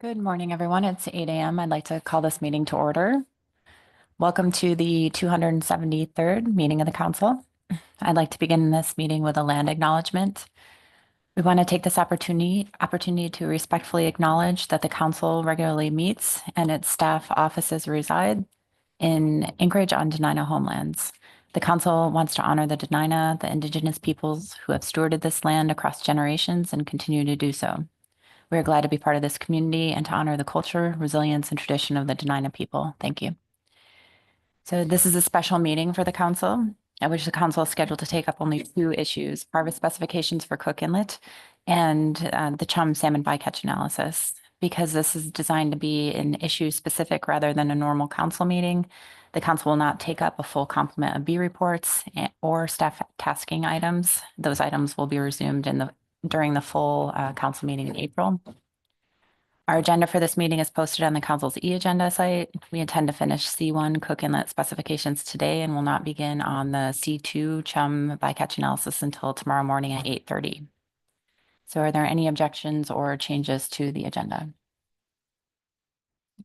Good morning, everyone. It's 8 a.m. I'd like to call this meeting to order. Welcome to the 273rd meeting of the council. I'd like to begin this meeting with a land acknowledgement. We want to take this opportunity to respectfully acknowledge that the council regularly meets and its staff offices reside in Anchorage on Dena'ina homelands. The council wants to honor the Dena'ina, the indigenous peoples who have stewarded this land across generations and continue to do so. We are glad to be part of this community and to honor the culture, resilience, and tradition of the Dena'ina people. Thank you. So this is a special meeting for the council, at which the council is scheduled to take up only two issues: harvest specifications for Cook Inlet and the chum salmon bycatch analysis. Because this is designed to be an issue specific rather than a normal council meeting, the council will not take up a full complement of B reports or staff tasking items. Those items will be resumed during the full council meeting in April. Our agenda for this meeting is posted on the council's e-agenda site. We intend to finish C1 Cook Inlet specifications today and will not begin on the C2 chum bycatch analysis until tomorrow morning at 8:30. So are there any objections or changes to the agenda?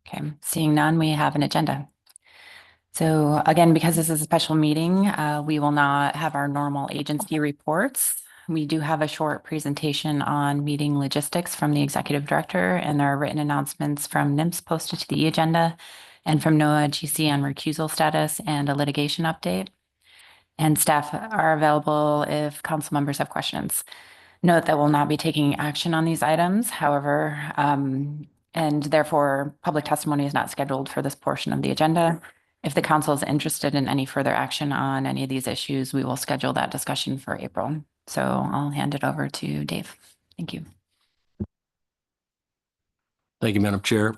Okay, seeing none, we have an agenda. So again, because this is a special meeting, we will not have our normal agency reports. We do have a short presentation on meeting logistics from the executive director, and there are written announcements from NIMS posted to the agenda and from NOAA GC on recusal status and a litigation update. And staff are available if council members have questions. Note that we'll not be taking action on these items, however, and therefore public testimony is not scheduled for this portion of the agenda. If the council is interested in any further action on any of these issues, we will schedule that discussion for April. So I'll hand it over to Dave. Thank you. Thank you, Madam Chair.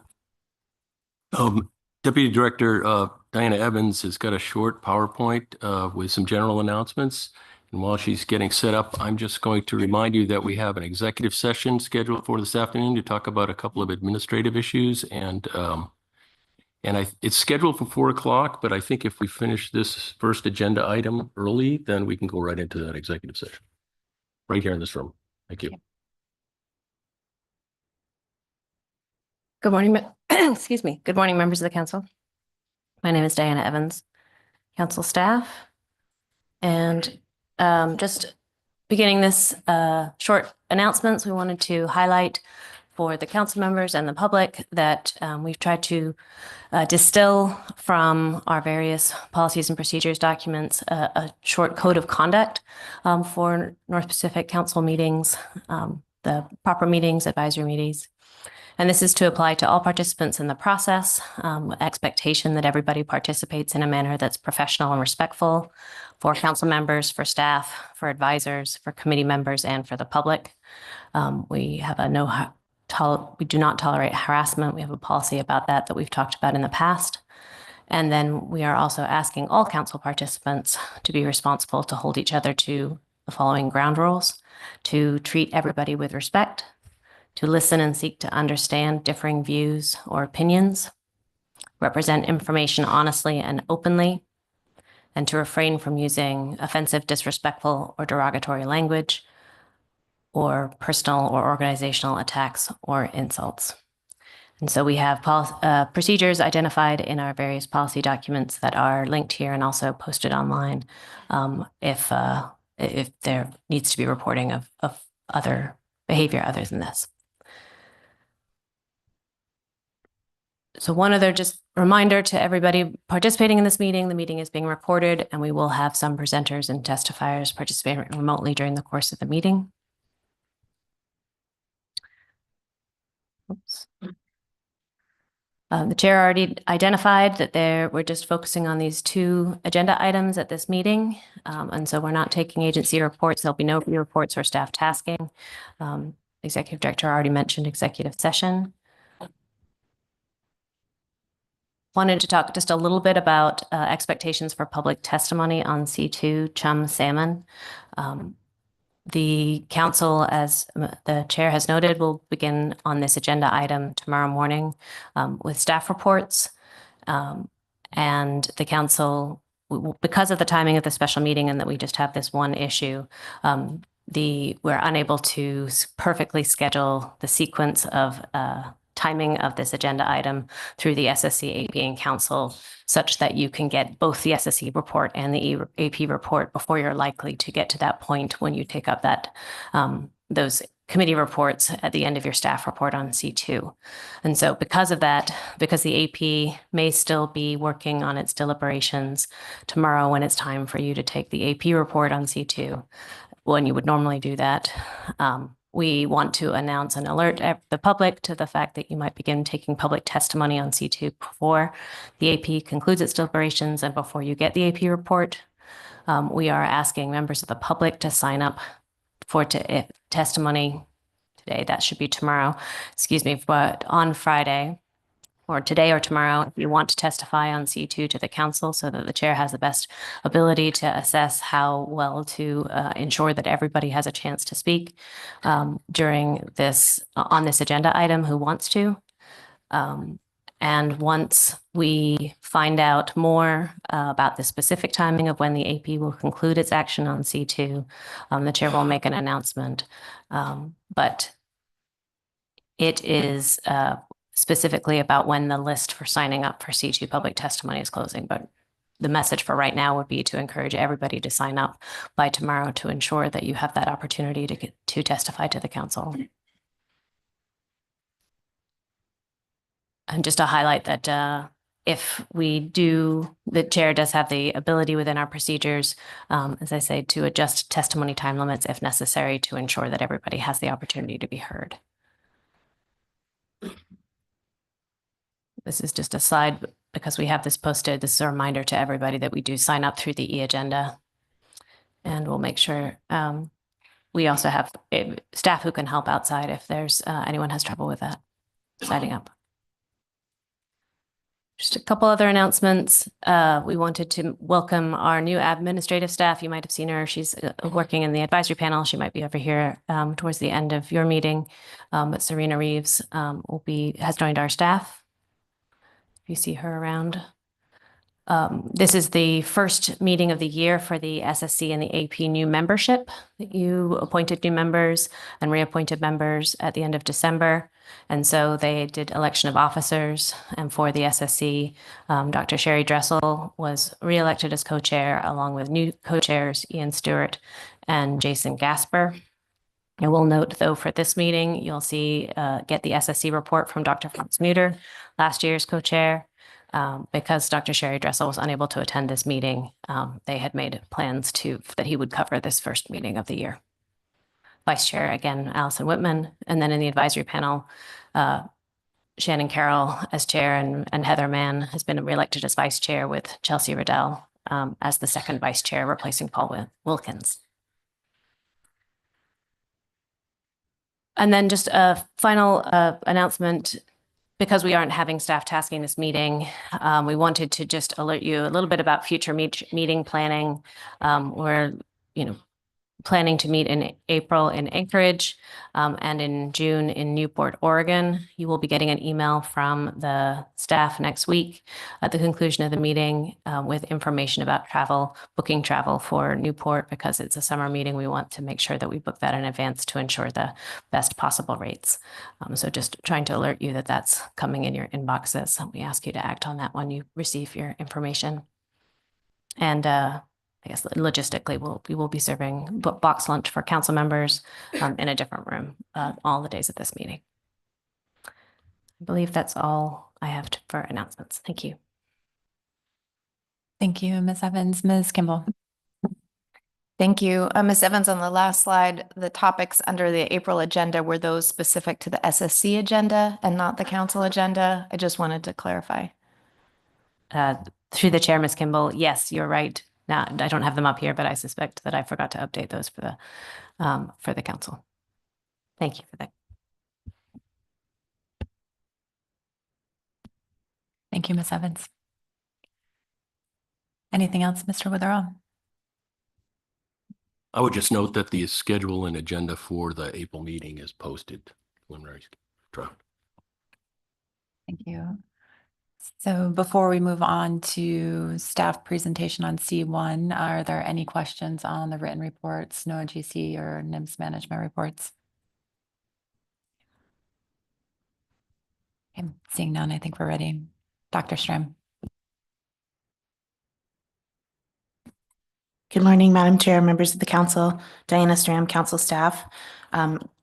Deputy Director Diana Evans has got a short PowerPoint with some general announcements. And while she's getting set up, I'm just going to remind you that we have an executive session scheduled for this afternoon to talk about a couple of administrative issues. And it's scheduled for 4 o'clock, but I think if we finish this first agenda item early, then we can go right into that executive session right here in this room. Thank you. Good morning, excuse me. Good morning, members of the council. My name is Diana Evans, council staff. And just beginning this short announcements, we wanted to highlight for the council members and the public that we've tried to distill from our various policies and procedures documents a short code of conduct for North Pacific Council meetings, the proper meetings, advisory meetings. And this is to apply to all participants in the process, expectation that everybody participates in a manner that's professional and respectful for council members, for staff, for advisors, for committee members, and for the public. We have we do not tolerate harassment. We have a policy about that we've talked about in the past. And then we are also asking all council participants to be responsible to hold each other to the following ground rules: to treat everybody with respect, to listen and seek to understand differing views or opinions, represent information honestly and openly, and to refrain from using offensive, disrespectful, or derogatory language, or personal or organizational attacks or insults. And so we have procedures identified in our various policy documents that are linked here and also posted online if there needs to be reporting of other behavior other than this. So one other just reminder to everybody participating in this meeting: the meeting is being recorded, and we will have some presenters and testifiers participating remotely during the course of the meeting. Oops. The chair already identified that we're just focusing on these two agenda items at this meeting. And so we're not taking agency reports. There'll be no reports or staff tasking. Executive Director already mentioned executive session. Wanted to talk just a little bit about expectations for public testimony on C2 chum salmon. The council, as the chair has noted, will begin on this agenda item tomorrow morning with staff reports. And the council, because of the timing of the special meeting and that we just have this one issue, we're unable to perfectly schedule the sequence of timing of this agenda item through the SSC, AP, and Council, such that you can get both the SSC report and the AP report before you're likely to get to that point when you take up that those committee reports at the end of your staff report on C2. And so because of that, because the AP may still be working on its deliberations tomorrow when it's time for you to take the AP report on C2, when you would normally do that, we want to announce and alert the public to the fact that you might begin taking public testimony on C2 before the AP concludes its deliberations and before you get the AP report. We are asking members of the public to sign up for testimony today. That should be tomorrow, excuse me, but on Friday or today or tomorrow, if you want to testify on C2 to the council so that the chair has the best ability to assess how well to ensure that everybody has a chance to speak during this, on this agenda item who wants to. And once we find out more about the specific timing of when the AP will conclude its action on C2, the chair will make an announcement. But it is specifically about when the list for signing up for C2 public testimony is closing. But the message for right now would be to encourage everybody to sign up by tomorrow to ensure that you have that opportunity to testify to the council. And just to highlight that if we do, the chair does have the ability within our procedures, as I say, to adjust testimony time limits if necessary to ensure that everybody has the opportunity to be heard. This is just a slide because we have this posted. This is a reminder to everybody that we do sign up through the e-agenda. And we'll make sure we also have staff who can help outside if there's anyone has trouble with that, signing up. Just a couple other announcements. We wanted to welcome our new administrative staff. You might have seen her. She's working in the advisory panel. She might be over here towards the end of your meeting. But Serena Reeves has joined our staff. If you see her around. This is the first meeting of the year for the SSC and the AP new membership. You appointed new members and reappointed members at the end of December. And so they did election of officers. And for the SSC, Dr. Sherry Dressel was reelected as co-chair along with new co-chairs Ian Stewart and Jason Gasper. I will note, though, for this meeting, you'll see get the SSC report from Dr. Franz Muter, last year's co-chair. Because Dr. Sherry Dressel was unable to attend this meeting, they had made plans that he would cover this first meeting of the year. Vice Chair, again, Allison Whitman. And then in the advisory panel, Shannon Carroll as chair and Heather Mann has been reelected as vice chair with Chelsea Riddell as the second vice chair, replacing Paul Wilkins. And then just a final announcement. Because we aren't having staff tasking this meeting, we wanted to just alert you a little bit about future meeting planning. We're, planning to meet in April in Anchorage and in June in Newport, Oregon. You will be getting an email from the staff next week at the conclusion of the meeting with information about booking travel for Newport. Because it's a summer meeting, we want to make sure that we book that in advance to ensure the best possible rates. So just trying to alert you that that's coming in your inboxes. We ask you to act on that when you receive your information. And I guess logistically, we will be serving box lunch for council members in a different room all the days of this meeting. I believe that's all I have for announcements. Thank you. Thank you, Ms. Evans. Ms. Kimball. Thank you. Ms. Evans, on the last slide, the topics under the April agenda, were those specific to the SSC agenda and not the council agenda? I just wanted to clarify. Through the chair, Ms. Kimball, yes, you're right. Now, I don't have them up here, but I suspect that I forgot to update those for the council. Thank you for that. Thank you, Ms. Evans. Anything else, Mr. Witherall? I would just note that the schedule and agenda for the April meeting is posted. Preliminary draft. Thank you. So before we move on to staff presentation on C1, are there any questions on the written reports, NOAA GC or NIMS management reports? Okay, seeing none, I think we're ready. Dr. Stram. Good morning, Madam Chair, members of the council, Diana Stram, council staff.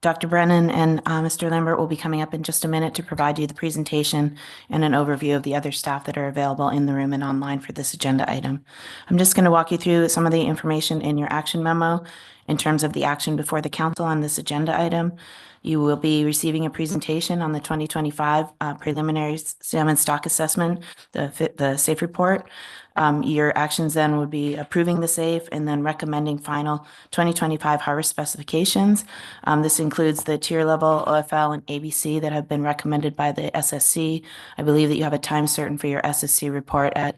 Dr. Brennan and Mr. Lambert will be coming up in just a minute to provide you the presentation and an overview of the other staff that are available in the room and online for this agenda item. I'm just going to walk you through some of the information in your action memo in terms of the action before the council on this agenda item. You will be receiving a presentation on the 2025 preliminary salmon stock assessment, the SAFE report. Your actions then would be approving the SAFE and then recommending final 2025 harvest specifications. This includes the tier level OFL and ABC that have been recommended by the SSC. I believe that you have a time certain for your SSC report at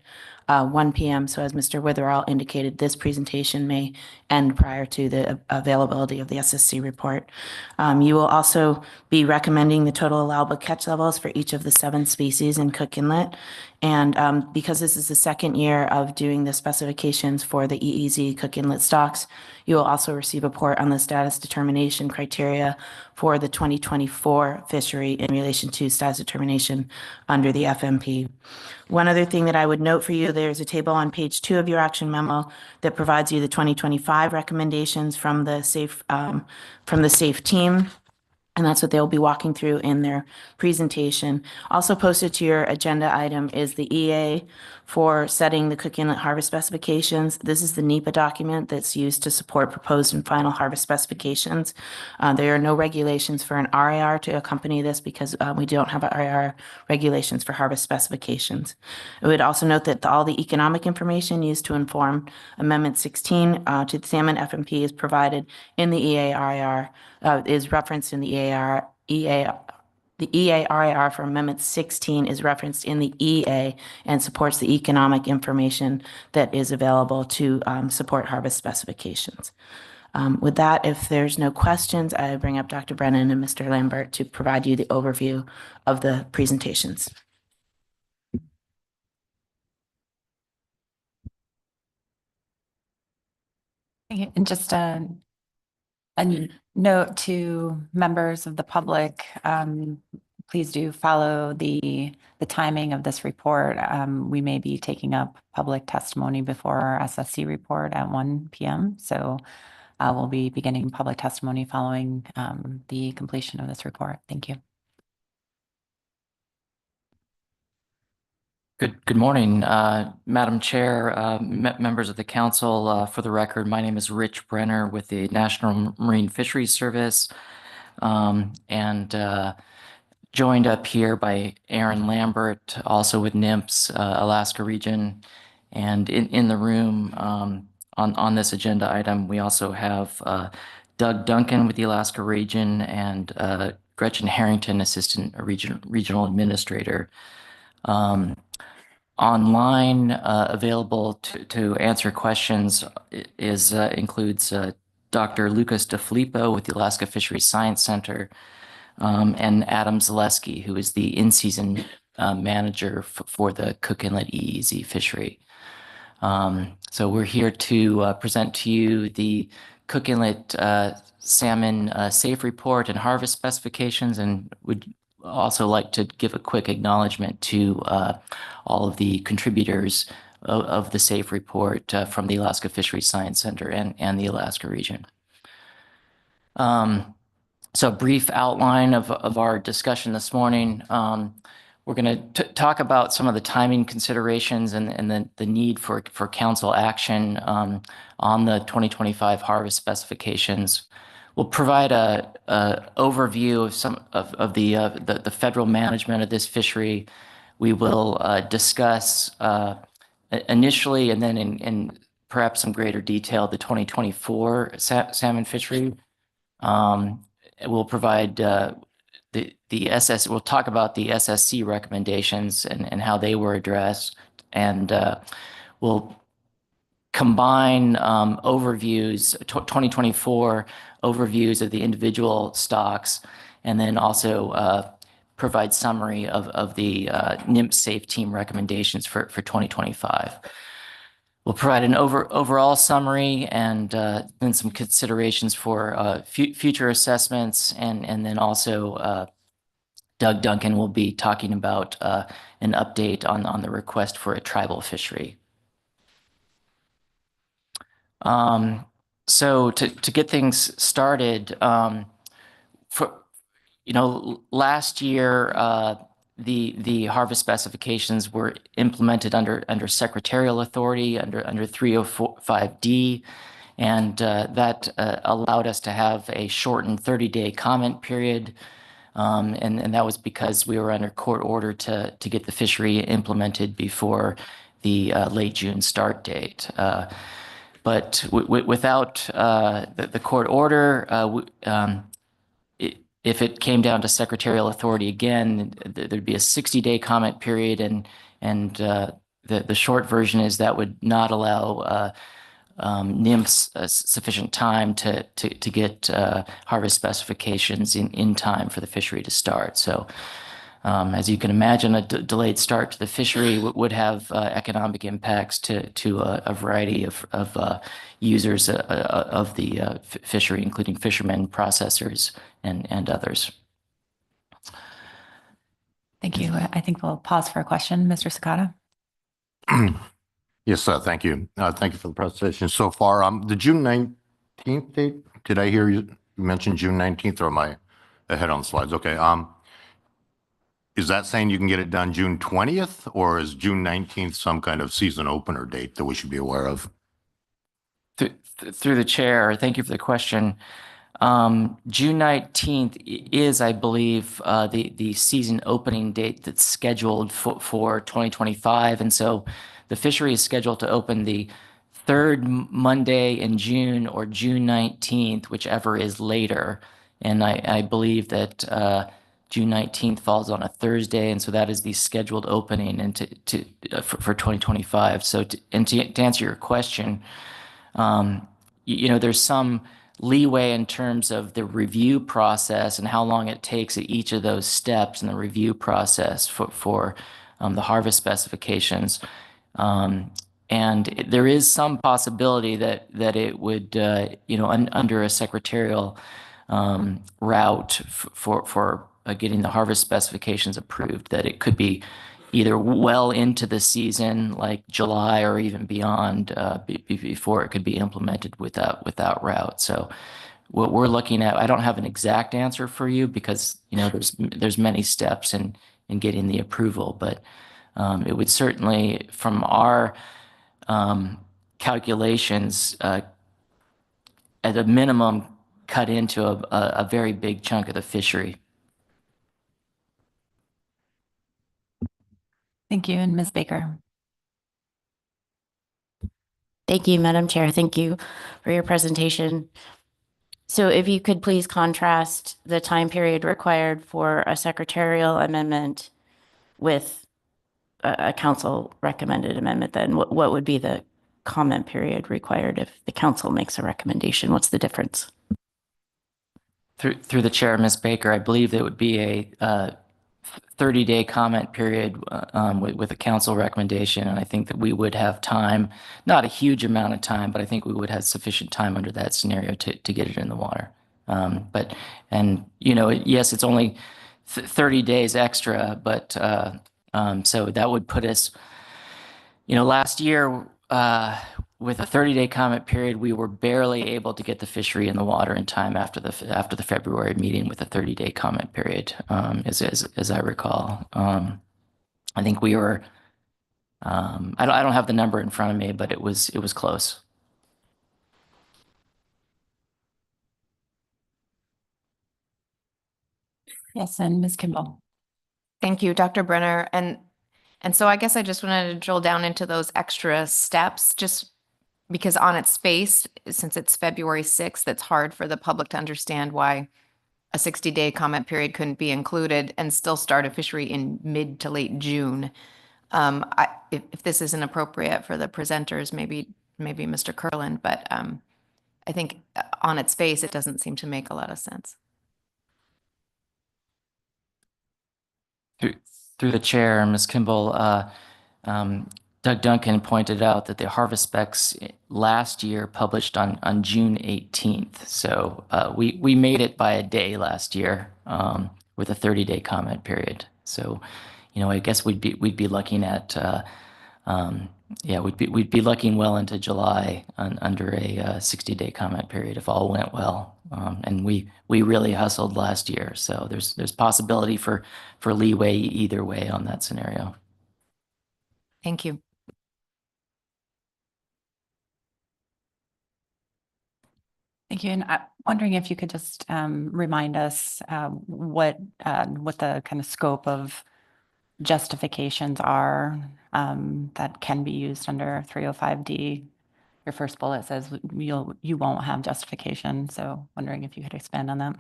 1 p.m. So as Mr. Witherall indicated, this presentation may end prior to the availability of the SSC report. You will also be recommending the total allowable catch levels for each of the 7 species in Cook Inlet. And because this is the second year of doing the specifications for the EEZ Cook Inlet stocks, you will also receive a report on the status determination criteria for the 2024 fishery in relation to status determination under the FMP. One other thing that I would note for you, there's a table on page 2 of your action memo that provides you the 2025 recommendations from the SAFE team. And that's what they'll be walking through in their presentation. Also posted to your agenda item is the EA for setting the Cook Inlet harvest specifications. This is the NEPA document that's used to support proposed and final harvest specifications. There are no regulations for an RAR to accompany this because we don't have RAR regulations for harvest specifications. I would also note that all the economic information used to inform Amendment 16 to the Salmon FMP is provided in the EA-RAR, is referenced in the the EA-RAR for Amendment 16 is referenced in the EA and supports the economic information that is available to support harvest specifications. With that, if there's no questions, I bring up Dr. Brennan and Mr. Lambert to provide you the overview of the presentations. And just a note to members of the public, please do follow the timing of this report. We may be taking up public testimony before our SSC report at 1 p.m. So we'll be beginning public testimony following the completion of this report. Thank you. Good morning, Madam Chair, members of the council. For the record, my name is Rich Brenner with the National Marine Fisheries Service, and joined up here by Aaron Lambert, also with NIMPS, Alaska region. And in the room on this agenda item, we also have Doug Duncan with the Alaska region and Gretchen Harrington, Assistant Regional Administrator. Online, available to answer questions includes Dr. Lucas DeFilippo with the Alaska Fisheries Science Center, and Adam Zaleski, who is the in-season manager for the Cook Inlet EEZ fishery. So we're here to present to you the Cook Inlet salmon SAFE report and harvest specifications, and would also like to give a quick acknowledgement to all of the contributors of the SAFE report from the Alaska Fisheries Science Center and the Alaska region. So a brief outline of our discussion this morning. We're going to talk about some of the timing considerations and the need for council action on the 2025 harvest specifications. We'll provide a overview of some of the federal management of this fishery. We will discuss initially and then in perhaps some greater detail the 2024 salmon fishery. We'll provide we'll talk about the SSC recommendations and how they were addressed, and we'll combine overviews, 2024 overviews of the individual stocks, and then also provide summary of the NIMP SAFE team recommendations for 2025. We'll provide an overall summary and then some considerations for future assessments, and then also Doug Duncan will be talking about an update on the request for a tribal fishery. So to get things started, last year the harvest specifications were implemented under secretarial authority under 305D, and that allowed us to have a shortened 30-day comment period. And that was because we were under court order to get the fishery implemented before the late June start date. But without the court order, if it came down to secretarial authority again, there'd be a 60-day comment period, and the short version is that would not allow NIMS sufficient time to get harvest specifications in time for the fishery to start. So as you can imagine, a delayed start to the fishery would have economic impacts to a variety of users of the fishery, including fishermen, processors, and others. Thank you. I think we'll pause for a question. Mr. Sakata? Yes, thank you. Thank you for the presentation so far. The June 19th date, did I hear you mention June 19th, or am I ahead on the slides? Okay. Is that saying you can get it done June 20th, or is June 19th some kind of season opener date that we should be aware of? Through the chair, thank you for the question. June 19th is, I believe, the season opening date that's scheduled for 2025. And so the fishery is scheduled to open the third Monday in June or June 19th, whichever is later. And I believe that June 19th falls on a Thursday, and so that is the scheduled opening and for 2025. So to answer your question, there's some leeway in terms of the review process and how long it takes at each of those steps in the review process for the harvest specifications. And there is some possibility that it would, under a secretarial route for getting the harvest specifications approved, that it could be either well into the season, like July or even beyond, before it could be implemented with that route. So what we're looking at, I don't have an exact answer for you because there's many steps in getting the approval, but it would certainly, from our calculations, at a minimum, cut into a very big chunk of the fishery. Thank you. And Ms. Baker? Thank you, Madam Chair. Thank you for your presentation. So if you could please contrast the time period required for a secretarial amendment with a council recommended amendment, then what would be the comment period required if the council makes a recommendation? What's the difference? Through the chair, Ms. Baker, I believe there would be a 30-day comment period with a council recommendation, and I think that we would have time, not a huge amount of time, but I think we would have sufficient time under that scenario to get it in the water. Yes, it's only 30 days extra, but so that would put us, last year with a 30-day comment period, we were barely able to get the fishery in the water in time after the February meeting with a 30-day comment period, as I recall. I think we were. I don't have the number in front of me, but it was close. Yes, and Ms. Kimball? Thank you, Dr. Brenner. And so I guess I just wanted to drill down into those extra steps, just because on its face, since it's February 6th, it's hard for the public to understand why a 60-day comment period couldn't be included and still start a fishery in mid to late June. If this isn't appropriate for the presenters, maybe Mr. Kurland, but I think on its face, it doesn't seem to make a lot of sense. Through the chair, Ms. Kimball, Doug Duncan pointed out that the harvest specs last year published on June 18th. So we made it by a day last year, with a 30-day comment period. So, I guess we'd be looking at we'd be looking well into July under a 60-day comment period if all went well. And we really hustled last year, so there's possibility for leeway either way on that scenario. Thank you. Thank you. And I'm wondering if you could just remind us what the kind of scope of justifications are that can be used under 305D. Your first bullet says you won't have justification. So wondering if you could expand on that.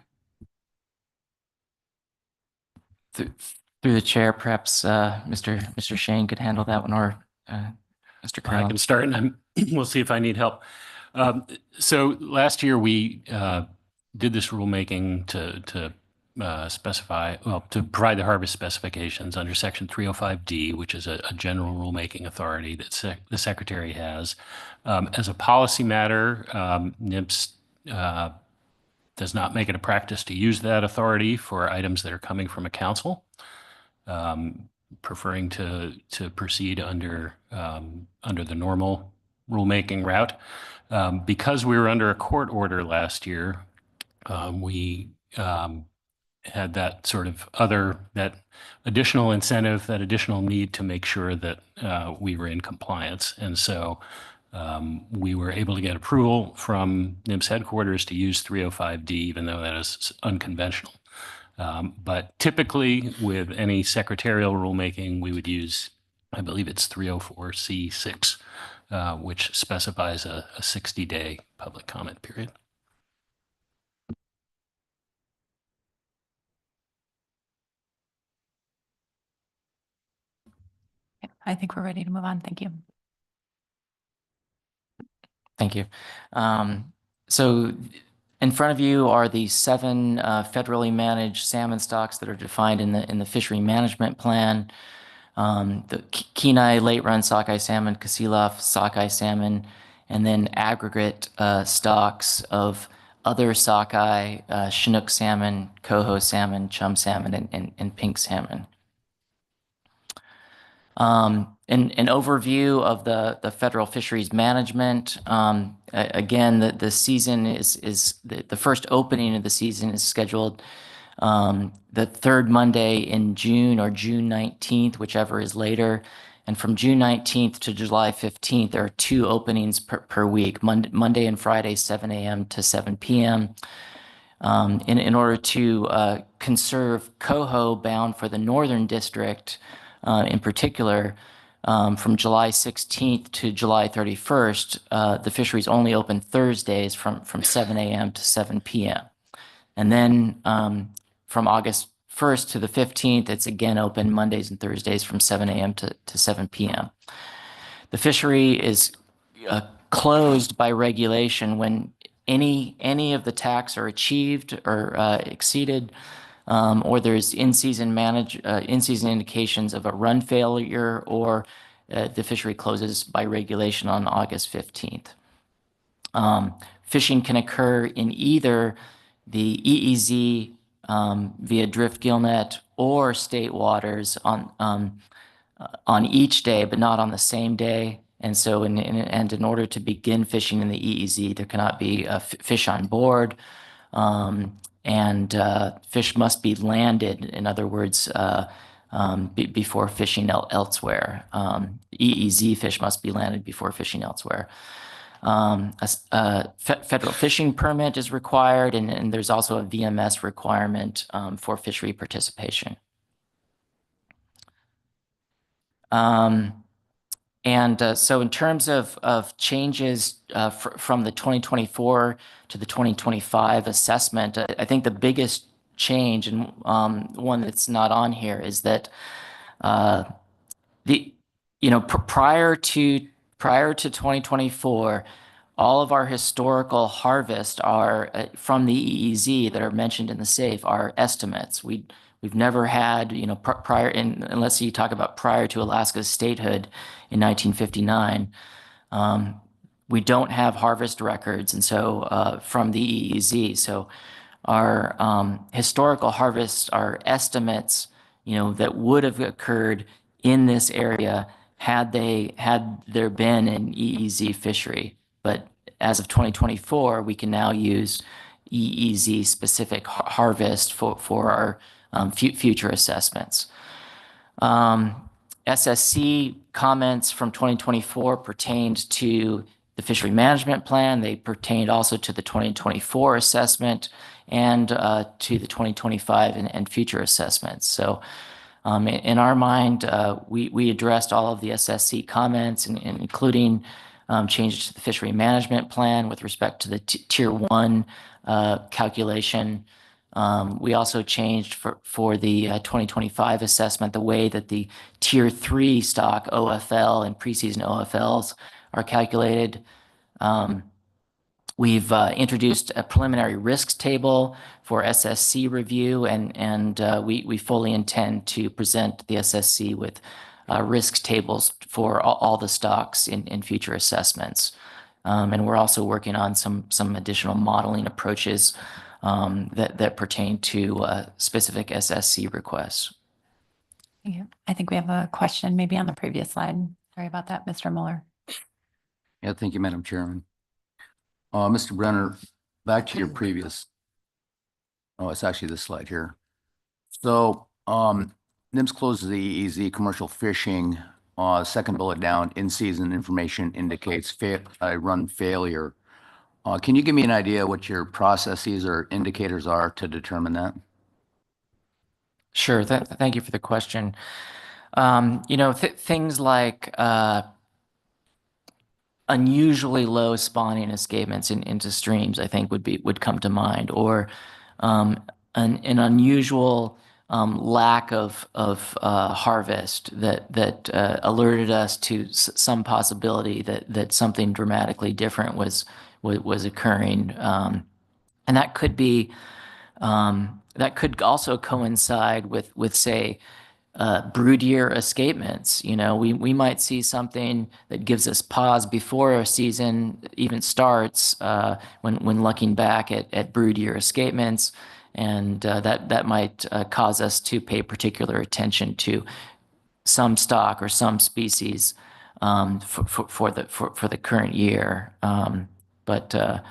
Through the chair, perhaps Mr. Shane could handle that one, or Mr. I Carroll. can start, and we'll see if I need help. So last year we did this rulemaking to specify, well, to provide the harvest specifications under Section 305D, which is a general rulemaking authority that the Secretary has. As a policy matter, NIPS does not make it a practice to use that authority for items that are coming from a council, preferring to proceed under the normal rulemaking route. Because we were under a court order last year, we had that sort of that additional incentive, that additional need to make sure that we were in compliance. And so we were able to get approval from NIMS headquarters to use 305D, even though that is unconventional. But typically with any secretarial rulemaking, we would use, I believe it's 304C6, which specifies a 60-day public comment period. I think we're ready to move on. Thank you. Thank you. So in front of you are the 7 federally managed salmon stocks that are defined in the fishery management plan. The Kenai late run sockeye salmon, Kasilof sockeye salmon, and then aggregate stocks of other sockeye, Chinook salmon, coho salmon, chum salmon, and pink salmon. An overview of the federal fisheries management. Again, the season is the first opening of the season is scheduled the third Monday in June or June 19th, whichever is later. And from June 19th to July 15th, there are 2 openings per week, Monday and Friday, 7 a.m. to 7 p.m. In order to conserve coho bound for the Northern District, in particular, from July 16th to July 31st, the fisheries only open Thursdays from 7 a.m. to 7 p.m. And then from August 1st to the 15th, it's again open Mondays and Thursdays from 7 a.m. to 7 p.m. The fishery is closed by regulation when any of the TACs are achieved or exceeded, or there's in-season indications of a run failure, or the fishery closes by regulation on August 15th. Fishing can occur in either the EEZ via drift gillnet or state waters on each day, but not on the same day. And so, in order to begin fishing in the EEZ, there cannot be fish on board. And fish must be landed, in other words, before fishing elsewhere. EEZ fish must be landed before fishing elsewhere. A federal fishing permit is required, and there's also a VMS requirement for fishery participation. So in terms of changes from the 2024 to the 2025 assessment, I think the biggest change, and one that's not on here, is that prior to 2024, all of our historical harvest are from the EEZ that are mentioned in the SAFE are estimates. We've never had, prior, unless you talk about prior to Alaska's statehood in 1959, we don't have harvest records, and so from the EEZ. So historical harvests, our estimates, that would have occurred in this area had there been an EEZ fishery. But as of 2024, we can now use EEZ specific harvest for our future assessments. SSC comments from 2024 pertained to the fishery management plan. They pertained also to the 2024 assessment and to the 2025 and future assessments. So in our mind, we addressed all of the SSC comments, including changes to the fishery management plan with respect to the tier 1 calculation. We also changed for the 2025 assessment the way that the tier 3 stock OFL and preseason OFLs are calculated. We've introduced a preliminary risks table for SSC review, and we fully intend to present the SSC with risks tables for all the stocks in future assessments. And we're also working on some additional modeling approaches that pertain to specific SSC requests. Yeah, I think we have a question maybe on the previous slide. Sorry about that, Mr. Mueller. Yeah, thank you, Madam Chairman. Mr. Brenner, back to your previous, it's actually this slide here. So NIMS closes the EEZ commercial fishing, second bullet down, in-season information indicates a run failure. Can you give me an idea what your processes or indicators are to determine that? Sure. Thank you for the question. Things like unusually low spawning escapements into streams, I think would come to mind, or an unusual lack of harvest that alerted us to some possibility that something dramatically different was occurring, and that could also coincide with say brood year escapements. We might see something that gives us pause before a season even starts when looking back at brood year escapements, and that might cause us to pay particular attention to some stock or some species for the current year. But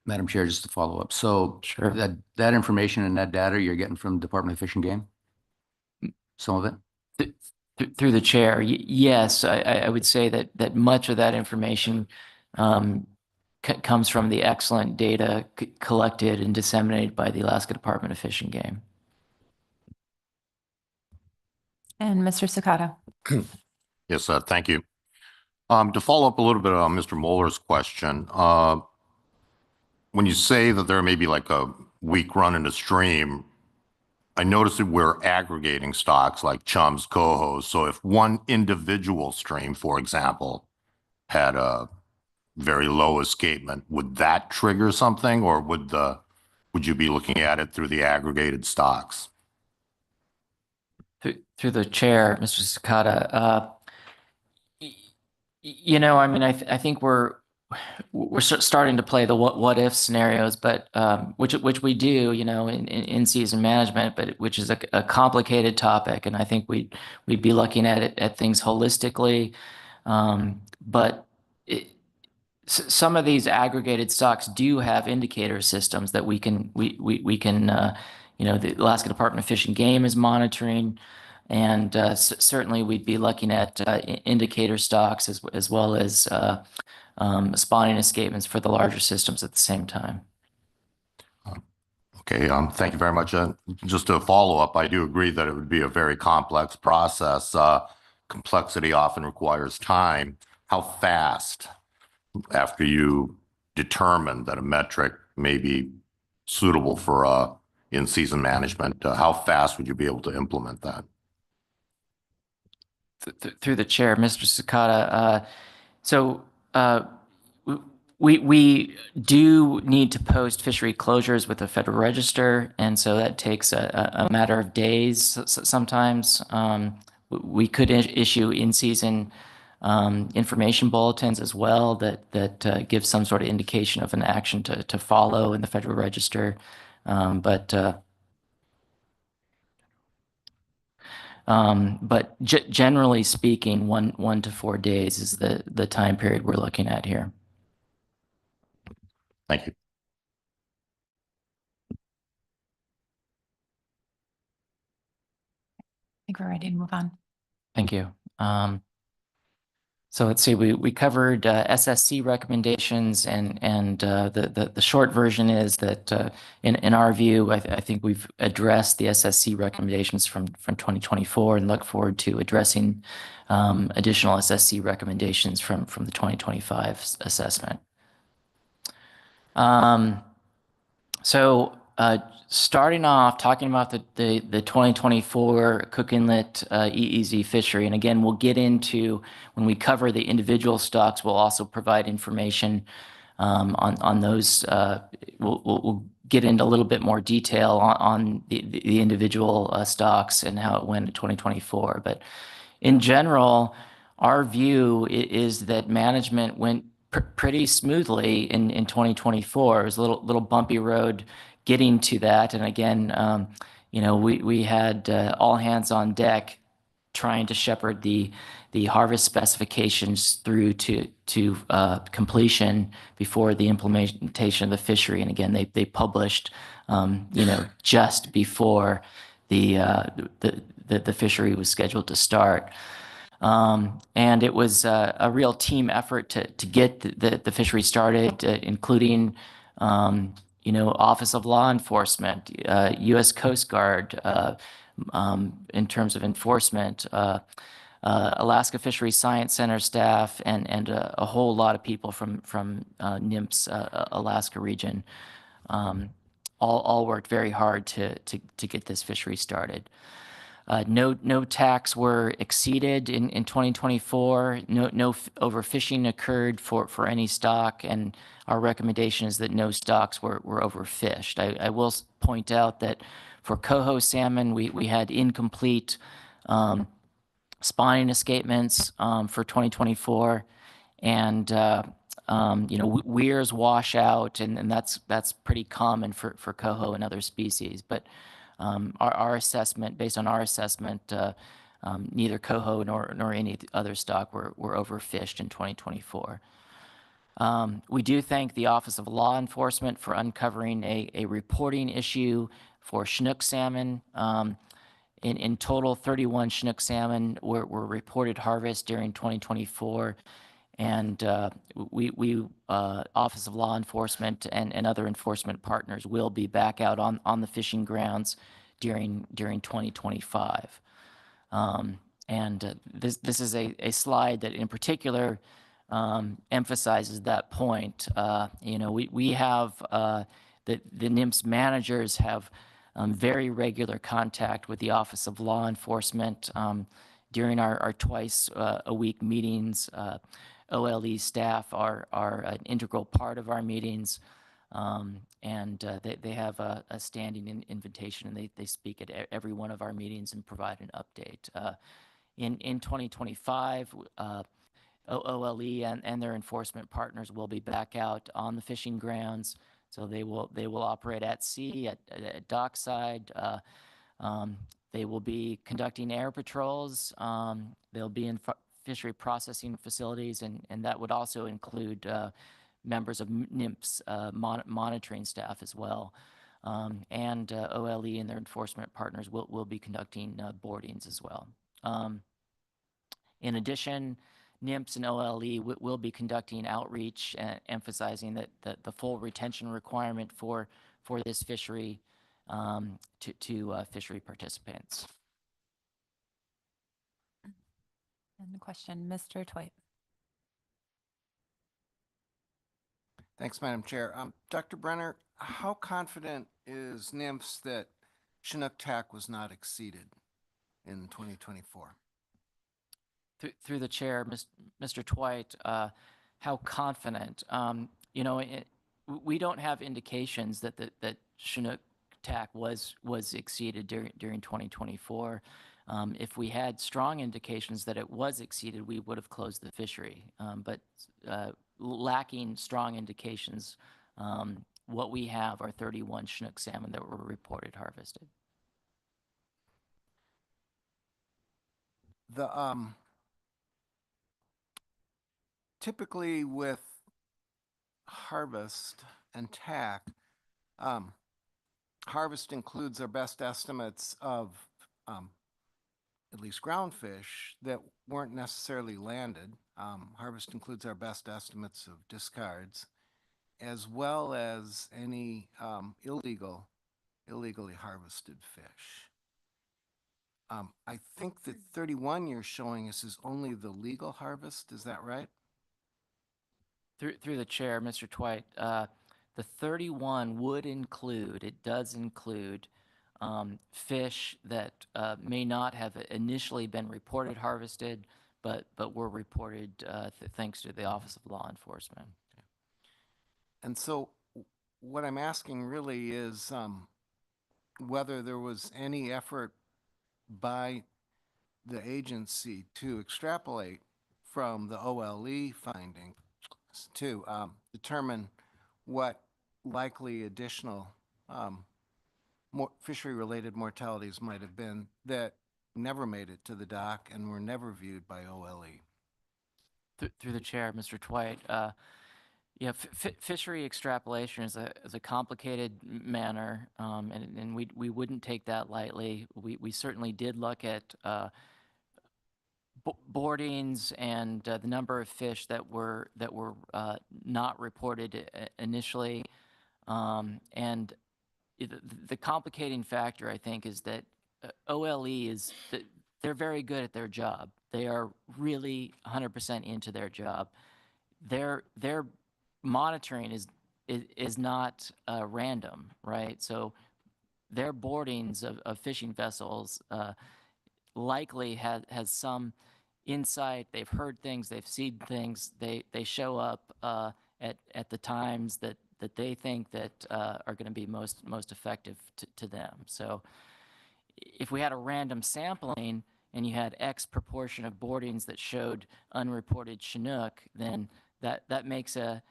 Madam Chair, just to follow up. So Sure. that information and that data you're getting from Department of Fish and Game? Some of it? Through the chair, yes, I would say that much of that information comes from the excellent data collected and disseminated by the Alaska Department of Fish and Game. And Mr. Sakata. Yes, thank you. To follow up a little bit on Mr. Muller's question, when you say that there may be like a weak run in a stream, I noticed that we're aggregating stocks like chums, cohos. So if one individual stream, for example, had a very low escapement, would that trigger something, or would you be looking at it through the aggregated stocks? Through the chair, Mr. Sakata, I think we're starting to play the what if scenarios, but which we do, in season management, but which is a complicated topic, and I think we'd be looking at things holistically. But some of these aggregated stocks do have indicator systems that we can the Alaska Department of Fish and Game is monitoring, and certainly we'd be looking at indicator stocks as well as spawning escapements for the larger systems at the same time. Okay, thank you very much. Just to follow up, I do agree that it would be a very complex process. Complexity often requires time. How fast, after you determine that a metric may be suitable for in-season management, how fast would you be able to implement that? Through the chair, Mr. Sakata. So we do need to post fishery closures with the Federal Register, and so that takes a matter of days sometimes. We could issue in-season information bulletins as well that give some sort of indication of an action to follow in the Federal Register. But generally speaking, 1 to 4 days is the time period we're looking at here. Thank you. I think we're ready to move on. Thank you. So let's see, we covered SSC recommendations, and the short version is that in our view, I think we've addressed the SSC recommendations from 2024 and look forward to addressing additional SSC recommendations from the 2025 assessment. So starting off talking about the 2024 Cook Inlet EEZ fishery, and again, we'll get into when we cover the individual stocks, we'll also provide information on those. We'll get into a little bit more detail on the individual stocks and how it went in 2024. But in general, our view is that management went pretty smoothly in 2024. It was a little bumpy road getting to that. And again, we had all hands on deck trying to shepherd the harvest specifications through to completion before the implementation of the fishery. And again, they published, just before the fishery was scheduled to start. And it was a real team effort to get the fishery started, including, Office of Law Enforcement, U.S. Coast Guard, in terms of enforcement, Alaska Fisheries Science Center staff, and a whole lot of people from NMFS Alaska region, all worked very hard to get this fishery started. No tax were exceeded in 2024. No overfishing occurred for any stock, and our recommendation is that no stocks were overfished. I will point out that for coho salmon, we had incomplete spawning escapements for 2024, and weirs wash out, and that's pretty common for coho and other species. But our assessment, based on our assessment, neither coho nor any other stock were overfished in 2024. We do thank the Office of Law Enforcement for uncovering a reporting issue for Chinook salmon. In total, 31 Chinook salmon were reported harvest during 2024. And Office of Law Enforcement and other enforcement partners will be back out on the fishing grounds during 2025. This is a slide that in particular emphasizes that point. We have the NMFS managers have very regular contact with the Office of Law Enforcement during our twice a week meetings. OLE staff are an integral part of our meetings, and they have a standing invitation, and they speak at every one of our meetings and provide an update. In 2025, OLE and their enforcement partners will be back out on the fishing grounds, so they will operate at sea, at dockside. They will be conducting air patrols. They'll be in fishery processing facilities, and that would also include members of NMFS monitoring staff as well. And OLE and their enforcement partners will be conducting boardings as well. In addition, NMFS and OLE will be conducting outreach, emphasizing that the full retention requirement for this fishery to fishery participants. And the question, Mr. Twite. Thanks, Madam Chair. Dr. Brenner, how confident is NMFS that Chinook TAC was not exceeded in 2024? Through the chair, Mr. Twite, how confident? We don't have indications that Chinook TAC was exceeded during 2024. If we had strong indications that it was exceeded, we would have closed the fishery. But lacking strong indications, what we have are 31 Chinook salmon that were reported harvested. The, typically with harvest and TAC, harvest includes our best estimates of, at least ground fish that weren't necessarily landed. Harvest includes our best estimates of discards, as well as any, illegally harvested fish. I think that 31 you're showing us is only the legal harvest, is that right? Through the chair, Mr. Twite, the 31 would include, it does include fish that may not have initially been reported harvested, but were reported thanks to the Office of Law Enforcement. And so what I'm asking really is whether there was any effort by the agency to extrapolate from the OLE findings to determine what likely additional more fishery-related mortalities might have been that never made it to the dock and were never viewed by OLE. Through the chair, Mr. Twite, yeah, fishery extrapolation is a complicated manner, and we wouldn't take that lightly. We certainly did look at boardings and the number of fish that were not reported initially, and the complicating factor, I think, is that OLE is that they're very good at their job. They are really 100% into their job. Their monitoring is not random, right? So their boardings of fishing vessels likely has some insight. They've heard things, they've seen things. They show up at the times that they think that are going to be most effective to them. So if we had a random sampling and you had X proportion of boardings that showed unreported Chinook, then that makes a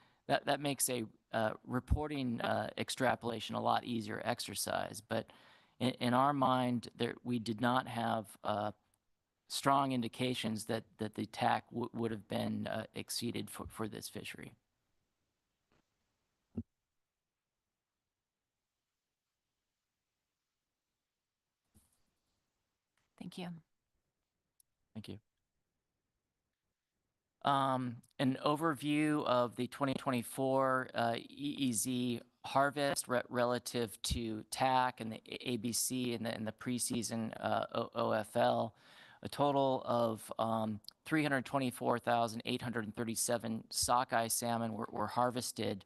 reporting extrapolation a lot easier exercise. But in our mind, we did not have strong indications that the TAC would have been exceeded for this fishery. Thank you. Thank you. An overview of the 2024 EEZ harvest relative to TAC and the ABC and the preseason OFL. A total of 324,837 sockeye salmon were harvested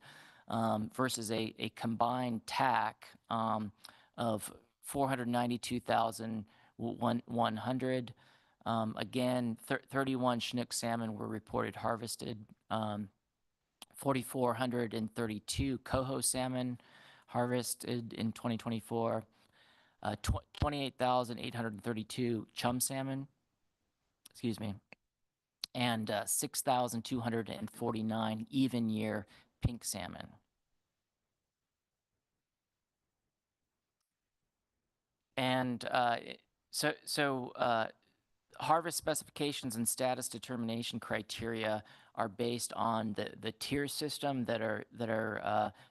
versus a combined TAC of 492,100. Again, 31 Chinook salmon were reported harvested, 4,432 coho salmon harvested in 2024, 28,832 chum salmon, and 6,249 even year pink salmon. And harvest specifications and status determination criteria are based on the tier system that are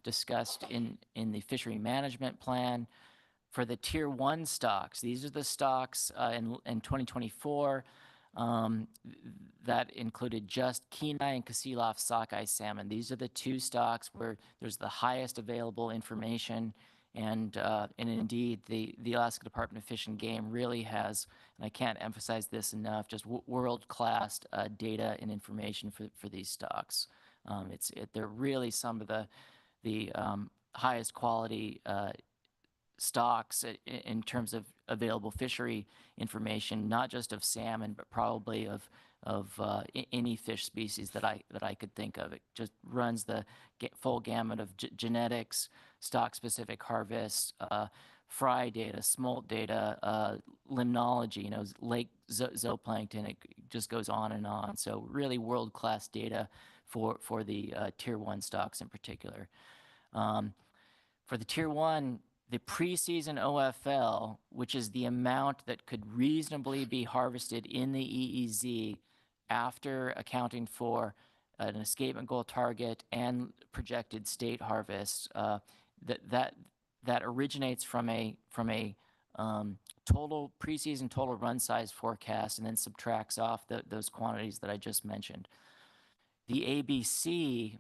discussed in the fishery management plan. For the tier 1 stocks, these are the stocks in 2024 that included just Kenai and Kasilof sockeye salmon. These are the two stocks where there's the highest available information. And indeed, the Alaska Department of Fish and Game really has, and I can't emphasize this enough, just world-class data and information for these stocks. They're really some of the highest quality stocks in terms of available fishery information, not just of salmon, but probably of any fish species that I could think of. It just runs the full gamut of genetics, stock-specific harvests, fry data, smolt data, limnology, lake zooplankton. It just goes on and on. So really world-class data for the tier 1 stocks in particular. For the tier 1, the preseason OFL, which is the amount that could reasonably be harvested in the EEZ after accounting for an escapement goal target and projected state harvest, that originates from a total preseason total run size forecast and then subtracts off those quantities that I just mentioned. The ABC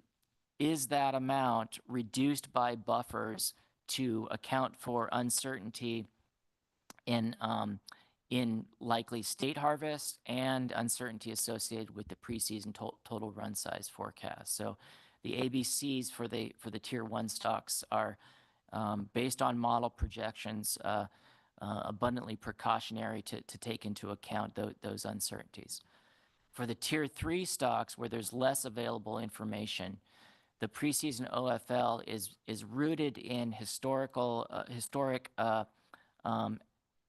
is that amount reduced by buffers to account for uncertainty in likely state harvest and uncertainty associated with the preseason total run size forecast. So the ABCs for the tier 1 stocks are based on model projections, abundantly precautionary to take into account those uncertainties. For the tier 3 stocks, where there's less available information, the preseason OFL is rooted in historic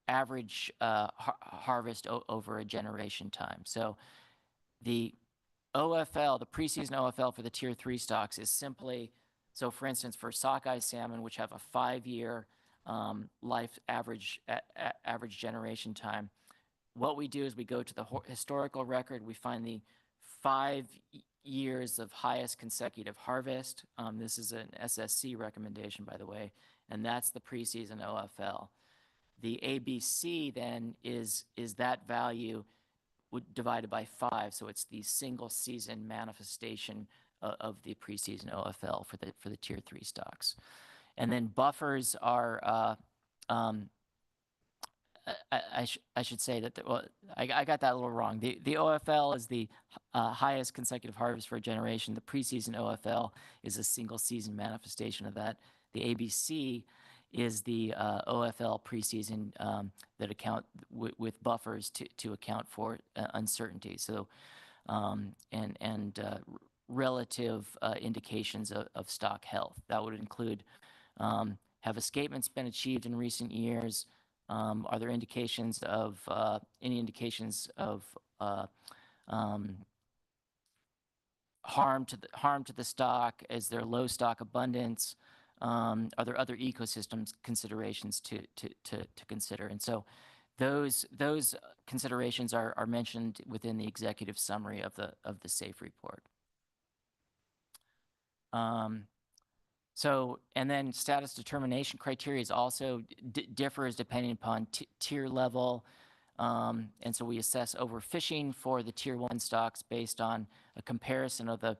average harvest over a generation time. So the OFL, the preseason OFL for the tier 3 stocks is simply, so for instance, for sockeye salmon, which have a 5-year life average generation time, what we do is we go to the historical record, we find the 5 years of highest consecutive harvest. This is an SSC recommendation, by the way, and that's the preseason OFL. The ABC then is that value divided by 5, so it's the single season manifestation of the preseason OFL for the tier 3 stocks. And then buffers are I should say that I got that a little wrong. The OFL is the highest consecutive harvest for a generation. The preseason OFL is a single season manifestation of that. The ABC is the OFL preseason that account with buffers to account for uncertainty. So relative indications of stock health. That would include have escapements been achieved in recent years? Are there indications of any indications of harm to the stock? Is there low stock abundance? Are there other ecosystems considerations to consider? And so those considerations are mentioned within the executive summary of the SAFE report. So, and then status determination criteria is also differs depending upon tier level. And so we assess overfishing for the tier 1 stocks based on a comparison of the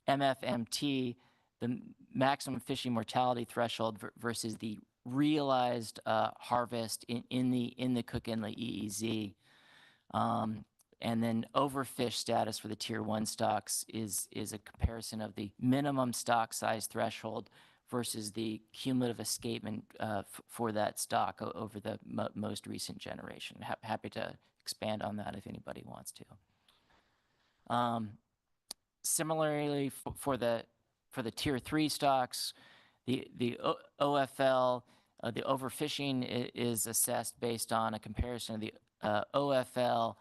MFMT, the maximum fishing mortality threshold versus the realized harvest in the Cook Inlet EEZ. And then overfish status for the tier 1 stocks is a comparison of the minimum stock size threshold versus the cumulative escapement for that stock over the most recent generation. Happy to expand on that if anybody wants to. Similarly, for the tier 3 stocks, the OFL, the overfishing is assessed based on a comparison of the OFL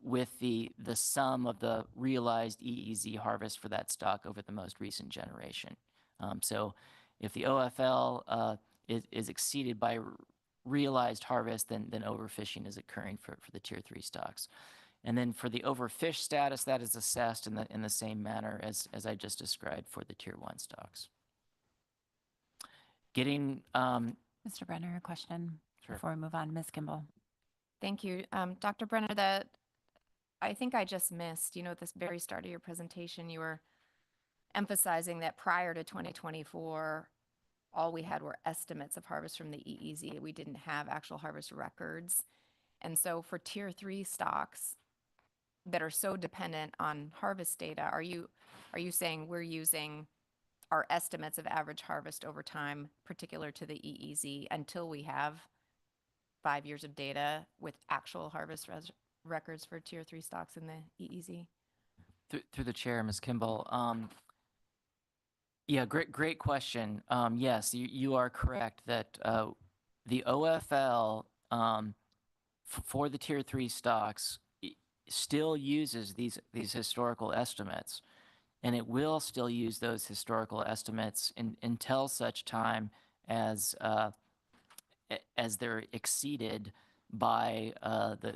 with the sum of the realized EEZ harvest for that stock over the most recent generation. So if the OFL is exceeded by realized harvest, then overfishing is occurring for the tier 3 stocks. And then for the overfish status, that is assessed in the same manner as I just described for the tier 1 stocks. Getting Mr. Brenner, a question before we move on. Ms. Kimball. Thank you. Dr. Brenner, that I think I just missed, at this very start of your presentation, you were emphasizing that prior to 2024, all we had were estimates of harvest from the EEZ. We didn't have actual harvest records. And so for tier 3 stocks that are so dependent on harvest data, are you saying we're using our estimates of average harvest over time, particular to the EEZ, until we have 5 years of data with actual harvest records for tier 3 stocks in the EEZ? through the chair, Ms. Kimball. Yeah, great question. Yes, you are correct that the OFL for the tier 3 stocks still uses these historical estimates, and it will still use those historical estimates until such time as as they're exceeded by the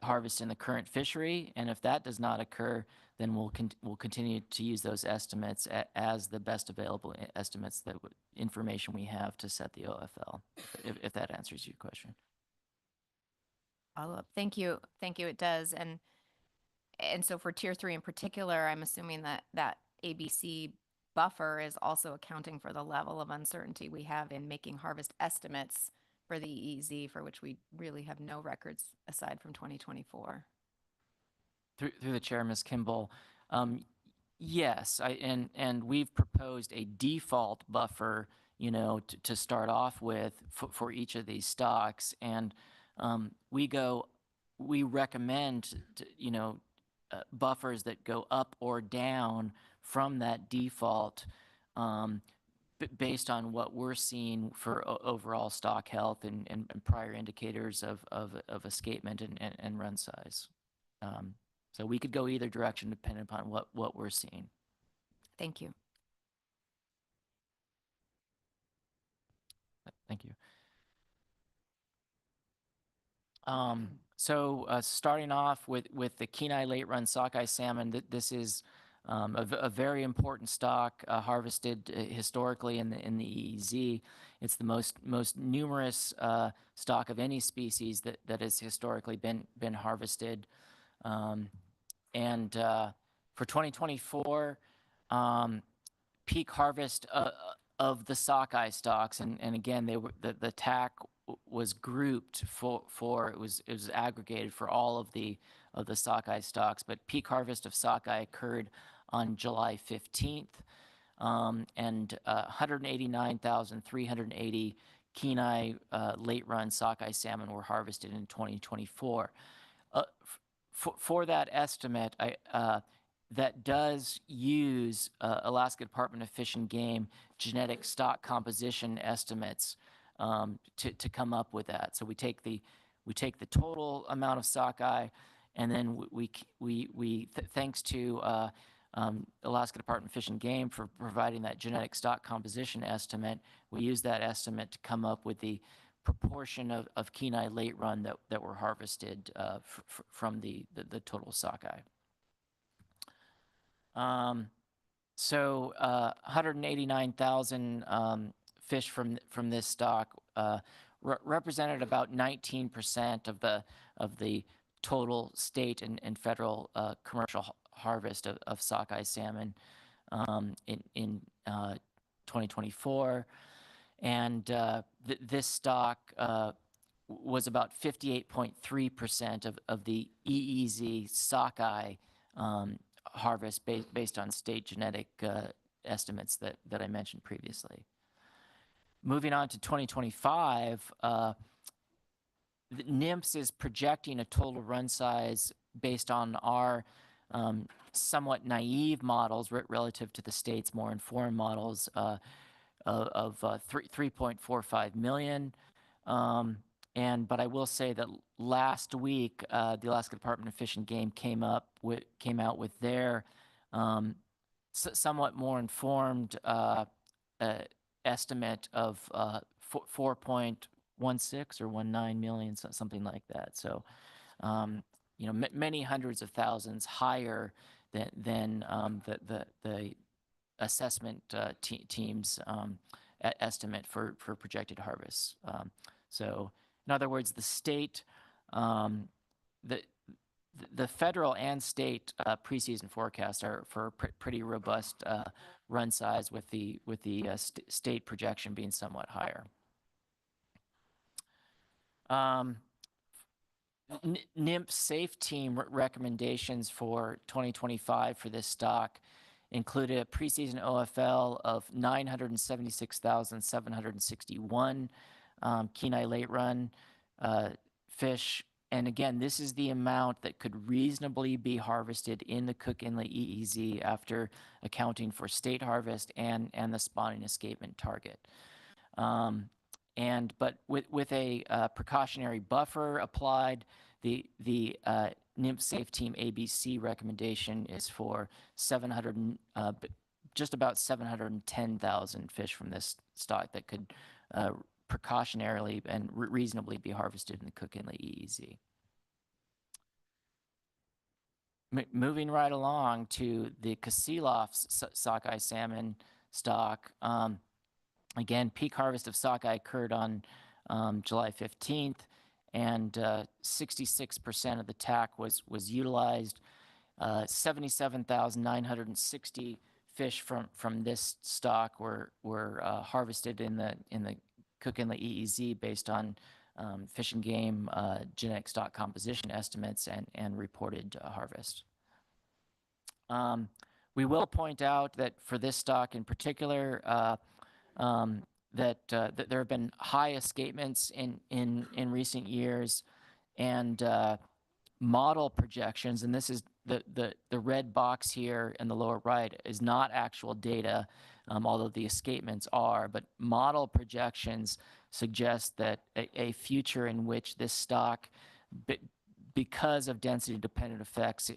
harvest in the current fishery. And if that does not occur, then we'll continue to use those estimates as the best available estimates information we have to set the OFL, if that answers your question. Follow up. Thank you. Thank you. It does. And so for tier 3 in particular, I'm assuming that that ABC buffer is also accounting for the level of uncertainty we have in making harvest estimates for the EEZ, for which we really have no records aside from 2024. Through the chair, Ms. Kimball, yes, and we've proposed a default buffer, to start off with for each of these stocks, and we recommend, buffers that go up or down from that default, based on what we're seeing for overall stock health and prior indicators of escapement and run size. So we could go either direction depending upon what we're seeing. Thank you. Thank you. So starting off with the Kenai late run sockeye salmon, this is a very important stock harvested historically in the EEZ. It's the most numerous stock of any species that has historically been harvested. And for 2024, peak harvest of the sockeye stocks, and again, the TAC was grouped for it was aggregated for all of the sockeye stocks, but peak harvest of sockeye occurred on July 15th, and 189,380 Kenai late run sockeye salmon were harvested in 2024. For that estimate, that does use Alaska Department of Fish and Game genetic stock composition estimates to come up with that. So we take the total amount of sockeye, and then thanks to Alaska Department of Fish and Game for providing that genetic stock composition estimate, we use that estimate to come up with the proportion of Kenai late run that were harvested from the total sockeye. So 189,000 fish from this stock represented about 19% of the total state and federal commercial harvest of sockeye salmon in 2024, and this stock was about 58.3% of the EEZ sockeye harvest based on state genetic estimates that I mentioned previously. Moving on to 2025, NIMS is projecting a total run size based on our somewhat naive models relative to the state's more informed models of 3.45 million. But I will say that last week, the Alaska Department of Fish and Game came out with their somewhat more informed estimate of 4.16 or 19 million, something like that. So, many hundreds of thousands higher than the assessment team's estimate for projected harvests. So, in other words, the state, the federal and state preseason forecasts are for pretty robust run size, with the state projection being somewhat higher. NIMP Safe Team recommendations for 2025 for this stock included a preseason OFL of 976,761 Kenai late run fish, And again, this is the amount that could reasonably be harvested in the Cook Inlet EEZ after accounting for state harvest and the spawning escapement target. But with a precautionary buffer applied, the NIMP Safe Team ABC recommendation is for 700, just about 710,000 fish from this stock that could precautionarily and reasonably be harvested in the Cook Inlet EEZ. Moving right along to the Kasilof sockeye salmon stock. Again, peak harvest of sockeye occurred on July 15th, and 66% of the TAC was utilized. 77,960 fish from this stock were harvested in the Cook Inlet EEZ based on Fish and Game genetic stock composition estimates and reported harvest. We will point out that for this stock in particular, that there have been high escapements in recent years, and model projections, and this is the red box here in the lower right is not actual data, although the escapements are, but model projections suggest that a future in which this stock, because of density dependent effects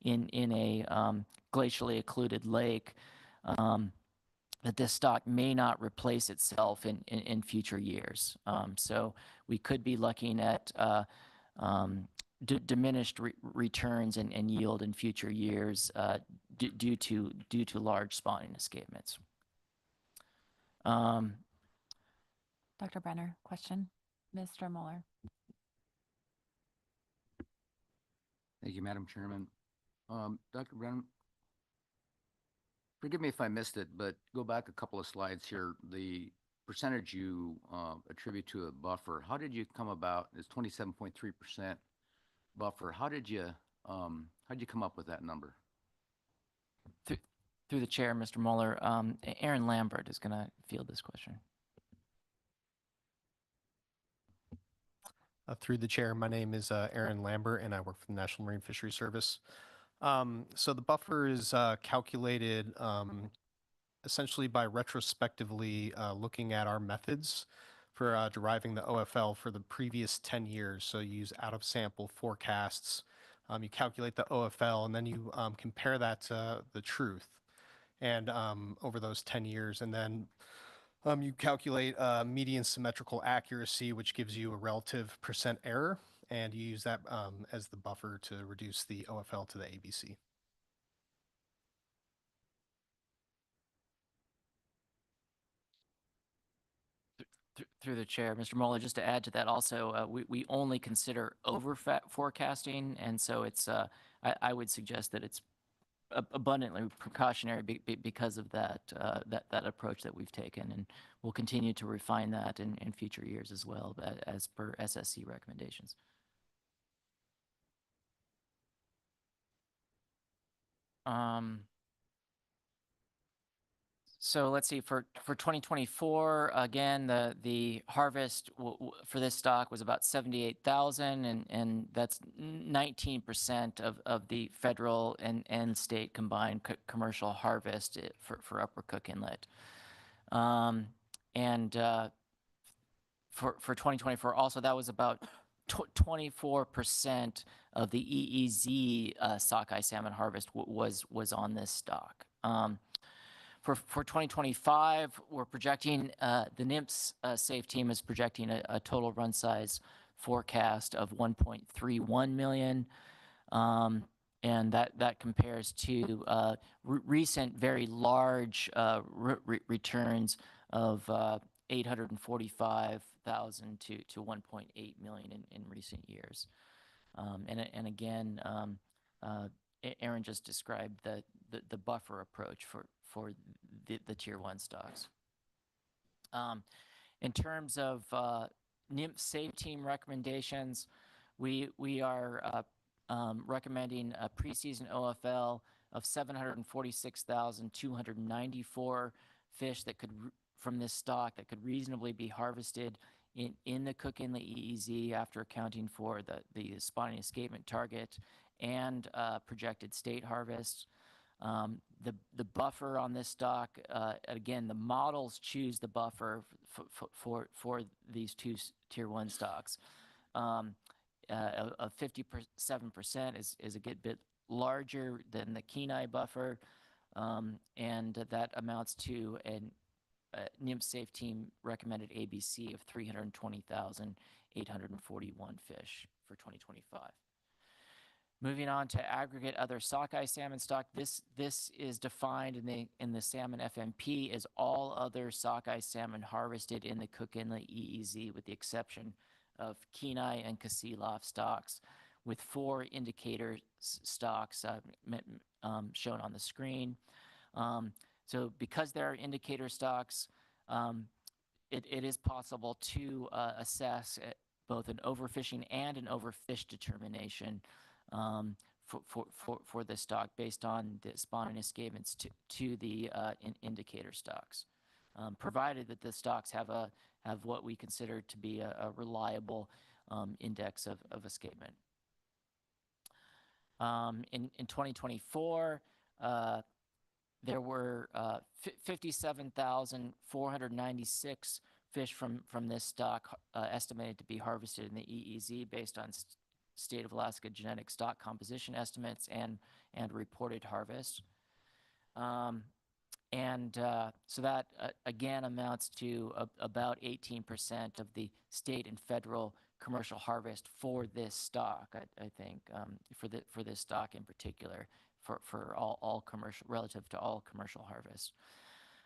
in a glacially occluded lake, that this stock may not replace itself in future years. So we could be looking at diminished returns and yield in future years due to large spawning escapements. Dr. Brenner, question? Mr. Mueller. Thank you, Madam Chairman. Dr. Brennan, forgive me if I missed it, but go back a couple of slides here. The percentage you attribute to a buffer, how did you come about? It's 27.3% buffer. How'd you come up with that number? Through the chair, Mr. Mueller, Aaron Lambert is going to field this question. Through the chair, my name is Aaron Lambert, and I work for the National Marine Fisheries Service. So the buffer is calculated essentially by retrospectively looking at our methods for deriving the OFL for the previous 10 years. So you use out-of-sample forecasts, you calculate the OFL, and then you compare that to the truth and over those 10 years. And then you calculate median symmetrical accuracy, which gives you a relative percent error, and you use that as the buffer to reduce the OFL to the ABC. Through the chair, Mr. Mueller, just to add to that also, we only consider over forecasting, and so it's I would suggest that it's abundantly precautionary because of that approach that we've taken, and we'll continue to refine that in future years as well as per SSC recommendations. So let's see, for 2024, again, the harvest for this stock was about 78,000, and that's 19% of the federal and state combined commercial harvest for Upper Cook Inlet. For 2024, also that was about 24% of the EEZ sockeye salmon harvest was on this stock. For 2025, we're projecting, the NIMPS Safe Team is projecting a total run size forecast of 1.31 million. And that compares to recent very large returns of 845,000 to 1.8 million in recent years. And again, Aaron just described the buffer approach for the tier 1 stocks. In terms of NIMP Safe Team recommendations, we are recommending a preseason OFL of 746,294 fish that could from this stock that could reasonably be harvested in the Cook Inlet EEZ after accounting for the spawning escapement target and projected state harvests. The buffer on this stock, again, the models choose the buffer for these two tier 1 stocks. Of 57% is a good bit larger than the Kenai buffer, and that amounts to an NIMS Safe Team recommended ABC of 320,841 fish for 2025. Moving on to aggregate other sockeye salmon stock. This is defined in the salmon FMP as all other sockeye salmon harvested in the Cook Inlet EEZ, with the exception of Kenai and Kasilof stocks, with 4 indicator stocks shown on the screen. So because there are indicator stocks, it is possible to assess both an overfishing and an overfish determination for the stock based on the spawning escapements to the indicator stocks, provided that the stocks have what we consider to be a reliable index of escapement. In 2024, there were 57,496 fish from this stock estimated to be harvested in the EEZ based on state of Alaska genetic stock composition estimates and reported harvest. So that again amounts to about 18% of the state and federal commercial harvest for this stock. I think for this stock in particular, for all commercial, relative to all commercial harvests.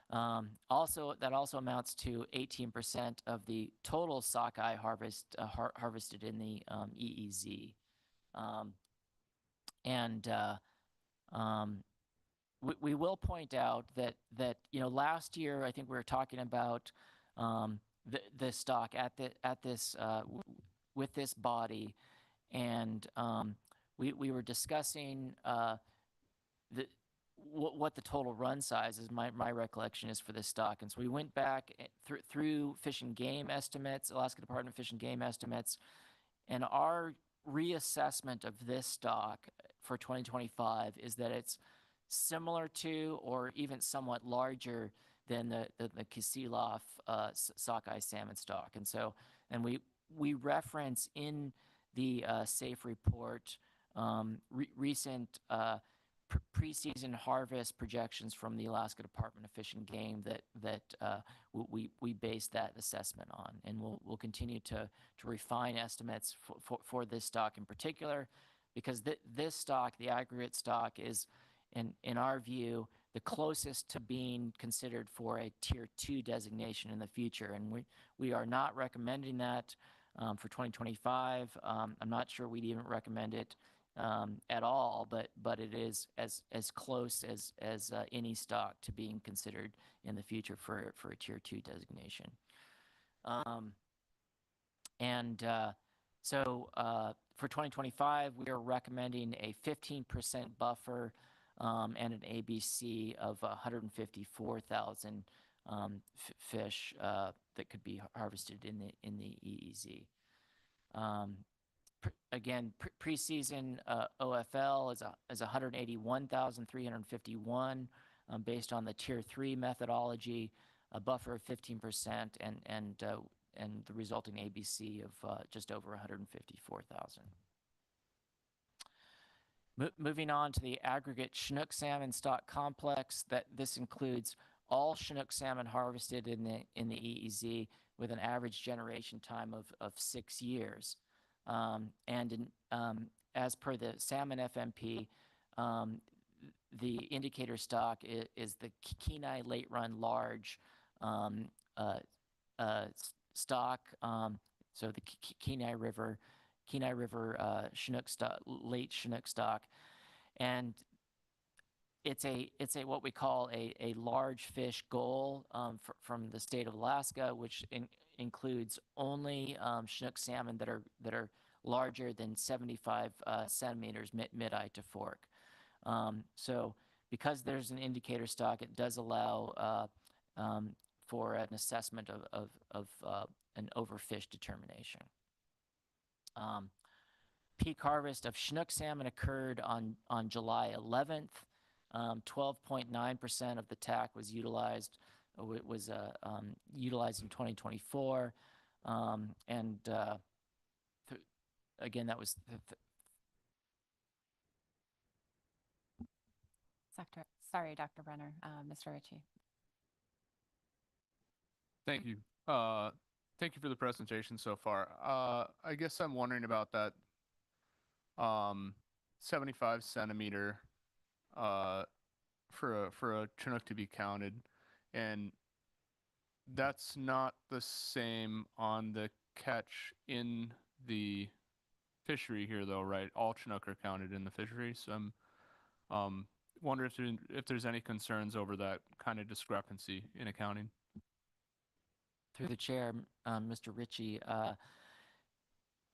That also amounts to 18% of the total sockeye harvest harvested in the EEZ. We will point out that last year I think we were talking about the stock at this with this body, and we were discussing what the total run size is. My recollection is for this stock, and so we went back through Fish and Game estimates, Alaska Department of Fish and Game estimates, and our reassessment of this stock for 2025 is that it's similar to or even somewhat larger than the Kasilof sockeye salmon stock, and we reference in the SAFE report recent preseason harvest projections from the Alaska Department of Fish and Game that we base that assessment on, and we'll continue to refine estimates for this stock in particular, because this stock, the aggregate stock, is in our view the closest to being considered for a tier 2 designation in the future, and we are not recommending that for 2025. I'm not sure we'd even recommend it at all, but it is as close as any stock to being considered in the future for a tier 2 designation. So for 2025, we are recommending a 15% buffer and an ABC of 154,000 fish that could be harvested in the EEZ. Again, preseason OFL is 181,351 based on the tier 3 methodology, a buffer of 15%, and the resulting ABC of just over 154,000. Moving on to the aggregate Chinook salmon stock complex, this includes all Chinook salmon harvested in the EEZ with an average generation time of 6 years. As per the salmon FMP, the indicator stock is the Kenai late run large stock. So the Kenai River Chinook stock, late Chinook stock, and it's a what we call a large fish goal from the state of Alaska, which includes only Chinook salmon that are larger than 75 centimeters mid-eye to fork. So because there's an indicator stock, it does allow for an assessment of an overfish determination. Peak harvest of Chinook salmon occurred on July 11th. 12.9% of the TAC was utilized utilized in 2024, again, that was Sorry, Dr. Brenner, Mr. Ritchie. Thank you. Thank you for the presentation so far. I guess I'm wondering about that 75 centimeter for a Chinook to be counted, and that's not the same on the catch in the fishery here, though, right? All Chinook are counted in the fishery, so I'm wondering if there's any concerns over that kind of discrepancy in accounting. Through the chair, Mr. Ritchie,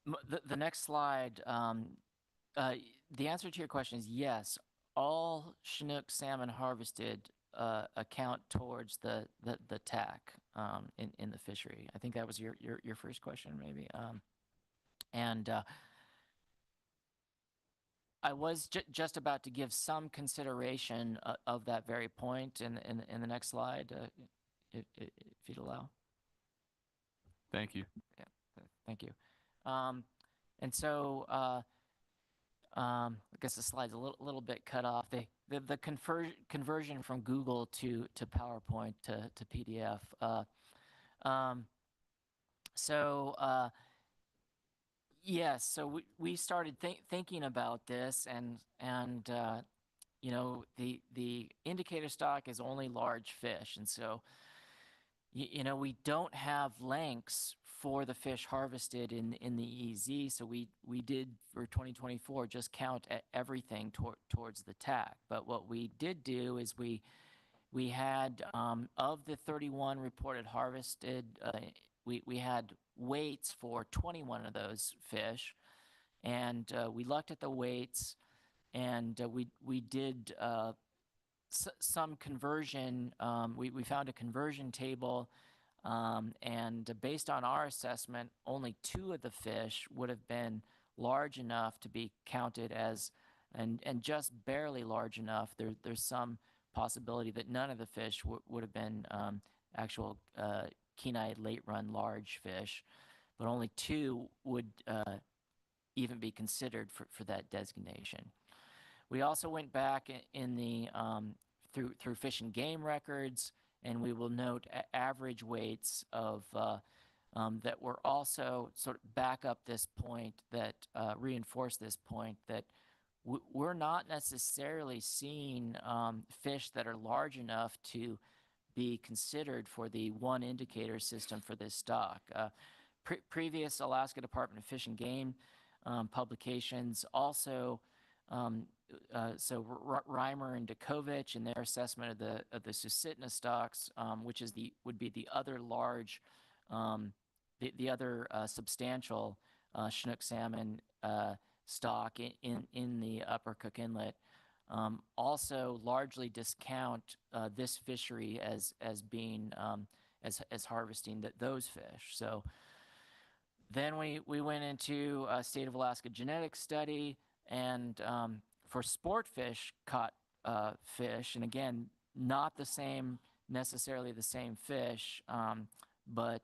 the next slide, the answer to your question is yes. All Chinook salmon harvested account towards the TAC in the fishery. I think that was your first question, maybe. I was just about to give some consideration of that very point in the next slide, if you'd allow. Thank you. Yeah, thank you. I guess the slide's a little bit cut off. The conversion from Google to PowerPoint to PDF. Yes, so we started thinking about this, and you know, the indicator stock is only large fish, and so you know, we don't have lengths for the fish harvested in the EZ, so we did for 2024 just count everything towards the TAC. But what we did do is we had of the 31 reported harvested, we had weights for 21 of those fish, and we looked at the weights, and we did some conversion. We found a conversion table, and based on our assessment, only 2 of the fish would have been large enough to be counted as, and just barely large enough. There's some possibility that none of the fish would have been actual Kenai late run large fish, but only 2 would even be considered for that designation. We also went back in the through Fish and Game records, and we will note average weights of that were also sort of back up this point, that reinforce this point, that we're not necessarily seeing fish that are large enough to be considered for the one indicator system for this stock. Previous Alaska Department of Fish and Game publications also, so Reimer and Dakovich in their assessment of the Susitna stocks, which is would be the other large, the other substantial Chinook salmon stock in the Upper Cook Inlet, also largely discount this fishery as being as harvesting those fish. So then we went into a State of Alaska genetics study, and for sport fish caught fish, and again, not the same, necessarily the same fish, but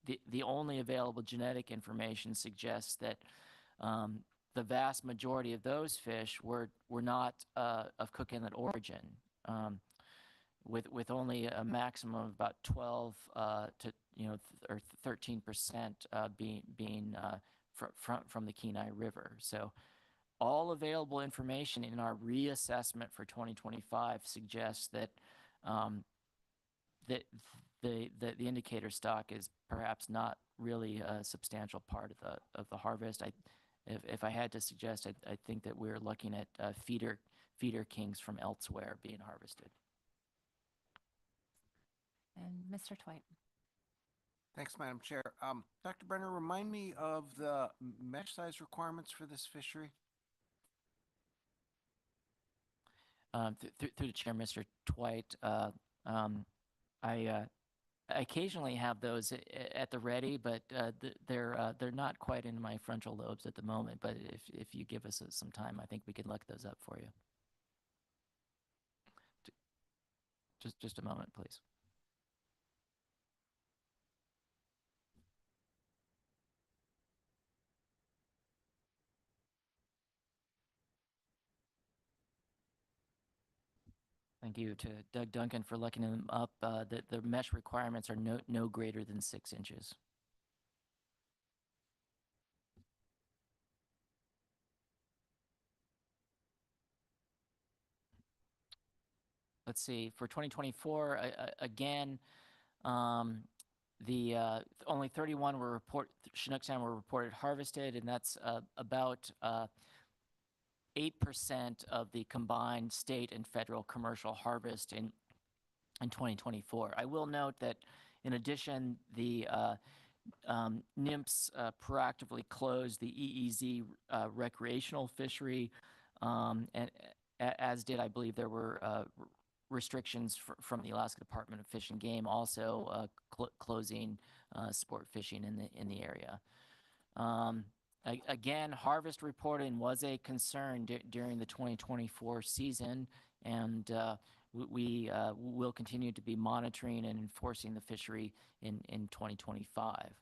the only available genetic information suggests that the vast majority of those fish were not of Cook Inlet origin, with only a maximum of about 12 to or 13% being from the Kenai River. So all available information in our reassessment for 2025 suggests that that the indicator stock is perhaps not really a substantial part of the harvest. If I had to suggest, I think that we're looking at feeder kings from elsewhere being harvested. And Mr. Twite. Thanks, Madam Chair. Dr. Brenner, remind me of the mesh size requirements for this fishery. Through the chair, Mr. Twite, occasionally have those at the ready, but they're not quite in my frontal lobes at the moment. But if you give us some time, I think we could look those up for you. Just a moment, please. Thank you to Doug Duncan for looking them up. The mesh requirements are no greater than 6 inches. Let's see, for 2024, again, only 31 Chinook salmon were reported harvested, and that's about 8% of the combined state and federal commercial harvest in 2024. I will note that in addition, the NIMS proactively closed the EEZ recreational fishery, and as did, I believe, there were restrictions from the Alaska Department of Fish and Game also closing sport fishing in the area. Again, harvest reporting was a concern during the 2024 season, and we will continue to be monitoring and enforcing the fishery in 2025.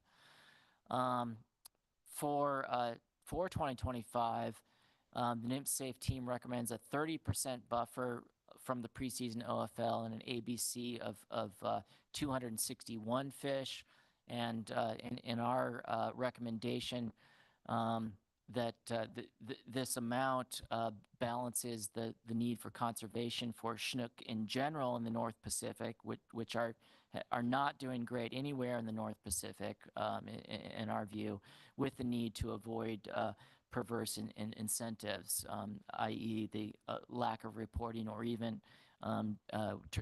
For 2025, the NIMS Safe team recommends a 30% buffer from the preseason OFL and an ABC of 261 fish. And in our recommendation, this amount balances the need for conservation for Chinook in general in the North Pacific, which are not doing great anywhere in the North Pacific, in our view, with the need to avoid perverse incentives, i.e. the lack of reporting or even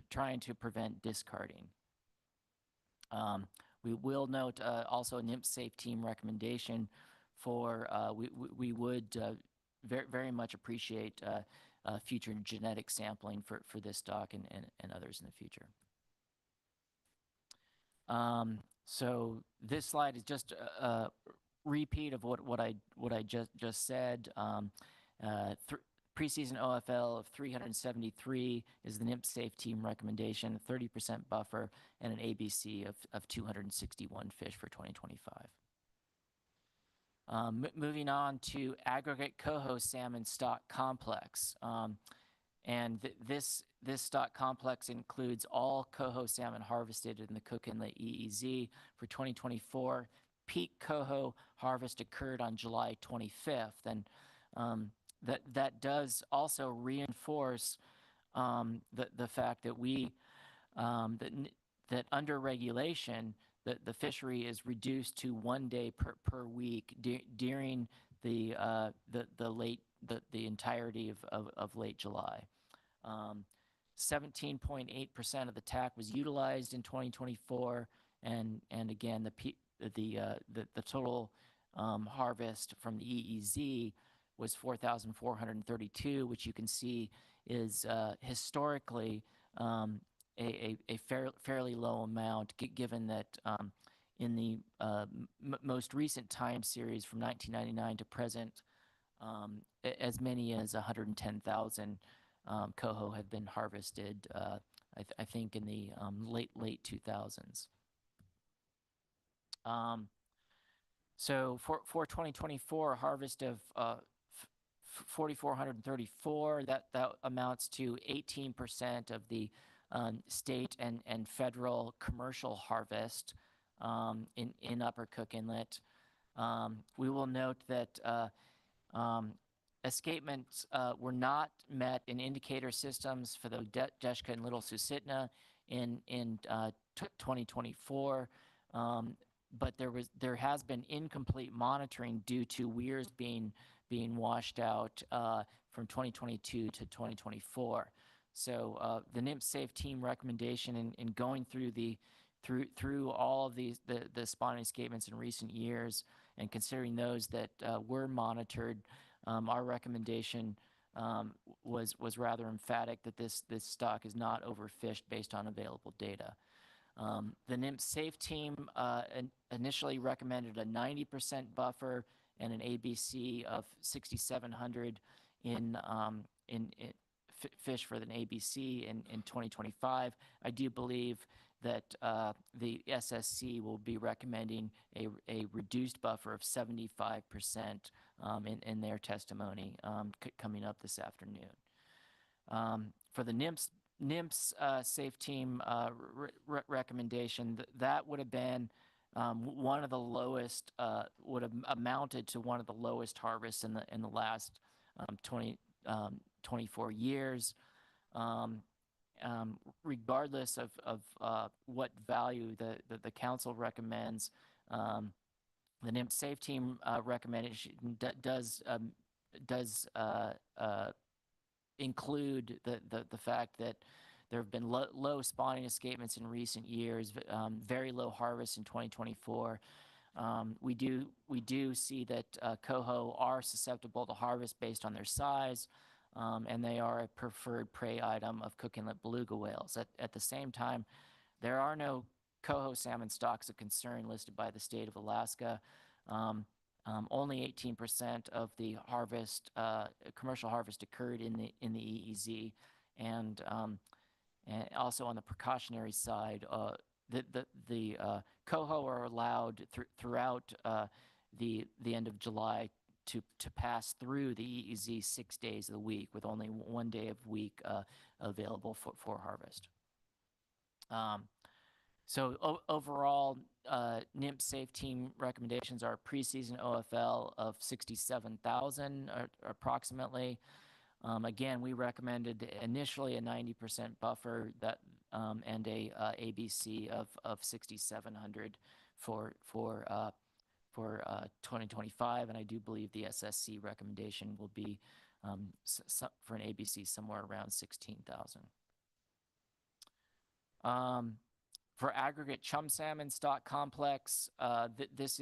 trying to prevent discarding. We will note also a NIMS Safe team recommendation for we would very much appreciate future genetic sampling for this stock and others in the future. So this slide is just a repeat of what I just said. Preseason OFL of 373 is the NIMS Safe team recommendation, 30% buffer, and an ABC of 261 fish for 2025. Moving on to aggregate coho salmon stock complex. And this stock complex includes all coho salmon harvested in the Cook Inlet EEZ for 2024. Peak coho harvest occurred on July 25th, and that does also reinforce the fact that that under regulation, the fishery is reduced to 1 day per week during the entirety of late July. 17.8% of the TAC was utilized in 2024, and again the total harvest from the EEZ was 4,432, which you can see is historically a fairly low amount, given that in the most recent time series from 1999 to present, as many as 110,000 coho have been harvested, I think in the late 2000s. So for 2024, a harvest of 4,434, that amounts to 18% of the state and federal commercial harvest in Upper Cook Inlet. We will note that escapements were not met in indicator systems for the Deshka and Little Susitna in 2024. But there has been incomplete monitoring due to weirs being washed out from 2022 to 2024. So the NIMS Safe team recommendation in going through all of the spawning escapements in recent years and considering those that were monitored, our recommendation was rather emphatic that this stock is not overfished based on available data. The NIMS Safe Team initially recommended a 90% buffer and an ABC of 6,700 in fish for an ABC in 2025. I do believe that the SSC will be recommending a reduced buffer of 75% in their testimony coming up this afternoon. For the NIMS Safe Team recommendation, that would have been one of the lowest, would have amounted to one of the lowest harvests in the last 24 years. Regardless of what value the council recommends, the NIMS Safe Team recommendation does include the fact that there have been low spawning escapements in recent years, very low harvest in 2024. We do see that coho are susceptible to harvest based on their size, and they are a preferred prey item of Cook Inlet beluga whales. At the same time, there are no coho salmon stocks of concern listed by the state of Alaska. Only 18% of the harvest, commercial harvest, occurred in the EEZ, and also on the precautionary side, the coho are allowed throughout the end of July to pass through the EEZ 6 days of the week, with only 1 day of week available for harvest. So overall, NIMS Safe Team recommendations are preseason OFL of 67,000 approximately. Again, we recommended initially a 90% buffer and a ABC of 6,700 for 2025, and I do believe the SSC recommendation will be for an ABC somewhere around 16,000. For aggregate chum salmon stock complex, this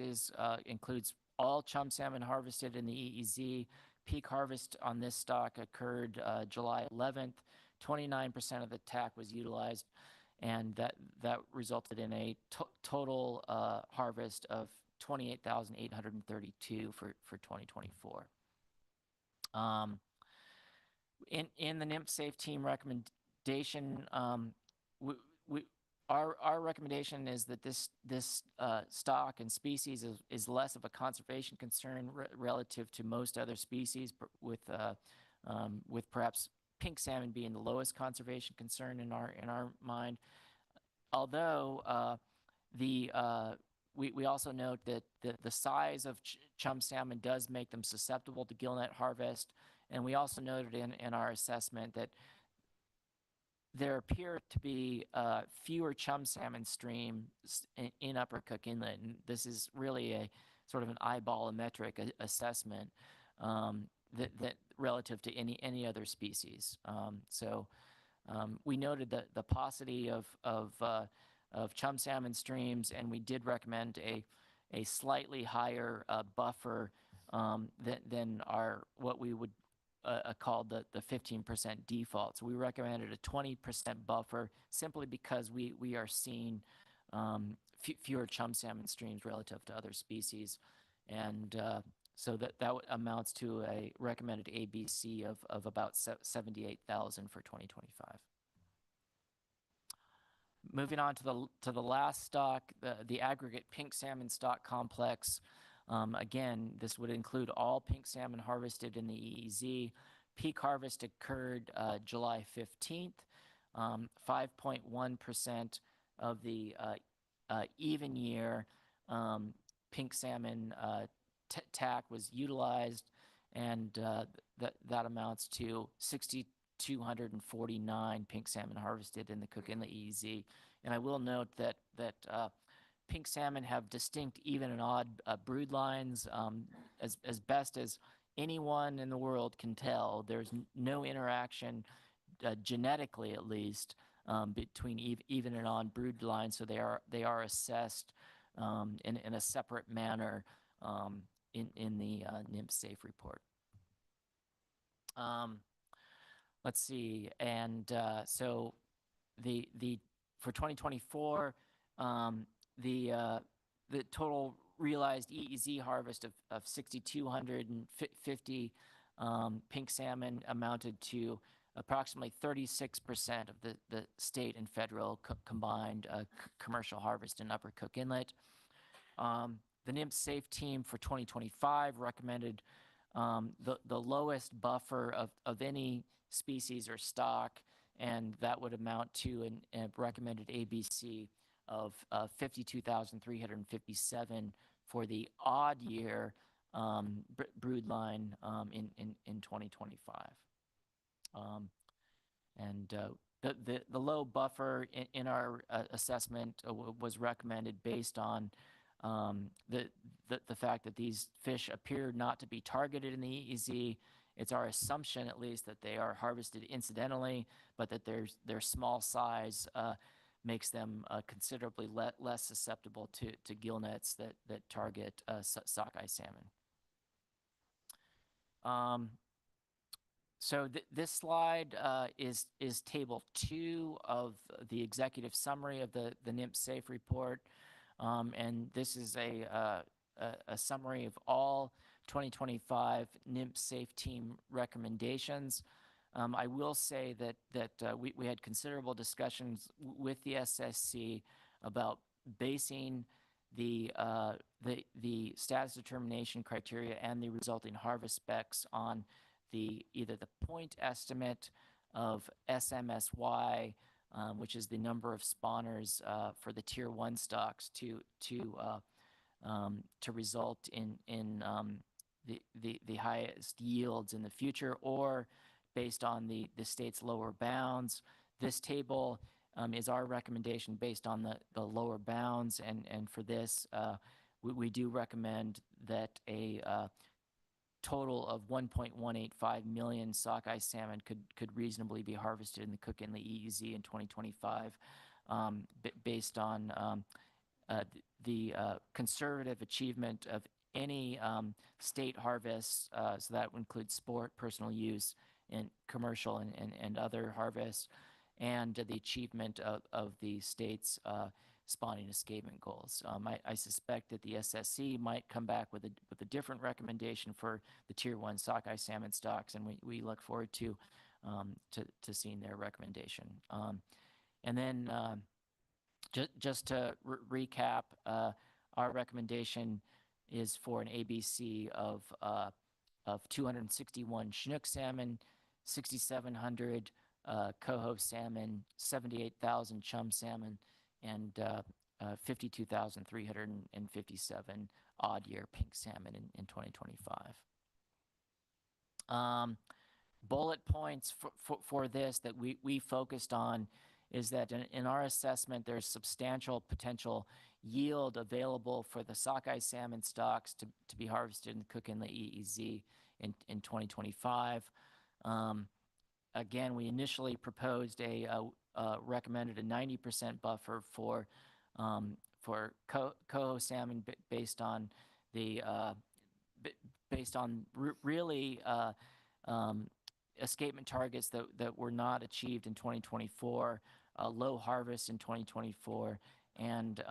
includes all chum salmon harvested in the EEZ. Peak harvest on this stock occurred July 11th. 29% of the TAC was utilized, and that resulted in a total harvest of 28,832 for 2024. In the NIMS Safe Team recommendation, our recommendation is that this stock and species is less of a conservation concern relative to most other species, with perhaps pink salmon being the lowest conservation concern in our mind. Although we also note that the size of chum salmon does make them susceptible to gillnet harvest, and we also noted in our assessment that there appear to be fewer chum salmon streams in Upper Cook Inlet, and this is really a sort of an eyeballometric assessment that relative to any other species. We noted the paucity of chum salmon streams, and we did recommend a slightly higher buffer than what we would call the 15% default. So we recommended a 20% buffer simply because we are seeing fewer chum salmon streams relative to other species, and so that amounts to a recommended ABC of about 78,000 for 2025. Moving on to the last stock, the aggregate pink salmon stock complex. Again, this would include all pink salmon harvested in the EEZ. Peak harvest occurred July 15th. 5.1% of the even year pink salmon TAC was utilized, and that amounts to 6,249 pink salmon harvested in the Cook Inlet EEZ. And I will note that pink salmon have distinct even and odd brood lines. As best as anyone in the world can tell, there's no interaction, genetically at least, between even and odd brood lines, so they are assessed in a separate manner in the NIMS Safe report. Let's see, and so for 2024, the total realized EEZ harvest of 6,250 pink salmon amounted to approximately 36% of the state and federal combined commercial harvest in Upper Cook Inlet. The NIMS Safe team for 2025 recommended the lowest buffer of any species or stock, and that would amount to a recommended ABC of 52,357 for the odd year brood line in 2025. The low buffer in our assessment was recommended based on the fact that these fish appear not to be targeted in the EEZ. It's our assumption, at least, that they are harvested incidentally, but that their small size makes them considerably less susceptible to gill nets that target sockeye salmon. So this slide is table 2 of the executive summary of the NIMS Safe report, and this is a summary of all 2025 NIMS Safe team recommendations. I will say that we had considerable discussions with the SSC about basing the status determination criteria and the resulting harvest specs on either the point estimate of SMSY, which is the number of spawners for the tier 1 stocks to result in the highest yields in the future, or based on the state's lower bounds. This table is our recommendation based on the lower bounds, and for this, we do recommend that a total of 1.185 million sockeye salmon could reasonably be harvested in the Cook Inlet EEZ in 2025, based on the conservative achievement of any state harvests, so that would include sport, personal use, and commercial and other harvests, and the achievement of the state's spawning escapement goals. I suspect that the SSC might come back with a different recommendation for the tier 1 sockeye salmon stocks, and we look forward to seeing their recommendation. And then just to recap, our recommendation is for an ABC of 261 Chinook salmon, 6,700 coho salmon, 78,000 chum salmon, and 52,357 odd year pink salmon in 2025. Bullet points for this that we focused on is that in our assessment, there's substantial potential yield available for the sockeye salmon stocks to be harvested in the Cook Inlet EEZ in 2025. Again, we initially proposed recommended a 90% buffer for coho salmon based on really escapement targets that were not achieved in 2024, low harvest in 2024, and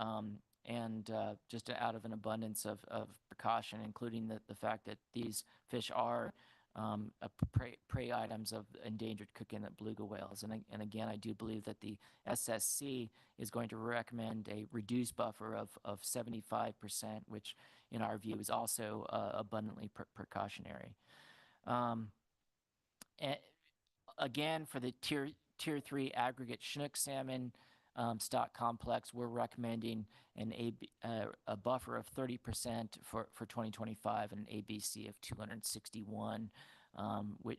just out of an abundance of precaution, including the fact that these fish are prey items of endangered Cook Inlet beluga whales. And again, I do believe that the SSC is going to recommend a reduced buffer of 75%, which in our view is also abundantly precautionary. Again, for the tier 3 aggregate Chinook salmon stock complex, we're recommending a buffer of 30% for 2025 and an ABC of 261,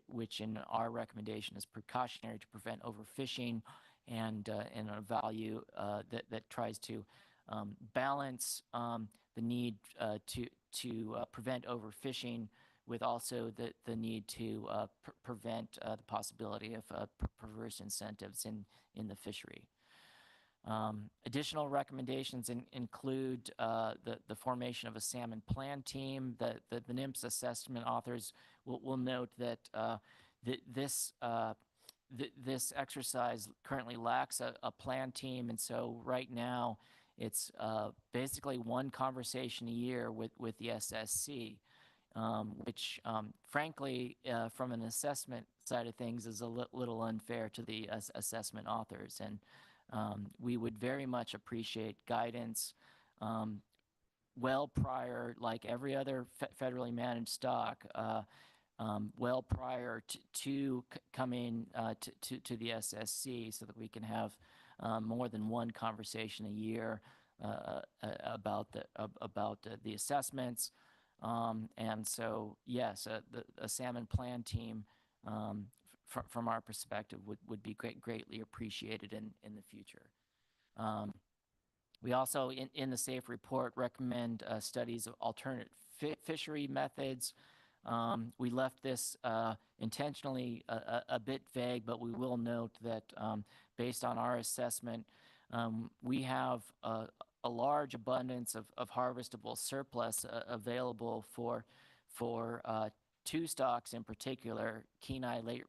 which in our recommendation is precautionary to prevent overfishing, and a value that tries to balance the need to prevent overfishing with also the need to prevent the possibility of perverse incentives in the fishery. Additional recommendations include the formation of a salmon plan team. The NIMS assessment authors will note that this exercise currently lacks a plan team, and so right now It's basically one conversation a year with the SSC, which frankly, from an assessment side of things, is a little unfair to the assessment authors. And we would very much appreciate guidance well prior, like every other federally managed stock, well prior to coming to the SSC, so that we can have more than one conversation a year about the assessments. And so, yes, a salmon plan team from our perspective would be greatly appreciated in the future. We also, in the SAFE report, recommend studies of alternate fishery methods. We left this intentionally a bit vague, but we will note that based on our assessment, we have a large abundance of harvestable surplus available for two stocks in particular: Kenai late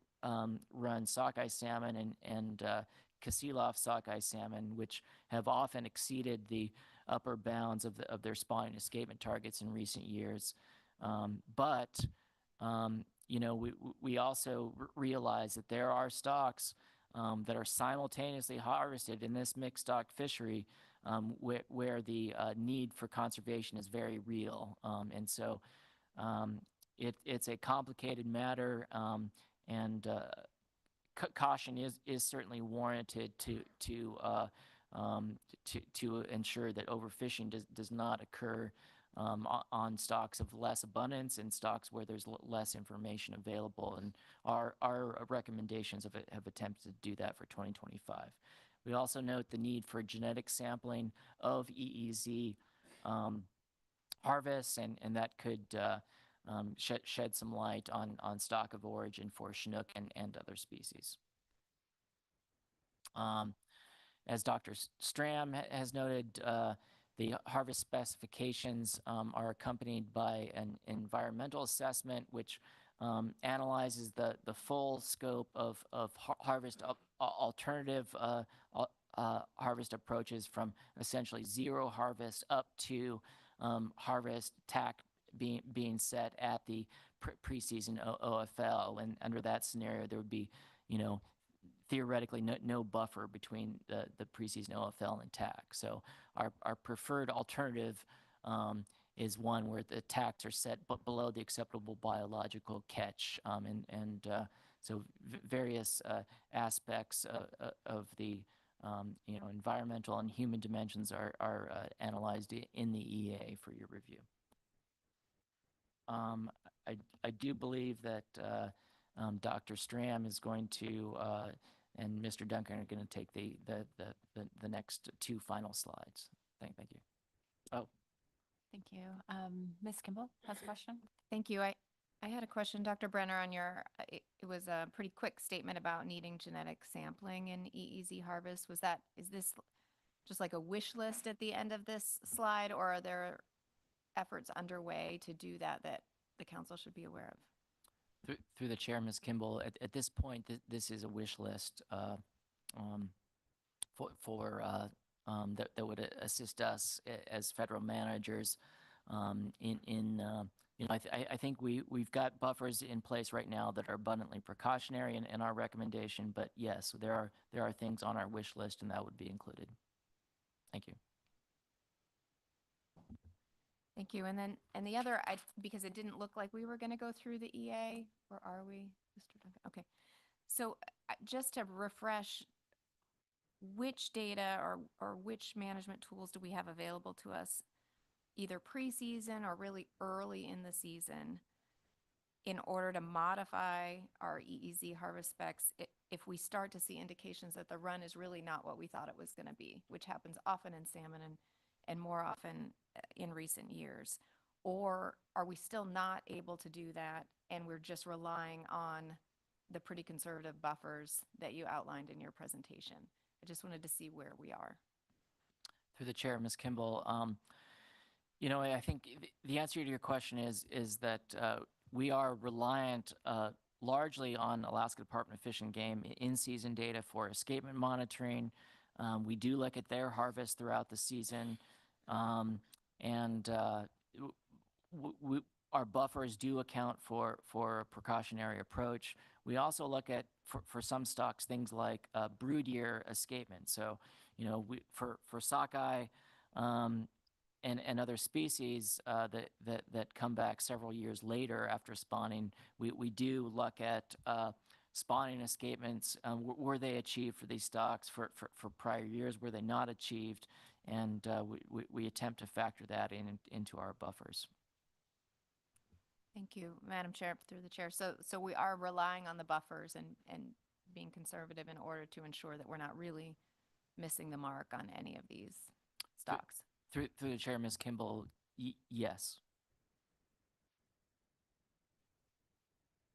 run sockeye salmon and Kasilov sockeye salmon, which have often exceeded the upper bounds of their spawning escapement targets in recent years. But you know, we also realize that there are stocks that are simultaneously harvested in this mixed stock fishery, where the need for conservation is very real. And so it's a complicated matter, and caution is certainly warranted to ensure that overfishing does not occur on stocks of less abundance and stocks where there's less information available. And our recommendations have attempted to do that for 2025. We also note the need for genetic sampling of EEZ harvests, and that could shed some light on stock of origin for Chinook and other species. As Dr. Stram has noted, the harvest specifications are accompanied by an environmental assessment, which analyzes the full scope of harvest alternative harvest approaches, from essentially zero harvest up to harvest TAC being set at the preseason OFL. And under that scenario, there would be, you know, theoretically no buffer between the preseason OFL and TAC. So our preferred alternative is one where the TACs are set below the acceptable biological catch, and so various aspects of the you know, environmental and human dimensions are analyzed in the EA for your review. I do believe that Dr. Stram is going to and Mr. Duncan are going to take the next two final slides. Thank you. Oh, Thank you. Ms. Kimball has a question. Thank you. I had a question, Dr. Brenner, on your, it was a pretty quick statement about needing genetic sampling in EEZ harvest. Is this just like a wish list at the end of this slide, or are there efforts underway to do that the council should be aware of? Through the chair, Ms. Kimball, at this point, this is a wish list that would assist us as federal managers in you know, I think we've got buffers in place right now that are abundantly precautionary in our recommendation. But yes, there are things on our wish list, and that would be included. Thank you. Thank you. And then, the other, because it didn't look like we were going to go through the EA, or are we, Mr. Duncan? Okay. So just to refresh, which data or which management tools do we have available to us, either preseason or really early in the season, in order to modify our EEZ harvest specs if we start to see indications that the run is really not what we thought it was going to be, which happens often in salmon and more often in recent years? Or are we still not able to do that, and we're just relying on the pretty conservative buffers that you outlined in your presentation? I just wanted to see where we are. Through the chair, Ms. Kimball, you know, I think the answer to your question is that we are reliant largely on Alaska Department of Fish and Game in-season data for escapement monitoring, We do look at their harvest throughout the season. And our buffers do account for a precautionary approach. We also look at, for some stocks, things like brood year escapement. So, for sockeye and other species that come back several years later after spawning, we do look at spawning escapements. Were they achieved for these stocks for prior years? Were they not achieved? And we attempt to factor that into our buffers. Thank you, Madam Chair, through the chair. So we are relying on the buffers and being conservative in order to ensure that we're not really missing the mark on any of these stocks. Through the chair, Ms. Kimball, yes.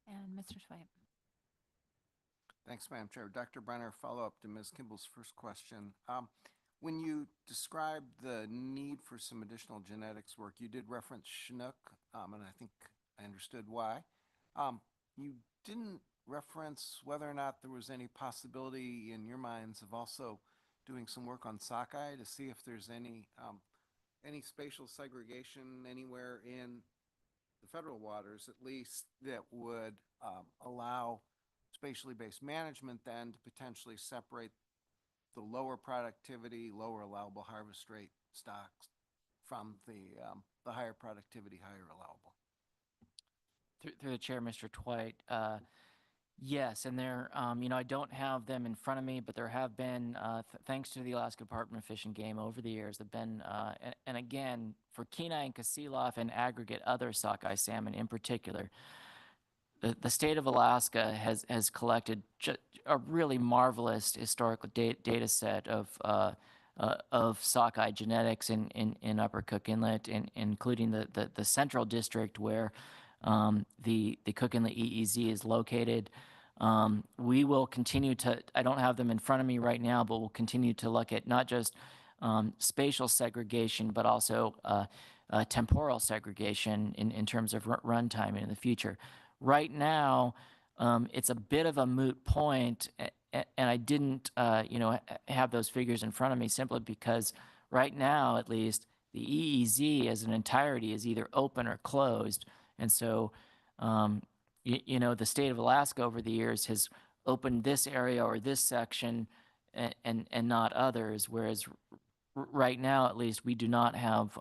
And Mr. Swipe. Thanks, Madam Chair. Dr. Brenner, follow up to Ms. Kimball's first question. When you described the need for some additional genetics work, you did reference Chinook, and I think I understood why. You didn't reference whether or not there was any possibility in your minds of also doing some work on sockeye to see if there's any spatial segregation anywhere in the federal waters, at least, that would allow spatially based management then to potentially separate the lower productivity, lower allowable harvest rate stocks from the higher productivity, higher allowable. Through the chair, Mr. Twite, yes, and there, I don't have them in front of me, but there have been, thanks to the Alaska Department of Fish and Game over the years, there've been, and again, for Kenai and Kasilof and aggregate other sockeye salmon in particular, the state of Alaska has collected a really marvelous historical data set of sockeye genetics in Upper Cook Inlet, including the central district where the Cook Inlet EEZ is located. We will continue to, I don't have them in front of me right now, but we'll continue to look at not just spatial segregation, but also temporal segregation in terms of run time in the future. Right now, it's a bit of a moot point, and I didn't, have those figures in front of me simply because right now, at least, the EEZ as an entirety is either open or closed. And so, the state of Alaska over the years has opened this area or this section and not others, whereas right now, at least, we do not have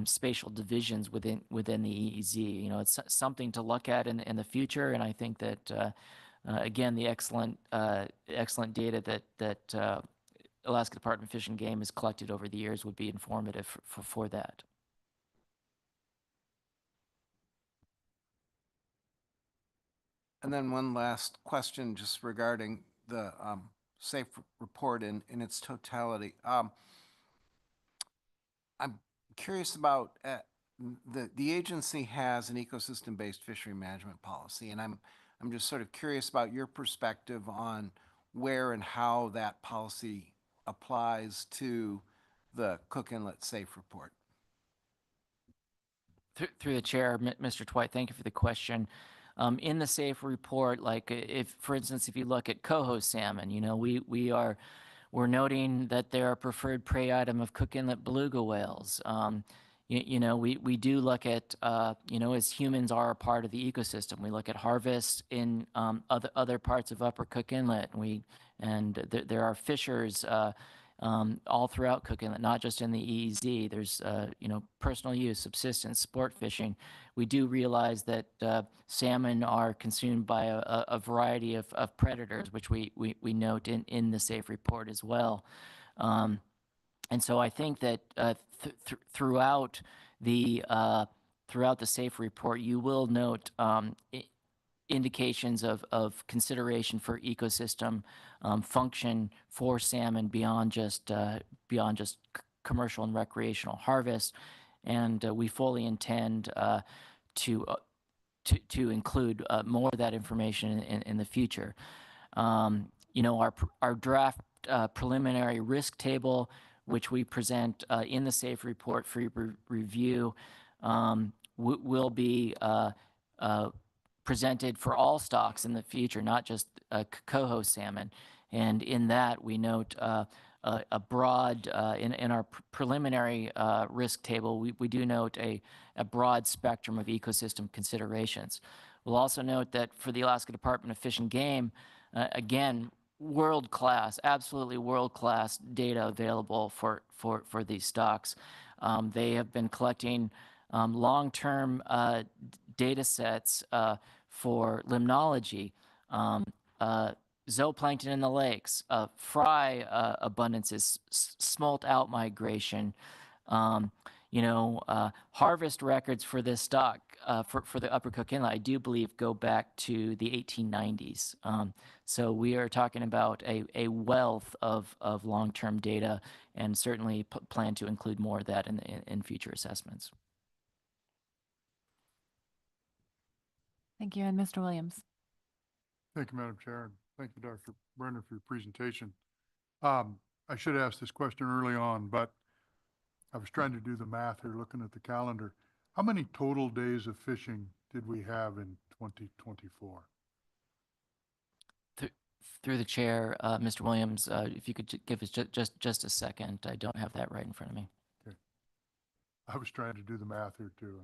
spatial divisions within the EEZ. It's something to look at in the future, and I think that, again, the excellent data that Alaska Department of Fish and Game has collected over the years would be informative for that. And then one last question just regarding the SAFE report in its totality. I'm curious about the agency has an ecosystem-based fishery management policy, and I'm just sort of curious about your perspective on where and how that policy applies to the Cook Inlet SAFE report. Through the chair, Mr. Twite, thank you for the question. In the SAFE report, like if, for instance, if you look at coho salmon, we're noting that they're a preferred prey item of Cook Inlet beluga whales. We do look at, as humans are a part of the ecosystem, we look at harvest in other parts of Upper Cook Inlet. There are fishers all throughout Cook Inlet, not just in the EEZ. There's, personal use, subsistence, sport fishing. We do realize that salmon are consumed by a variety of predators, which we note in the SAFE report as well. And so I think that throughout the SAFE report, you will note indications of consideration for ecosystem function for salmon beyond just commercial and recreational harvest, and we fully intend to include more of that information in the future. Our draft preliminary risk table, which we present in the SAFE report for your review, will be presented for all stocks in the future, not just coho salmon. And in that, we note a broad, in our preliminary risk table, we do note a broad spectrum of ecosystem considerations. We'll also note that for the Alaska Department of Fish and Game, again, world-class, absolutely world-class data available for these stocks. They have been collecting long-term data sets for limnology, zooplankton in the lakes, fry abundances, smolt out migration, harvest records for this stock for the Upper Cook Inlet, I do believe go back to the 1890s. So we are talking about a wealth of long-term data, and certainly plan to include more of that in future assessments. Thank you. And Mr. Williams. Thank you, Madam Chair, and thank you, Dr. Brenner, for your presentation. I should have asked this question early on, but I was trying to do the math here, looking at the calendar. How many total days of fishing did we have in 2024? Through the chair, Mr. Williams, if you could give us just a second. I don't have that right in front of me. Okay. I was trying to do the math here too.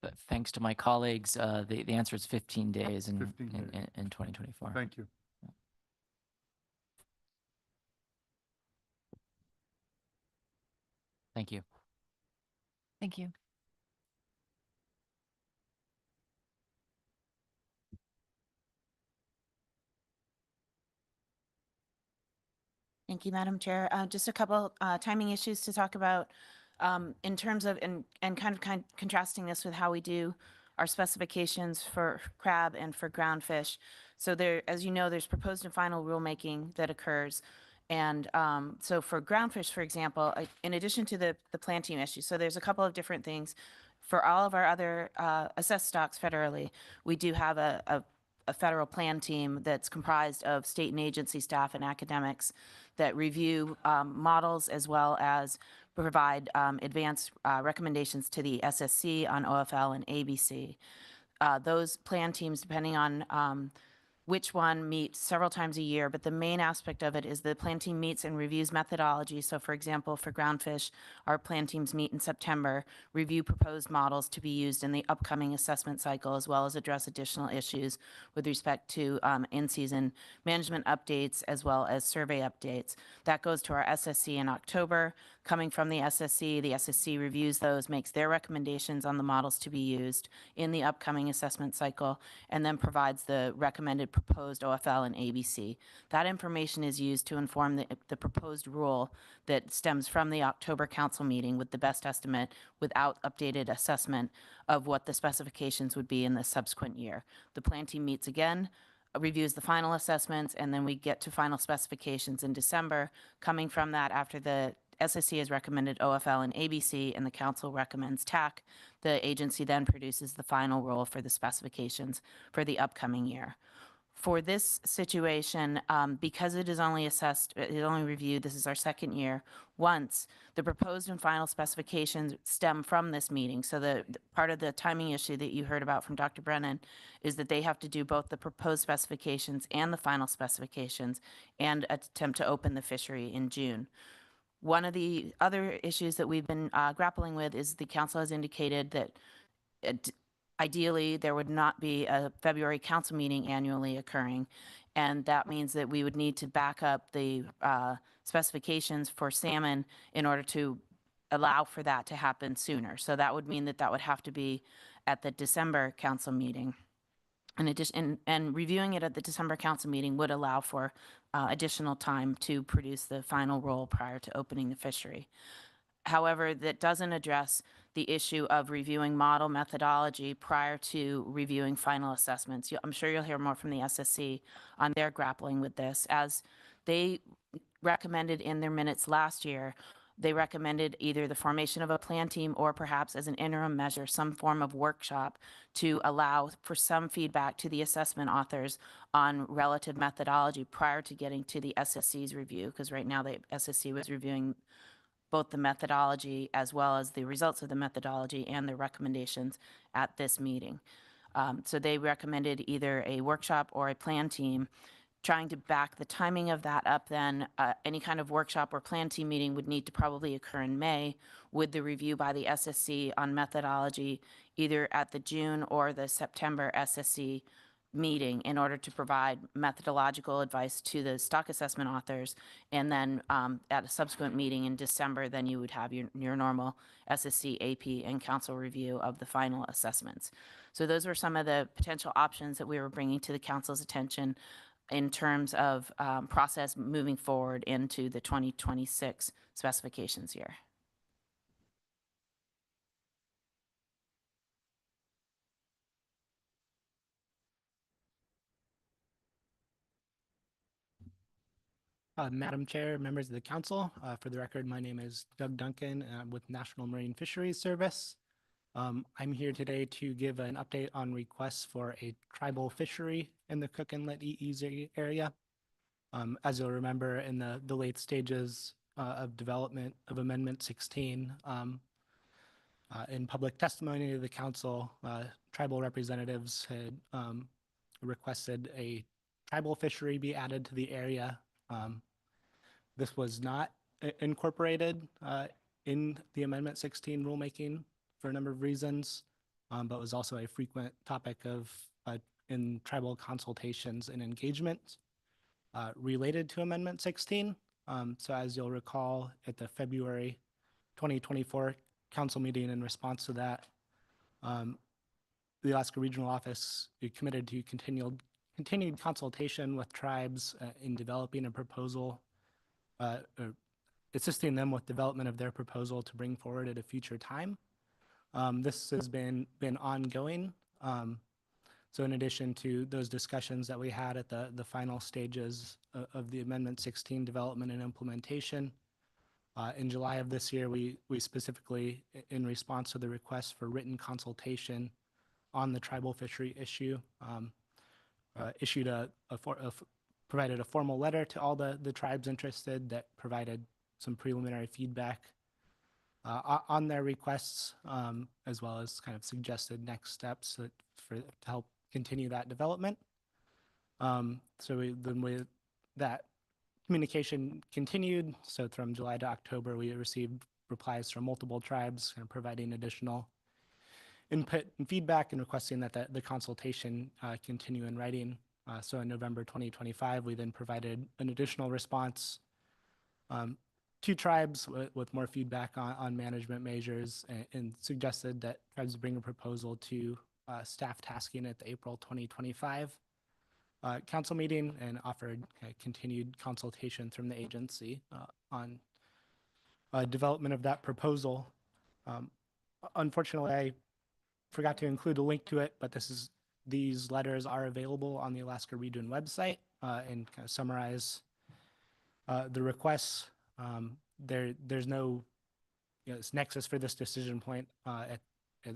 But thanks to my colleagues, the answer is 15 days in 15 days. in 2024. Thank you. Thank you. Thank you. Thank you, Madam Chair. Just a couple timing issues to talk about in terms of, and kind of contrasting this with how we do our specifications for crab and for ground fish. So there, as you know, there's proposed and final rulemaking that occurs. And so for ground fish, for example, in addition to the planting issue, so there's a couple of different things. For all of our other assessed stocks federally, we do have a federal plan team that's comprised of state and agency staff and academics that review models as well as provide advanced recommendations to the SSC on OFL and ABC. Those plan teams, depending on which one, meet several times a year, but the main aspect of it is the plan team meets and reviews methodology. So for example, for groundfish, our plan teams meet in September, review proposed models to be used in the upcoming assessment cycle, as well as address additional issues with respect to in-season management updates, as well as survey updates. That goes to our SSC in October. Coming from the SSC reviews those, makes their recommendations on the models to be used in the upcoming assessment cycle, and then provides the recommended proposed OFL and ABC. That information is used to inform the proposed rule that stems from the October council meeting with the best estimate without updated assessment of what the specifications would be in the subsequent year. The plan team meets again, reviews the final assessments, and then we get to final specifications in December. Coming from that, after the SSC has recommended OFL and ABC, and the council recommends TAC, the agency then produces the final rule for the specifications for the upcoming year. For this situation, because it is only assessed, it is only reviewed, this is our second year, once the proposed and final specifications stem from this meeting. So the part of the timing issue that you heard about from Dr. Brennan is that they have to do both the proposed specifications and the final specifications and attempt to open the fishery in June. One of the other issues that we've been grappling with is the council has indicated that ideally there would not be a February council meeting annually occurring. And that means that we would need to back up the specifications for salmon in order to allow for that to happen sooner. So that would mean that that would have to be at the December council meeting. In addition, and reviewing it at the December council meeting would allow for additional time to produce the final rule prior to opening the fishery. However, that doesn't address the issue of reviewing model methodology prior to reviewing final assessments. I'm sure you'll hear more from the SSC on their grappling with this. As they recommended in their minutes last year, they recommended either the formation of a plan team or perhaps as an interim measure, some form of workshop to allow for some feedback to the assessment authors on relative methodology prior to getting to the SSC's review, because right now the SSC was reviewing both the methodology as well as the results of the methodology and the recommendations at this meeting. So they recommended either a workshop or a plan team. Trying to back the timing of that up, then any kind of workshop or plan team meeting would need to probably occur in May with the review by the SSC on methodology either at the June or the September SSC meeting in order to provide methodological advice to the stock assessment authors. And then at a subsequent meeting in December, then you would have your normal SSC, AP, and council review of the final assessments. So those were some of the potential options that we were bringing to the council's attention in terms of process moving forward into the 2026 specifications year. Madam Chair, members of the council, for the record, my name is Doug Duncan and I'm with National Marine Fisheries Service. I'm here today to give an update on requests for a tribal fishery in the Cook Inlet EEZ area. As you'll remember, in the late stages of development of Amendment 16, in public testimony to the council, tribal representatives had requested a tribal fishery be added to the area. This was not incorporated in the Amendment 16 rulemaking for a number of reasons, but was also a frequent topic of in tribal consultations and engagement related to Amendment 16. So as you'll recall, at the February 2024 council meeting in response to that, the Alaska Regional Office committed to continued consultation with tribes in developing a proposal, assisting them with development of their proposal to bring forward at a future time. This has been ongoing. So in addition to those discussions that we had at the final stages of the Amendment 16 development and implementation, in July of this year, we specifically, in response to the request for written consultation on the tribal fishery issue, provided a formal letter to all the tribes interested that provided some preliminary feedback on their requests, as well as kind of suggested next steps to help continue that development. So that communication continued. So from July to October, we received replies from multiple tribes kind of providing additional input and feedback and requesting that the consultation continue in writing. So in November 2025, we then provided an additional response to tribes with more feedback on management measures and suggested that tribes bring a proposal to staff tasking at the April 2025 council meeting and offered continued consultation from the agency on development of that proposal. Unfortunately, I forgot to include a link to it, but these letters are available on the Alaska Region website and kind of summarize the requests. There's no nexus for this decision point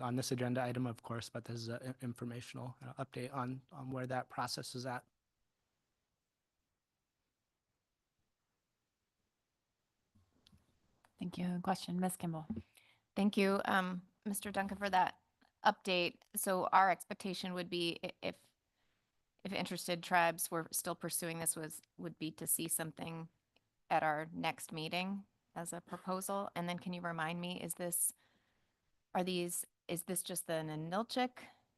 on this agenda item, of course, but this is an informational update on where that process is at. Thank you. Question, Ms. Kimball. Thank you, Mr. Duncan, for that update. So our expectation would be if interested tribes were still pursuing this would be to see something at our next meeting as a proposal. And then can you remind me, is this just the Ninilchik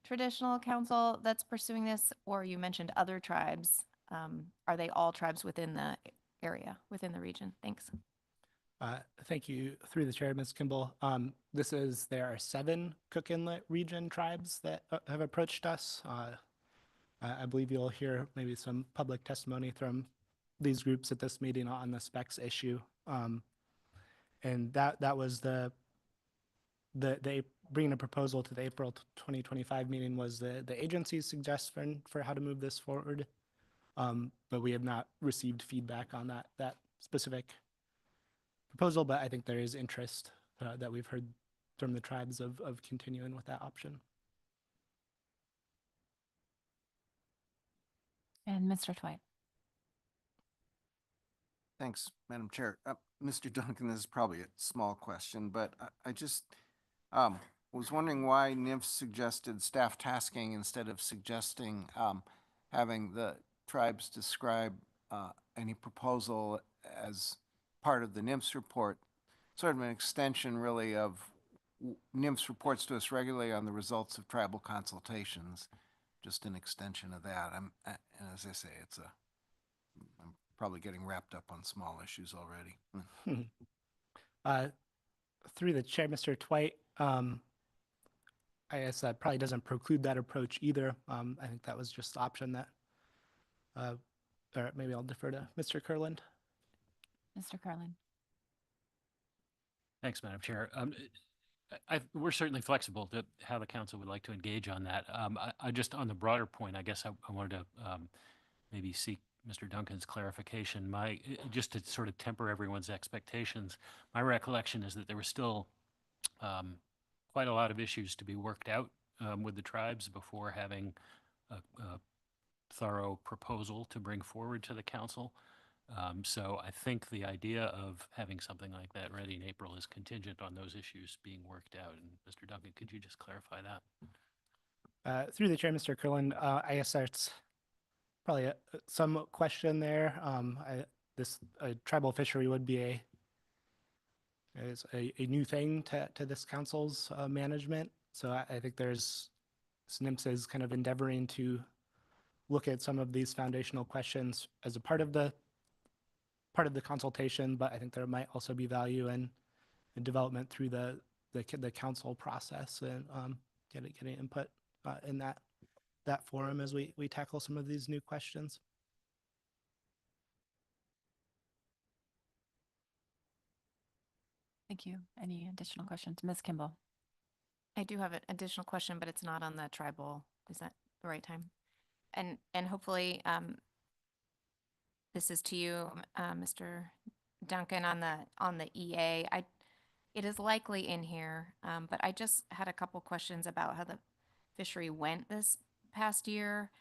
Traditional Council that's pursuing this, or you mentioned other tribes? Are they all tribes within the area, within the region? Thanks. Thank you. Through the chair, Ms. Kimball. There are 7 Cook Inlet region tribes that have approached us. I believe you'll hear maybe some public testimony from these groups at this meeting on the specs issue. And that was the bringing a proposal to the April 2025 meeting was the agency's suggestion for how to move this forward. But we have not received feedback on that specific proposal, but I think there is interest that we've heard from the tribes of continuing with that option. And Mr. Twite. Thanks, Madam Chair. Mr. Duncan, this is probably a small question, but I just, was wondering why NIMS suggested staff tasking instead of suggesting having the tribes describe any proposal as part of the NIMS report, sort of an extension really of NIMS reports to us regularly on the results of tribal consultations, just an extension of that. And as I say, I'm probably getting wrapped up on small issues already. Through the chair, Mr. Twite, I guess that probably doesn't preclude that approach either. I think that was just the option that, or maybe I'll defer to Mr. Kurland. Mr. Carlin. Thanks, Madam Chair. We're certainly flexible to how the council would like to engage on that. I just, on the broader point, I guess I wanted to maybe seek Mr. Duncan's clarification. Just to sort of temper everyone's expectations, my recollection is that there were still quite a lot of issues to be worked out with the tribes before having a thorough proposal to bring forward to the council. So I think the idea of having something like that ready in April is contingent on those issues being worked out. And Mr. Duncan, could you just clarify that? Through the chair, Mr. Kurland, I guess that's probably some question there. This tribal fishery would be a new thing to this council's management. So I think SNIMS is kind of endeavoring to look at some of these foundational questions as a part of the consultation, but I think there might also be value in development through the council process and getting input in that forum as we tackle some of these new questions. Thank you. Any additional questions? Ms. Kimball. I do have an additional question, but it's not on the tribal. Is that the right time? And hopefully, this is to you, Mr. Duncan, on the EA. It is likely in here, but I just had a couple questions about how the fishery went this past year.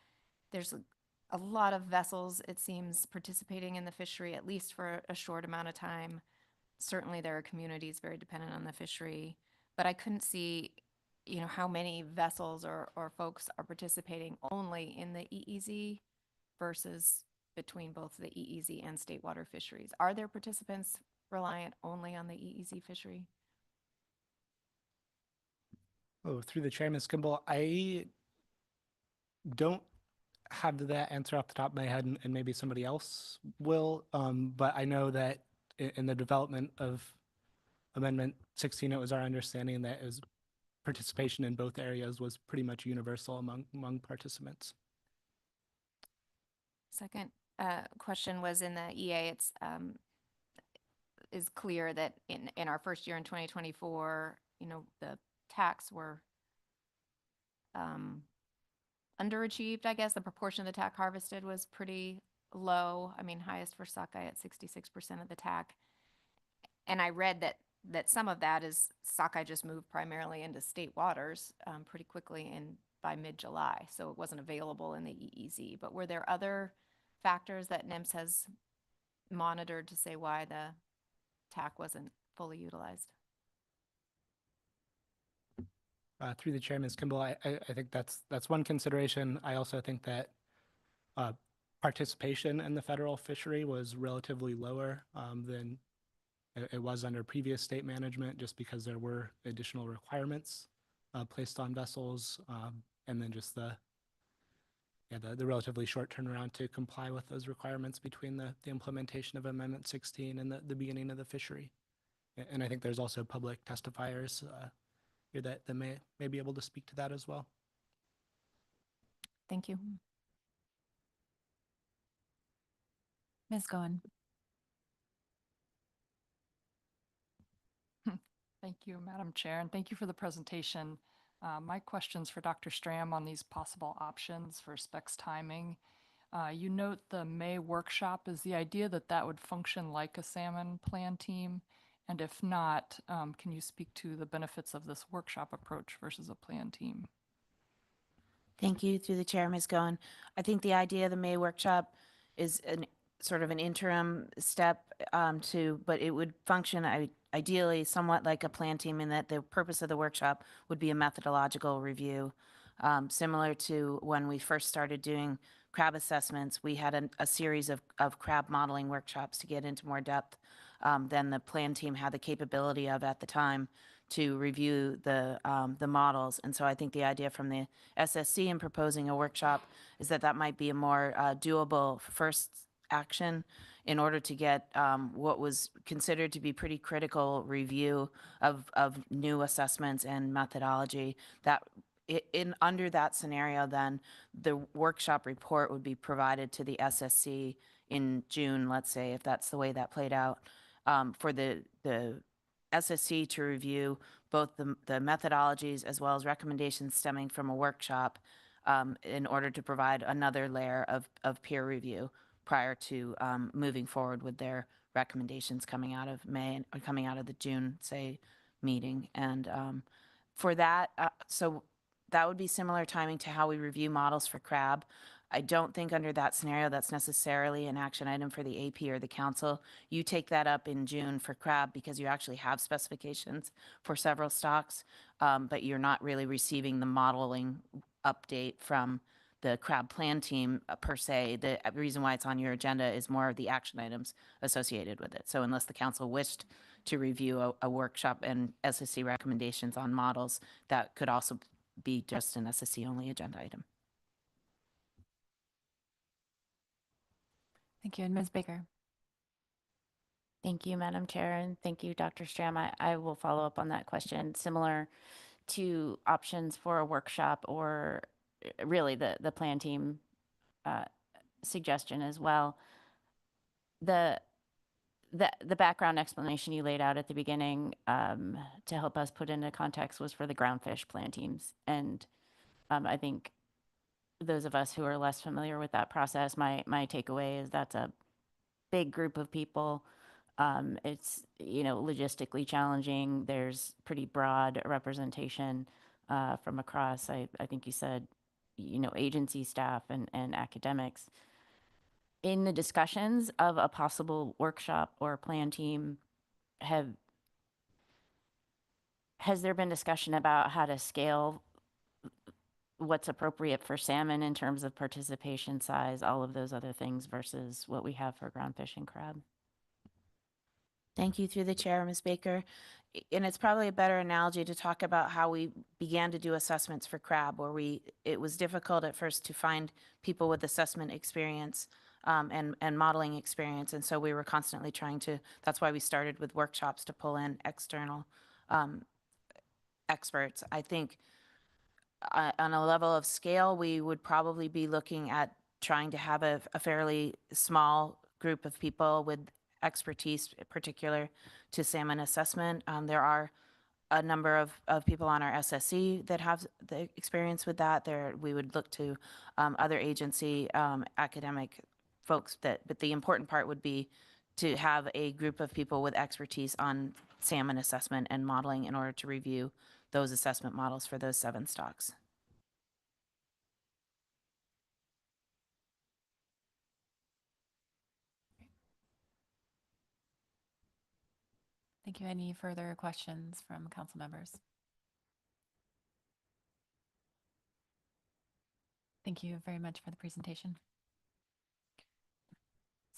There's a lot of vessels, it seems, participating in the fishery, at least for a short amount of time. Certainly, there are communities very dependent on the fishery, but I couldn't see, how many vessels or folks are participating only in the EEZ versus between both the EEZ and state water fisheries. Are there participants reliant only on the EEZ fishery? Oh, through the chair, Ms. Kimball, I don't have that answer off the top of my head, and maybe somebody else will. But I know that in the development of Amendment 16, it was our understanding that it was participation in both areas was pretty much universal among participants. Second question was in the EA. It's is clear that in our first year in 2024, the TACs were underachieved. I guess the proportion of the TAC harvested was pretty low. I mean, highest for sockeye at 66% of the TAC. And I read that some of that is sockeye just moved primarily into state waters pretty quickly by mid-July, so it wasn't available in the EEZ. But were there other factors that NIMS has monitored to say why the TAC wasn't fully utilized? Through the chair, Ms. Kimball, I think that's one consideration. I also think that participation in the federal fishery was relatively lower than it was under previous state management, just because there were additional requirements placed on vessels, and then just the relatively short turnaround to comply with those requirements between the implementation of Amendment 16 and the beginning of the fishery. And I think there's also public testifiers here that may be able to speak to that as well. Thank you. Ms. Goen. Thank you, Madam Chair, and thank you for the presentation. My question's for Dr. Stram on these possible options for specs timing. You note the May workshop. Is the idea that would function like a salmon plan team? And if not, can you speak to the benefits of this workshop approach versus a plan team? Thank you. Through the chair, Ms. Goen. I think the idea of the May workshop is sort of an interim step but it would function, I ideally somewhat like a plan team in that the purpose of the workshop would be a methodological review. Similar to when we first started doing crab assessments, we had a series of crab modeling workshops to get into more depth than the plan team had the capability of at the time to review the models. And so I think the idea from the SSC in proposing a workshop is that that might be a more doable first action in order to get what was considered to be pretty critical review of new assessments and methodology. That in under that scenario, then the workshop report would be provided to the SSC in June, let's say, if that's the way that played out, for the SSC to review both the methodologies as well as recommendations stemming from a workshop in order to provide another layer of peer review prior to moving forward with their recommendations coming out of May or coming out of the June, say, meeting. And for that, so that would be similar timing to how we review models for crab. I don't think under that scenario that's necessarily an action item for the AP or the council. You take that up in June for crab because you actually have specifications for several stocks, but you're not really receiving the modeling update from the crab plan team per se. The reason why it's on your agenda is more of the action items associated with it. So unless the council wished to review a workshop and SSC recommendations on models, that could also be just an SSC only agenda item. Thank you. And Ms. Baker. Thank you, Madam Chair, and thank you, Dr. Stram. I will follow up on that question. Similar to options for a workshop or really the plan team suggestion as well. The background explanation you laid out at the beginning to help us put into context was for the groundfish plan teams. And I think those of us who are less familiar with that process, my takeaway is that's a big group of people. It's, logistically challenging. There's pretty broad representation from across, I think you said, agency staff and academics. In the discussions of a possible workshop or plan team, has there been discussion about how to scale what's appropriate for salmon in terms of participation size, all of those other things versus what we have for groundfish and crab? Thank you through the chair, Ms. Baker. And it's probably a better analogy to talk about how we began to do assessments for crab, where it was difficult at first to find people with assessment experience and modeling experience. And so we were constantly trying to, that's why we started with workshops to pull in external experts. I think on a level of scale, we would probably be looking at trying to have a fairly small group of people with expertise, particular to salmon assessment. There are a number of people on our SSC that have the experience with that. We would look to other agency academic folks but the important part would be to have a group of people with expertise on salmon assessment and modeling in order to review those assessment models for those 7 stocks. Thank you. Any further questions from council members? Thank you very much for the presentation.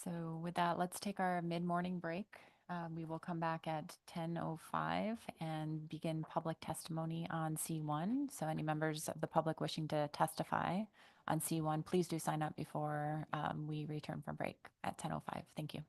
So with that, let's take our mid-morning break. We will come back at 10:05 and begin public testimony on C1. So any members of the public wishing to testify on C1, please do sign up before we return from break at 10:05. Thank you.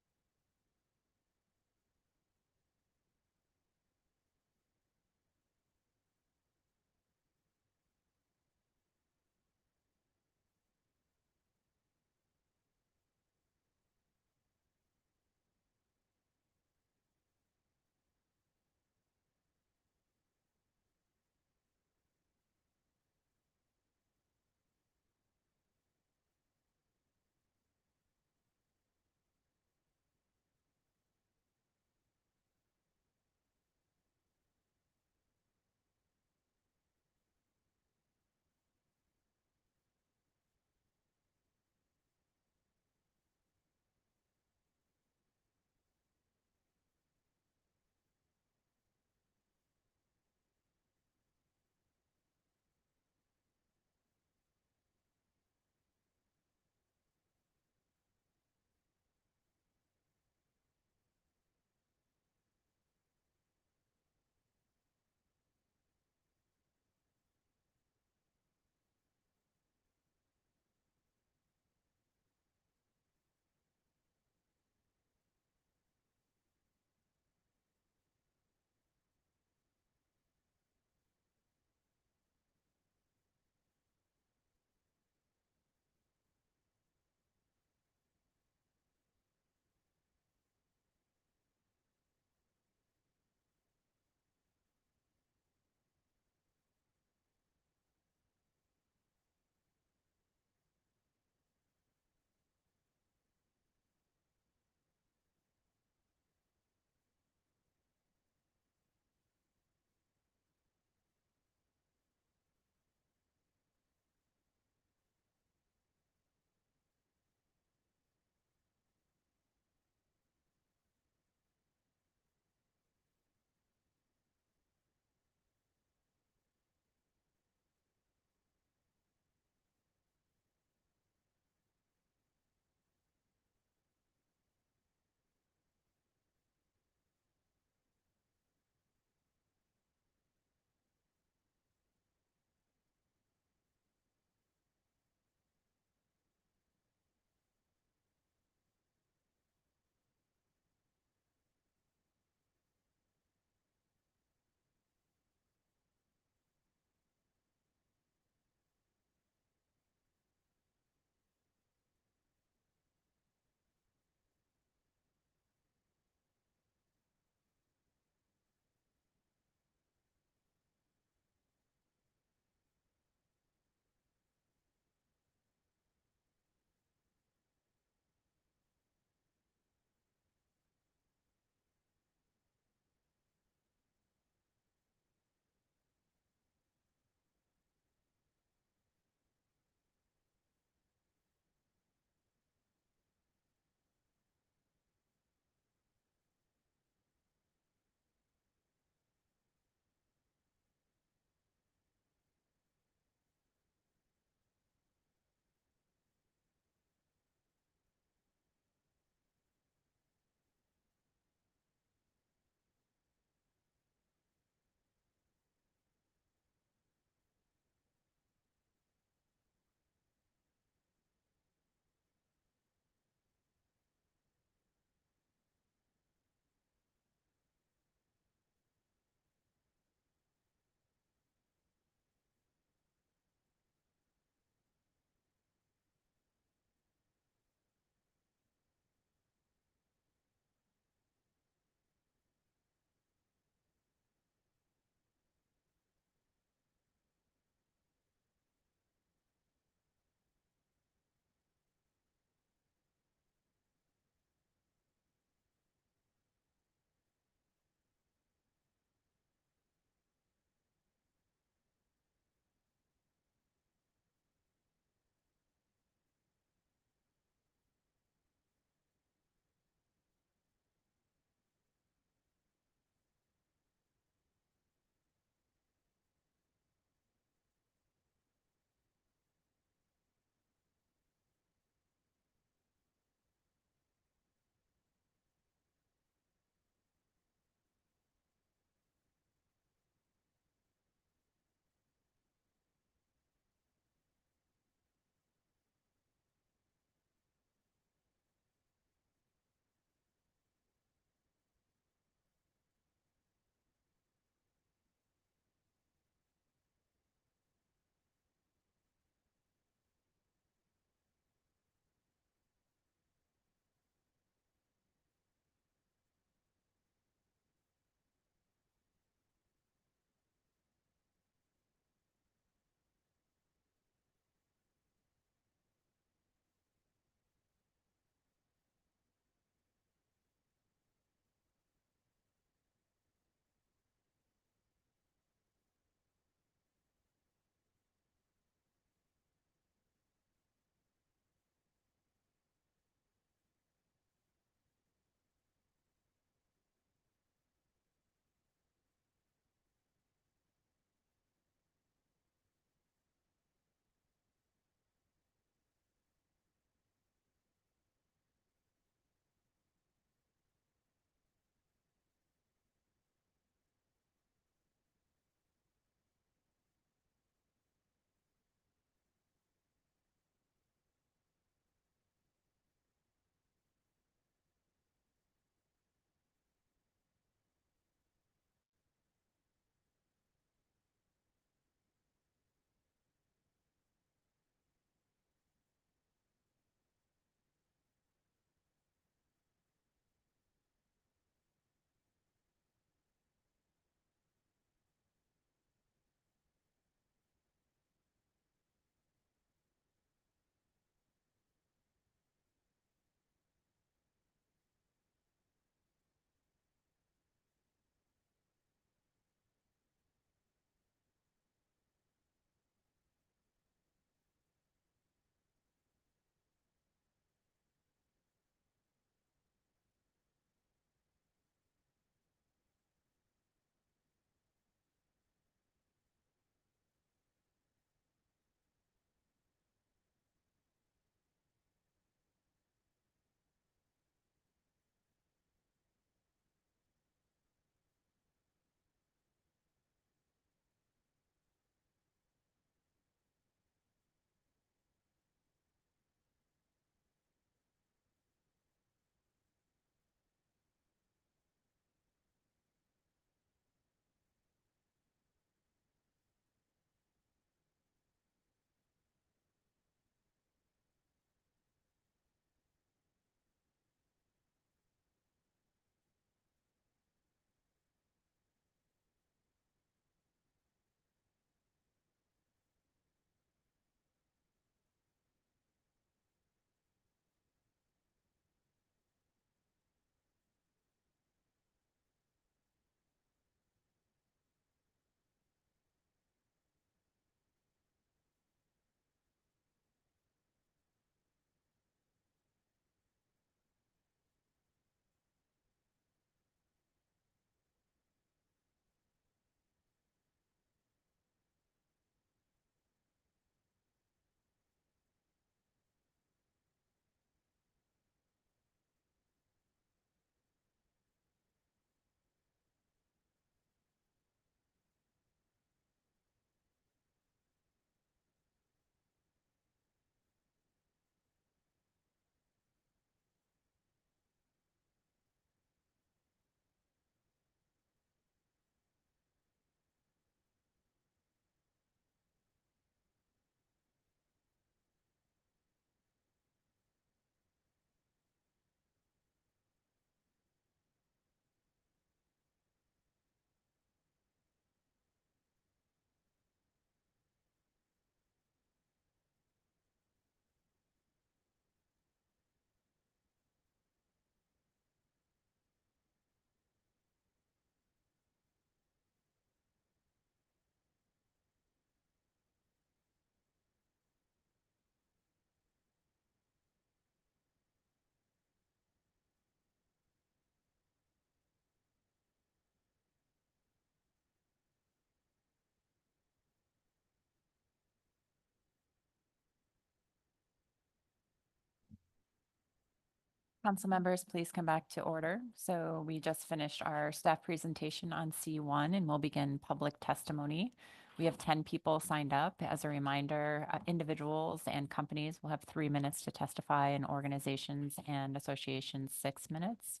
Council members, please come back to order. So we just finished our staff presentation on C1 and we'll begin public testimony. We have 10 people signed up. As a reminder, individuals and companies will have 3 minutes to testify, and organizations and associations 6 minutes.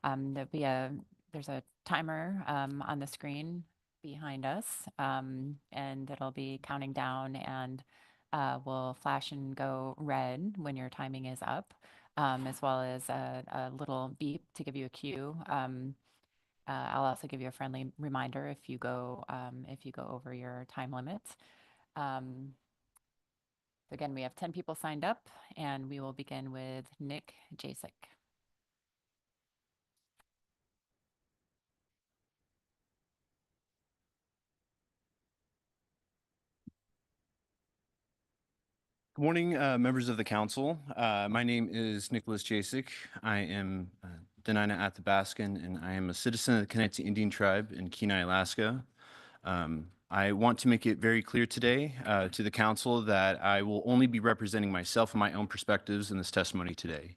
There's a timer on the screen behind us, and it'll be counting down and will flash and go red when your timing is up, as well as a little beep to give you a cue. I'll also give you a friendly reminder if you go over your time limit. Again, we have 10 people signed up, and we will begin with Nick Jasek. Good morning, members of the council. My name is Nicholas Jasek. I am Denina Athabaskan, and I am a citizen of the Comanche Indian Tribe in Kenai, Alaska. I want to make it very clear today to the council that I will only be representing myself and my own perspectives in this testimony today.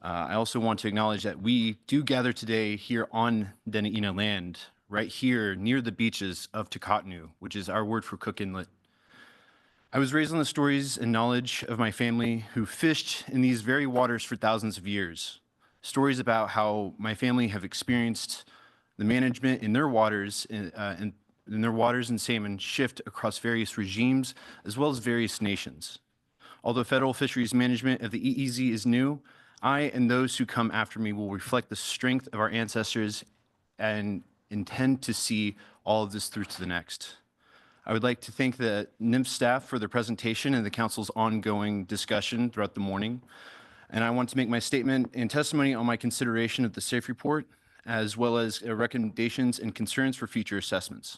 I also want to acknowledge that we do gather today here on Dena'ina land, right here near the beaches of Takatnu, which is our word for Cook Inlet. I was raised on the stories and knowledge of my family who fished in these very waters for thousands of years. Stories about how my family have experienced the management in their waters and salmon shift across various regimes as well as various nations. Although federal fisheries management of the EEZ is new, I and those who come after me will reflect the strength of our ancestors and intend to see all of this through to the next. I would like to thank the NIMS staff for their presentation and the council's ongoing discussion throughout the morning. And I want to make my statement and testimony on my consideration of the SAFE report, as well as recommendations and concerns for future assessments.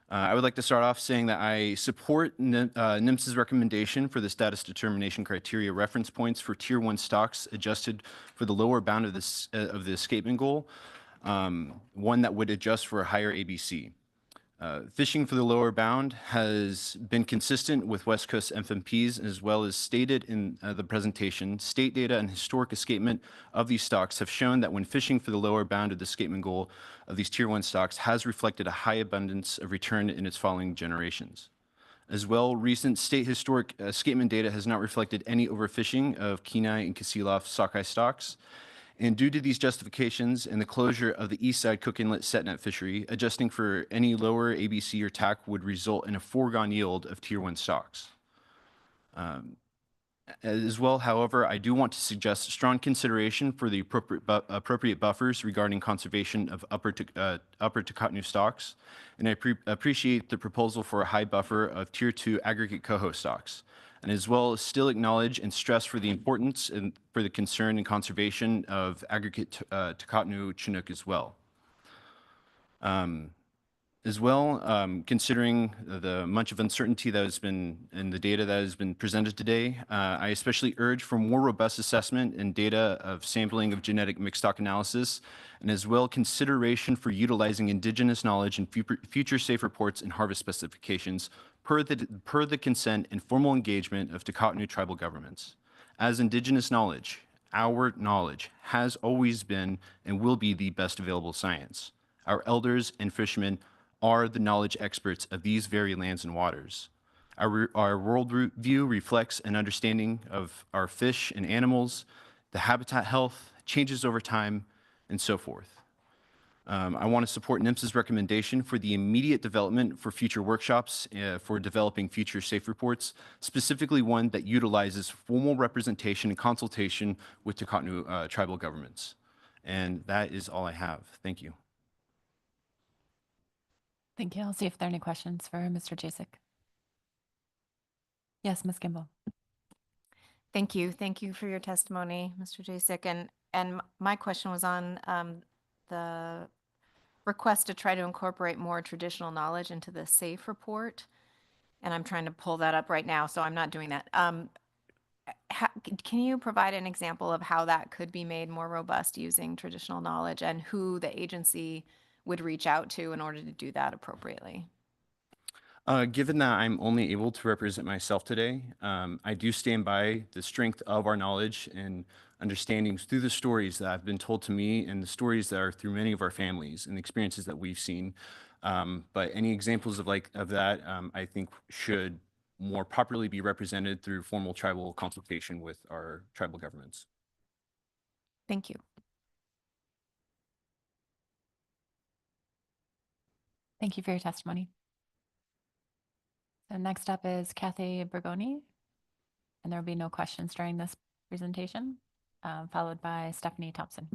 I would like to start off saying that I support NIMS's recommendation for the status determination criteria reference points for Tier 1 stocks adjusted for the lower bound of the escapement goal, one that would adjust for a higher ABC. Fishing for the lower bound has been consistent with West Coast FMPs, as well as stated in the presentation. State data and historic escapement of these stocks have shown that when fishing for the lower bound of the escapement goal of these Tier 1 stocks has reflected a high abundance of return in its following generations. As well, recent state historic escapement data has not reflected any overfishing of Kenai and Kasilof sockeye stocks. And due to these justifications and the closure of the east side Cook Inlet set net fishery, adjusting for any lower ABC or TAC would result in a foregone yield of Tier 1 stocks. As well, however, I do want to suggest strong consideration for the appropriate buffers regarding conservation of upper Takatnu stocks, and I appreciate the proposal for a high buffer of Tier 2 aggregate coho stocks, and as well still acknowledge and stress for the importance and for the concern and conservation of aggregate Takatnu Chinook as well. Considering the much of uncertainty that has been in the data that has been presented today, I especially urge for more robust assessment and data of sampling of genetic mixed stock analysis, and as well consideration for utilizing indigenous knowledge in future SAFE reports and harvest specifications per the consent and formal engagement of Takatnu tribal governments. As indigenous knowledge, our knowledge has always been and will be the best available science. Our elders and fishermen are the knowledge experts of these very lands and waters. Our world view reflects an understanding of our fish and animals, the habitat health, changes over time, and so forth. I want to support NIMS's recommendation for the immediate development for future workshops for developing future SAFE reports, specifically one that utilizes formal representation and consultation with Takatnu tribal governments. And that is all I have. Thank you. Thank you. I'll see if there are any questions for Mr. Jasek. Yes, Ms. Kimball. Thank you. Thank you for your testimony, Mr. Jasek. And my question was on the request to try to incorporate more traditional knowledge into the SAFE report. And I'm trying to pull that up right now, so I'm not doing that. Can you provide an example of how that could be made more robust using traditional knowledge, and who the agency would reach out to in order to do that appropriately? Given that I'm only able to represent myself today, I do stand by the strength of our knowledge and understandings through the stories that have been told to me and the stories that are through many of our families and the experiences that we've seen. But any examples of that, I think should more properly be represented through formal tribal consultation with our tribal governments. Thank you. Thank you for your testimony. So next up is Kathy Bergoni, and there will be no questions during this presentation, followed by Stephanie Thompson.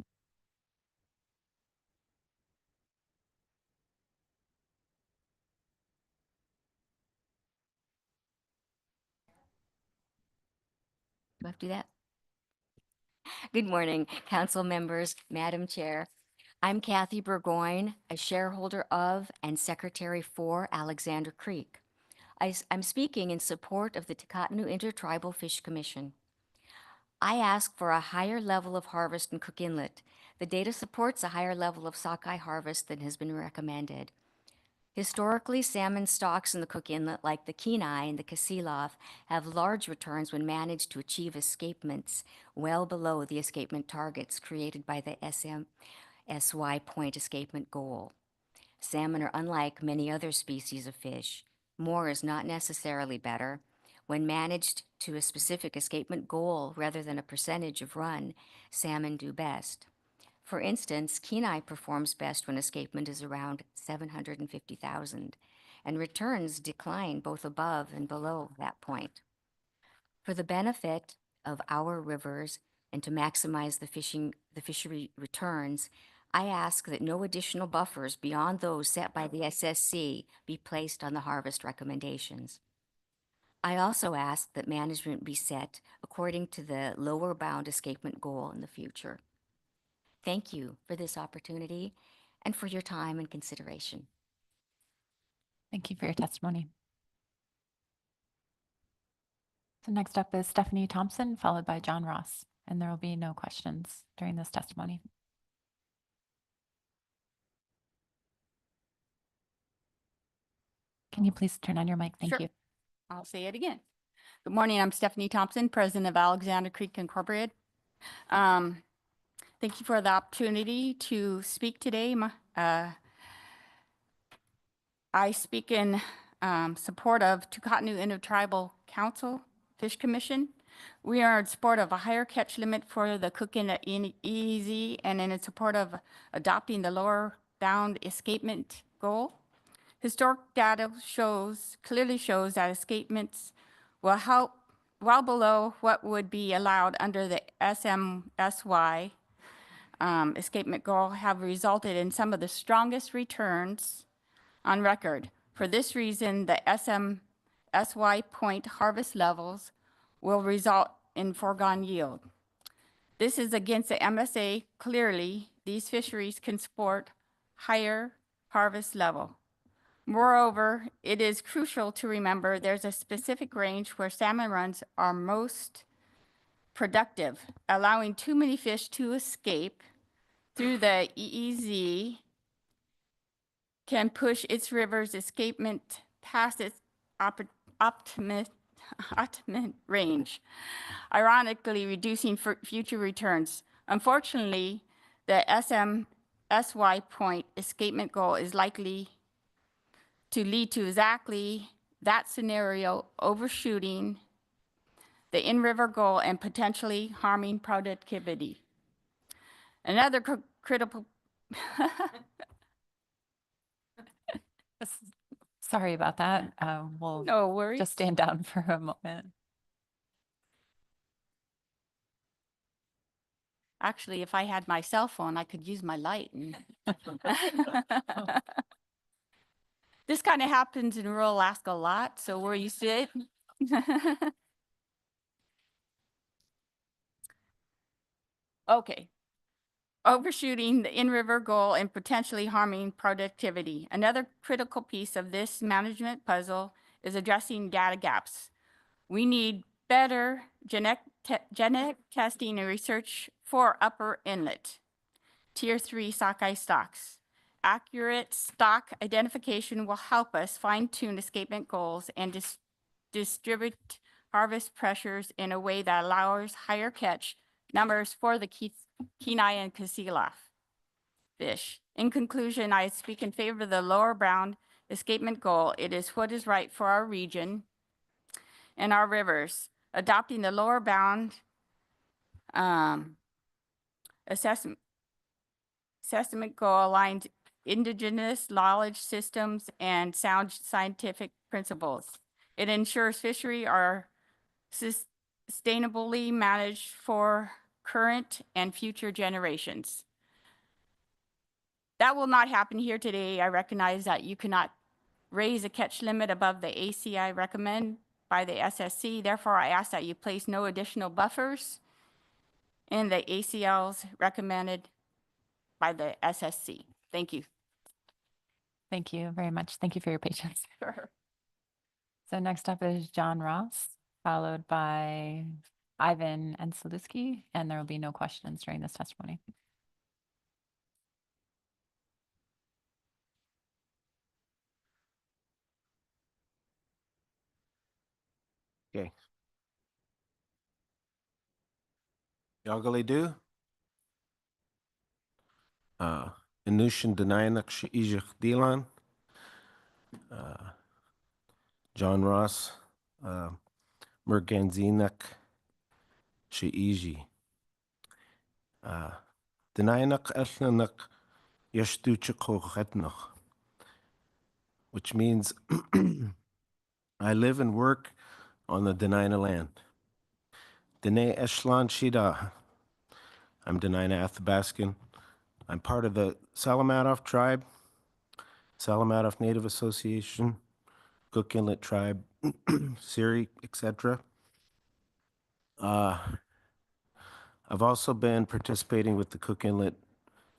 Do I have to do that? Good morning, council members, Madam Chair. I'm Kathy Burgoyne, a shareholder of and secretary for Alexander Creek. I'm speaking in support of the Takatanu Intertribal Fish Commission. I ask for a higher level of harvest in Cook Inlet. The data supports a higher level of sockeye harvest than has been recommended. Historically, salmon stocks in the Cook Inlet, like the Kenai and the Kasilof, have large returns when managed to achieve escapements well below the escapement targets created by the SY point escapement goal. Salmon are unlike many other species of fish. More is not necessarily better. When managed to a specific escapement goal rather than a percentage of run, salmon do best. For instance, Kenai performs best when escapement is around 750,000, and returns decline both above and below that point. For the benefit of our rivers and to maximize the fishery returns, I ask that no additional buffers beyond those set by the SSC be placed on the harvest recommendations. I also ask that management be set according to the lower bound escapement goal in the future. Thank you for this opportunity and for your time and consideration. Thank you for your testimony. So next up is Stephanie Thompson, followed by John Ross, and there will be no questions during this testimony. Can you please turn on your mic? Thank Sure. you. I'll say it again. Good morning. I'm Stephanie Thompson, president of Alexander Creek Incorporated. Thank you for the opportunity to speak today. I speak in support of Takatanu Intertribal Council Fish Commission. We are in support of a higher catch limit for the Cook Inlet EEZ and in support of adopting the lower bound escapement goal. Historic data clearly shows that escapements will help well below what would be allowed under the SMSY escapement goal have resulted in some of the strongest returns on record. For this reason, the SMSY point harvest levels will result in foregone yield. This is against the MSA. Clearly, these fisheries can support higher harvest level. Moreover, it is crucial to remember there's a specific range where salmon runs are most productive. Allowing too many fish to escape through the EEZ can push its river's escapement past its optimum range, ironically reducing future returns. Unfortunately, the SMSY point escapement goal is likely to lead to exactly that scenario, overshooting the in-river goal and potentially harming productivity. Another critical Sorry about that. We'll no worries. just stand down for a moment. Actually, if I had my cell phone, I could use my light. And this kind of happens in rural Alaska a lot, so where you sit. Okay. Overshooting the in-river goal and potentially harming productivity. Another critical piece of this management puzzle is addressing data gaps. We need better genetic testing and research for upper inlet, tier 3 sockeye stocks. Accurate stock identification will help us fine-tune escapement goals and distribute harvest pressures in a way that allows higher catch numbers for the Kenai and Kasilaf fish. In conclusion, I speak in favor of the lower bound escapement goal. It is what is right for our region and our rivers. Adopting the lower bound assessment goal aligns indigenous knowledge systems and sound scientific principles. It ensures fishery are sustainably managed for current and future generations. That will not happen here today. I recognize that you cannot raise a catch limit above the ACI recommend by the SSC. Therefore, I ask that you place no additional buffers in the ACLs recommended by the SSC. Thank you. Thank you very much. Thank you for your patience. Sure. So next up is John Ross, followed by Ivan and Saluski, and there will be no questions during this testimony. Okay. Yagali do. Inushin Denayanak Sheijich Dilan. John Ross. Merganzinak Sheiji. Denayanak Ethnanak Yashtuchiko, which means I live and work on the Dena'ina land. Dene Eshlan Shida. I'm Dena'ina Athabaskan. I'm part of the Salamadov tribe, Salamadov Native Association, Cook Inlet tribe, Siri, etc. I've also been participating with the Cook Inlet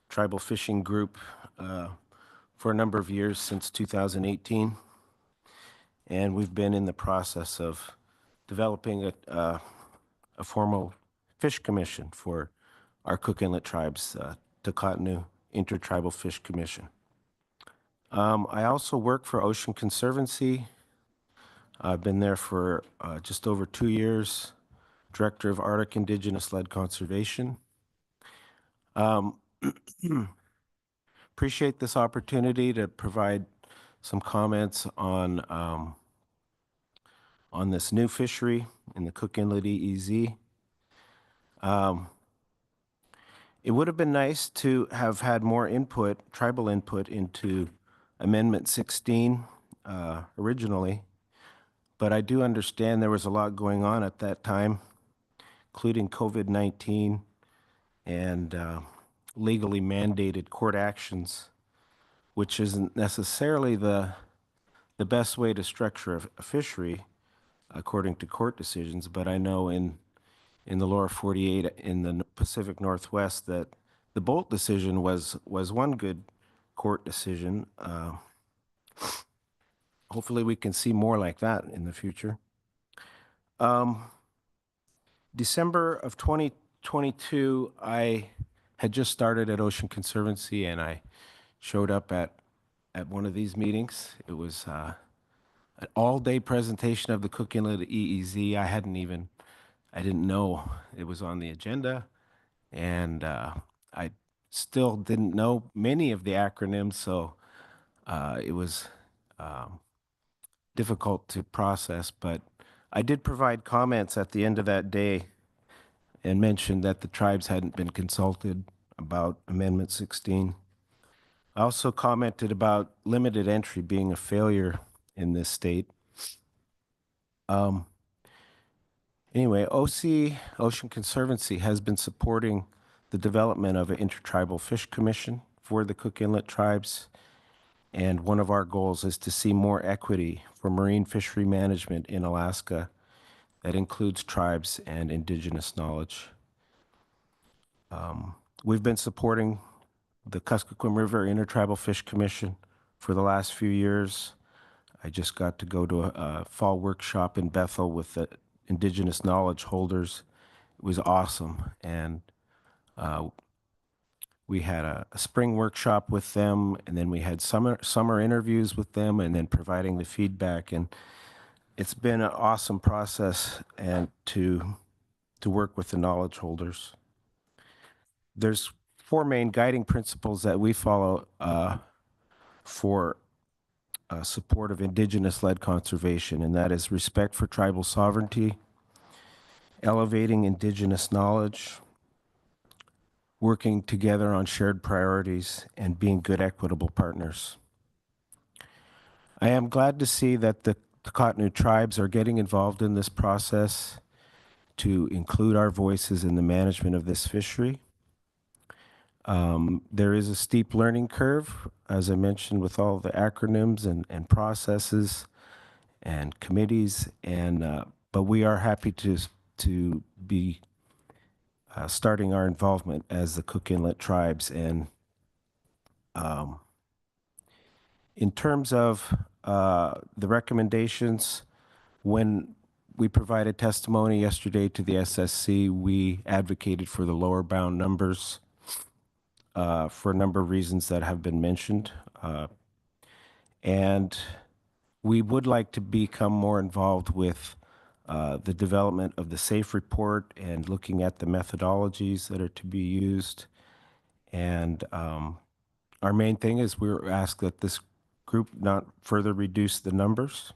Tribal Fishing Group for a number of years since 2018. And we've been in the process of developing a formal fish commission for our Cook Inlet tribes, Takatnu Intertribal Fish Commission. I also work for Ocean Conservancy. I've been there for just over 2 years, Director of Arctic Indigenous-led Conservation. Appreciate this opportunity to provide some comments on this new fishery in the Cook Inlet EEZ. It would have been nice to have had more input, tribal input, into Amendment 16 originally, but I do understand there was a lot going on at that time, including COVID-19 and legally mandated court actions, which isn't necessarily the best way to structure a fishery according to court decisions. But I know in the lower 48 in the Pacific Northwest that the Bolt decision was one good court decision. Hopefully we can see more like that in the future. December of 2022, I had just started at Ocean Conservancy and I showed up at one of these meetings. It was an all-day presentation of the Cook Inlet EEZ. I didn't know it was on the agenda, and I still didn't know many of the acronyms, so it was difficult to process, but I did provide comments at the end of that day and mentioned that the tribes hadn't been consulted about Amendment 16. I also commented about limited entry being a failure in this state. Anyway, Ocean Conservancy, has been supporting the development of an intertribal fish commission for the Cook Inlet tribes. And one of our goals is to see more equity for marine fishery management in Alaska that includes tribes and indigenous knowledge. We've been supporting the Kuskokwim River Intertribal Fish Commission for the last few years. I just got to go to a fall workshop in Bethel with the indigenous knowledge holders. It was awesome. And we had a spring workshop with them, and then we had summer interviews with them, and then providing the feedback. And it's been an awesome process and to work with the knowledge holders. there's four main guiding principles that we follow for support of Indigenous-led conservation, and that is respect for tribal sovereignty, elevating Indigenous knowledge, working together on shared priorities, and being good, equitable partners. I am glad to see that the Cottonu tribes are getting involved in this process to include our voices in the management of this fishery. There is a steep learning curve, as I mentioned, with all the acronyms and processes and committees, but we are happy to be starting our involvement as the Cook Inlet tribes. And in terms of the recommendations, when we provided testimony yesterday to the SSC, we advocated for the lower bound numbers for a number of reasons that have been mentioned. And we would like to become more involved with the development of the SAFE report and looking at the methodologies that are to be used. And our main thing is we're asked that this group not further reduce the numbers.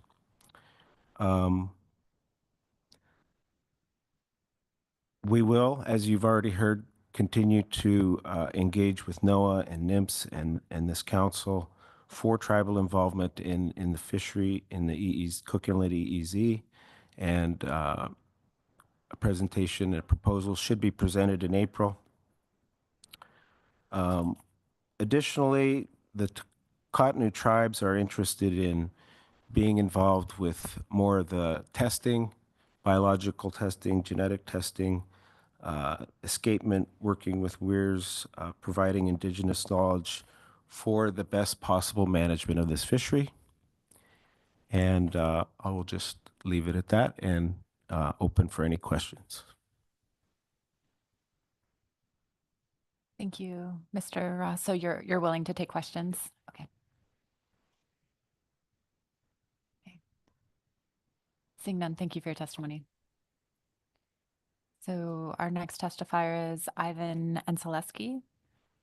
We will, as you've already heard, continue to engage with NOAA and NMFS and this council for tribal involvement in the fishery in the Cook Inlet EEZ. And a presentation and proposal should be presented in April. Additionally, the Cottonu tribes are interested in being involved with more of the testing, biological testing, genetic testing, escapement, working with WEIRS, providing Indigenous knowledge for the best possible management of this fishery. And I will just leave it at that and open for any questions. Thank you, Mr. Ross. So you're willing to take questions? Okay. Seeing none, thank you for your testimony. So our next testifier is Ivan Enselewski,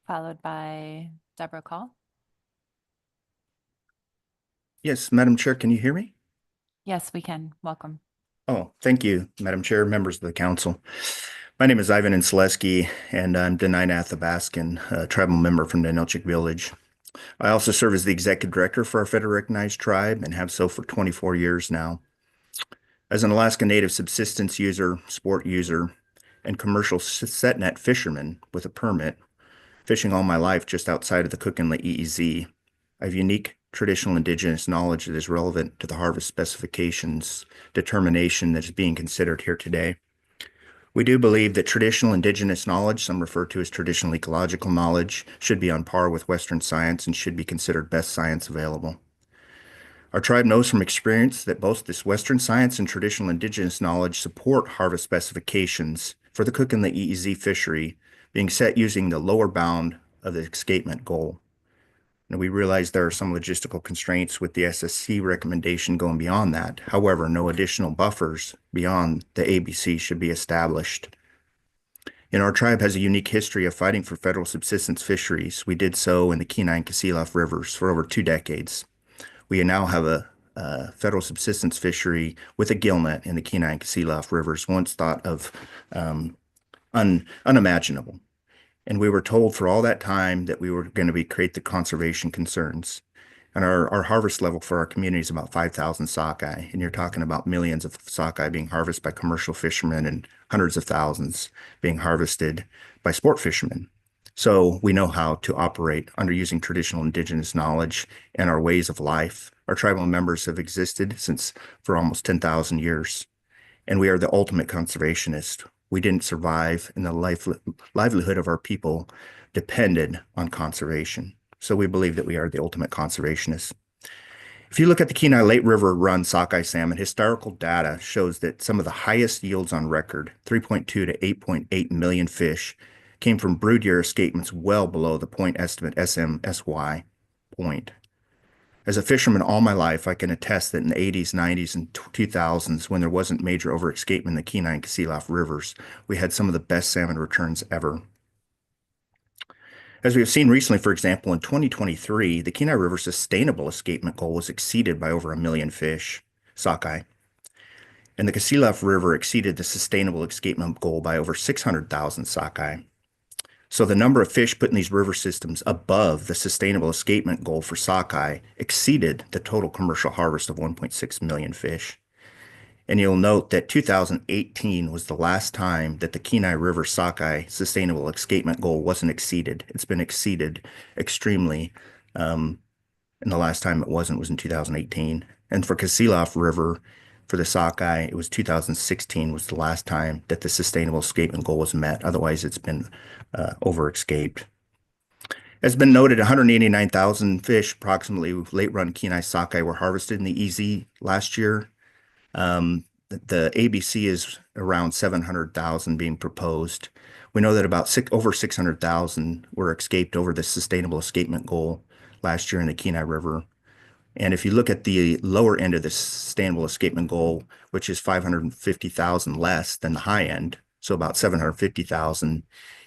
followed by Deborah Call. Yes, Madam Chair, can you hear me? Yes, we can. Welcome. Oh, thank you, Madam Chair, members of the council. My name is Ivan Enselewski, and I'm Denina Athabaskan, a tribal member from the Nilchik Village. I also serve as the executive director for our federally recognized tribe and have so for 24 years now. As an Alaska Native subsistence user, sport user, and commercial set net fisherman with a permit, fishing all my life just outside of the Cook Inlet EEZ, I have unique traditional Indigenous knowledge that is relevant to the harvest specifications determination that is being considered here today. We do believe that traditional Indigenous knowledge, some refer to as traditional ecological knowledge, should be on par with Western science and should be considered best science available. Our tribe knows from experience that both this Western science and traditional Indigenous knowledge support harvest specifications for the Cook Inlet EEZ fishery being set using the lower bound of the escapement goal. Now, we realize there are some logistical constraints with the SSC recommendation going beyond that. However, no additional buffers beyond the ABC should be established. And our tribe has a unique history of fighting for federal subsistence fisheries. We did so in the Kenai and Kasilof rivers for over 2 decades. We now have a federal subsistence fishery with a gillnet in the Kenai and Kasilof rivers, once thought of unimaginable. And we were told for all that time that we were going to create the conservation concerns. And our harvest level for our community is about 5,000 sockeye. And you're talking about millions of sockeye being harvested by commercial fishermen and hundreds of thousands being harvested by sport fishermen. So we know how to operate under using traditional Indigenous knowledge and our ways of life. Our tribal members have existed for almost 10,000 years. And we are the ultimate conservationist. We didn't survive, and the livelihood of our people depended on conservation. So we believe that we are the ultimate conservationists. If you look at the Kenai Lake River Run sockeye salmon, historical data shows that some of the highest yields on record, 3.2 to 8.8 million fish, came from brood year escapements well below the point estimate SMSY point. As a fisherman all my life, I can attest that in the 80s, 90s, and 2000s, when there wasn't major overescapement in the Kenai and Kasilof rivers, we had some of the best salmon returns ever. As we have seen recently, for example, in 2023, the Kenai River sustainable escapement goal was exceeded by over 1 million fish, sockeye. And the Kasilof River exceeded the sustainable escapement goal by over 600,000 sockeye. So the number of fish put in these river systems above the sustainable escapement goal for sockeye exceeded the total commercial harvest of 1.6 million fish. And you'll note that 2018 was the last time that the Kenai River sockeye sustainable escapement goal wasn't exceeded. It's been exceeded extremely, and the last time it wasn't was in 2018. And for Kasilof River, for the sockeye, it was 2016 was the last time that the sustainable escapement goal was met. Otherwise, it's been over-escaped. As been noted, 189,000 fish, approximately late-run Kenai sockeye, were harvested in the EZ last year. The ABC is around 700,000 being proposed. We know that about over 600,000 were escaped over the sustainable escapement goal last year in the Kenai River. And if you look at the lower end of the sustainable escapement goal, which is 550,000 less than the high end, so about 750,000,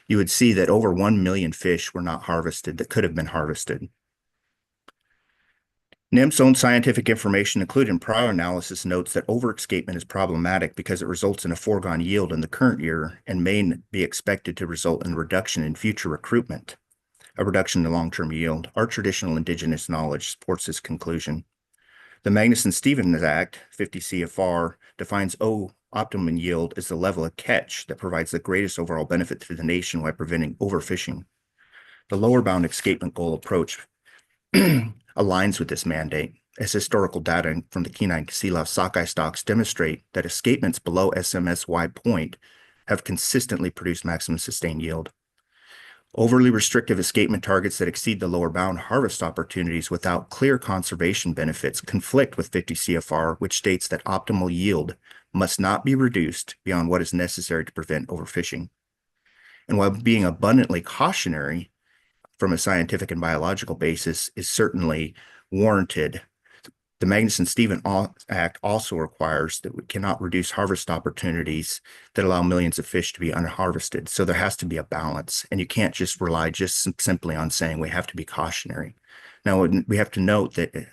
you would see that over 1 million fish were not harvested that could have been harvested. NIM's own scientific information, including prior analysis, notes that overescapement is problematic because it results in a foregone yield in the current year and may be expected to result in a reduction in future recruitment, a reduction in long-term yield. Our traditional indigenous knowledge supports this conclusion. The Magnuson-Stevens Act, 50 CFR, defines optimum yield as the level of catch that provides the greatest overall benefit to the nation while preventing overfishing. The lower bound escapement goal approach aligns with this mandate, as historical data from the Kenai and Kasilof sockeye stocks demonstrate that escapements below SMSY point have consistently produced maximum sustained yield. Overly restrictive escapement targets that exceed the lower bound harvest opportunities without clear conservation benefits conflict with 50 CFR, which states that optimal yield must not be reduced beyond what is necessary to prevent overfishing. And while being abundantly cautionary from a scientific and biological basis is certainly warranted, the Magnuson-Stevens Act also requires that we cannot reduce harvest opportunities that allow millions of fish to be unharvested. So there has to be a balance, and you can't just rely just simply on saying we have to be cautionary. Now, we have to note that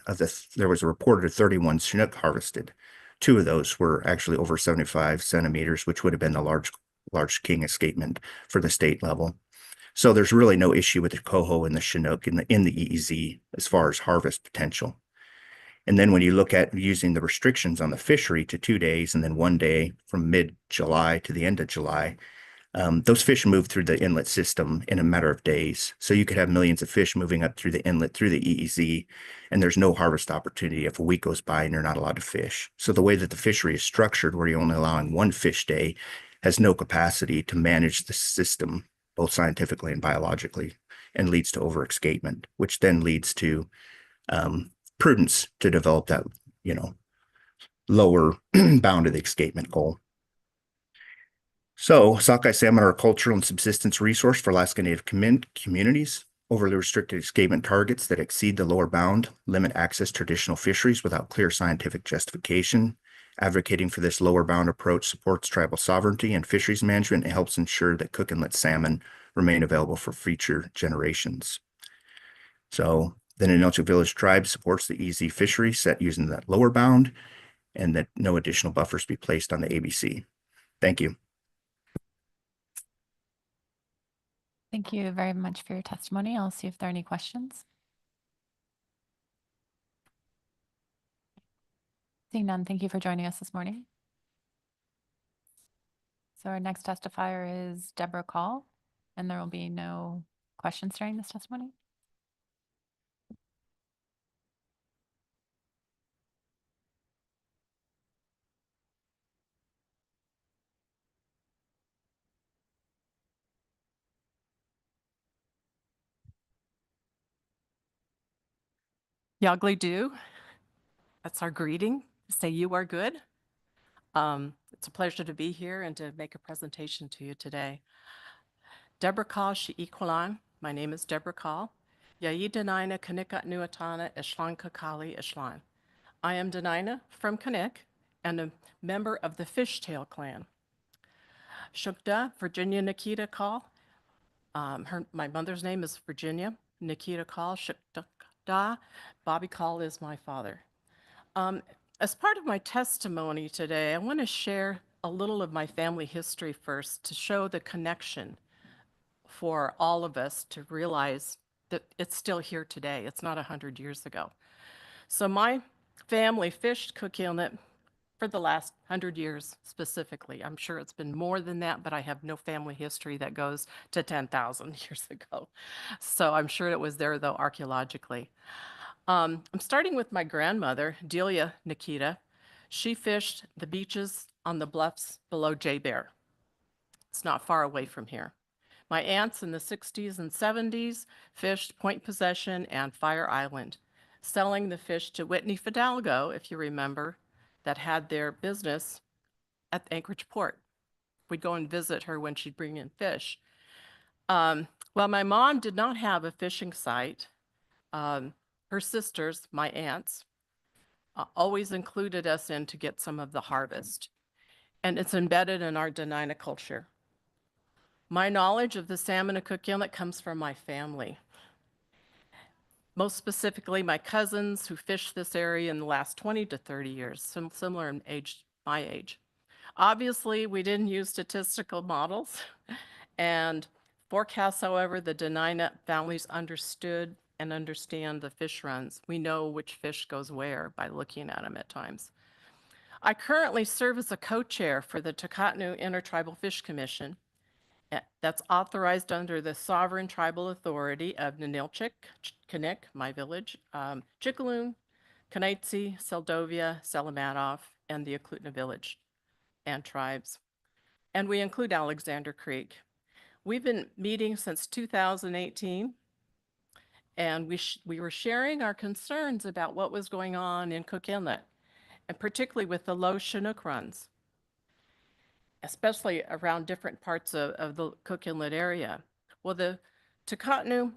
there was a reported 31 Chinook harvested. 2 of those were actually over 75 centimeters, which would have been the large king escapement for the state level. So there's really no issue with the coho and the Chinook in the EEZ as far as harvest potential. And then when you look at using the restrictions on the fishery to 2 days and then 1 day from mid-July to the end of July, those fish move through the inlet system in a matter of days. So you could have millions of fish moving up through the inlet, through the EEZ, and there's no harvest opportunity if a week goes by and you're not allowed to fish. So the way that the fishery is structured, where you're only allowing 1 fish day, has no capacity to manage the system, both scientifically and biologically, and leads to overescapement, which then leads to prudence to develop that, lower bound of the escapement goal. So sockeye salmon are a cultural and subsistence resource for Alaska Native communities. Overly restricted escapement targets that exceed the lower bound limit access to traditional fisheries without clear scientific justification. Advocating for this lower bound approach supports tribal sovereignty and fisheries management and helps ensure that Cook Inlet salmon remain available for future generations. So the Ninilchik Village Tribe supports the EZ fishery set using that lower bound and that no additional buffers be placed on the ABC. Thank you. Thank you very much for your testimony. I'll see if there are any questions. Seeing none, thank you for joining us this morning. So our next testifier is Deborah Call, and there will be no questions during this testimony. Yagli do. That's our greeting. Say you are good. It's a pleasure to be here and to make a presentation to you today. Deborah Call Shi'ikwalan. My name is Deborah Call. Yai Denina Kanikat Nuatana Ishlan Kakali Ishlan. I am Denina from Kanik and a member of the Fishtail clan. Shukda, Virginia Nikita Call. My mother's name is Virginia. Nikita Call, Shukda. Bobby Call is my father. As part of my testimony today, I want to share a little of my family history first to show the connection for all of us to realize that it's still here today. It's not 100 years ago. So my family fished Cook Inlet for the last 100 years specifically. I'm sure it's been more than that, but I have no family history that goes to 10,000 years ago. So I'm sure it was there, though, archaeologically. I'm starting with my grandmother, Delia Nikita. She fished the beaches on the bluffs below J Bear. It's not far away from here. My aunts in the 60s and 70s fished Point Possession and Fire Island, selling the fish to Whitney Fidalgo, if you remember, that had their business at Anchorage Port. We'd go and visit her when she'd bring in fish. Well, my mom did not have a fishing site. Her sisters, my aunts, always included us in to get some of the harvest. And it's embedded in our Denina culture. My knowledge of the salmon of Cook Inlet comes from my family. Most specifically, my cousins who fished this area in the last 20 to 30 years, similar in age, my age. Obviously, we didn't use statistical models and forecasts. However, the Denina families understood and understand the fish runs. We know which fish goes where by looking at them at times. I currently serve as a co-chair for the Takatnu Intertribal Fish Commission that's authorized under the Sovereign Tribal Authority of Ninilchik, Kanik, my village, Chickalum, Kanaitsi, Seldovia, Salamatov, and the Eklutna village and tribes. And we include Alexander Creek. We've been meeting since 2018, and we were sharing our concerns about what was going on in Cook Inlet, and particularly with the low Chinook runs, especially around different parts of the Cook Inlet area. Well, the Takatnu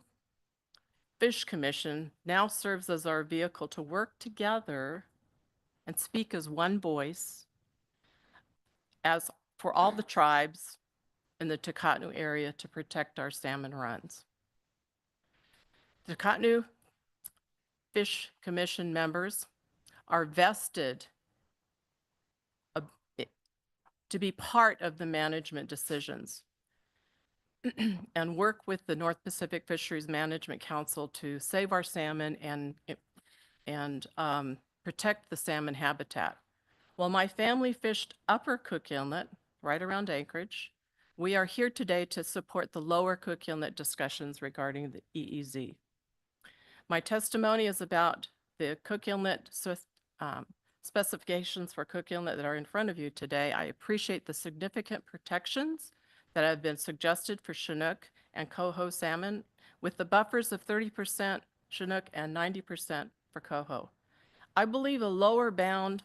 Fish Commission now serves as our vehicle to work together and speak as one voice as for all the tribes in the Takatnu area to protect our salmon runs. The Takatnu Fish Commission members are vested to be part of the management decisions and work with the North Pacific Fisheries Management Council to save our salmon and protect the salmon habitat. While my family fished Upper Cook Inlet, right around Anchorage, we are here today to support the Lower Cook Inlet discussions regarding the EEZ. My testimony is about the Cook Inlet specifications for Cook Inlet that are in front of you today. I appreciate the significant protections that have been suggested for Chinook and coho salmon, with the buffers of 30% Chinook and 90% for coho. I believe a lower bound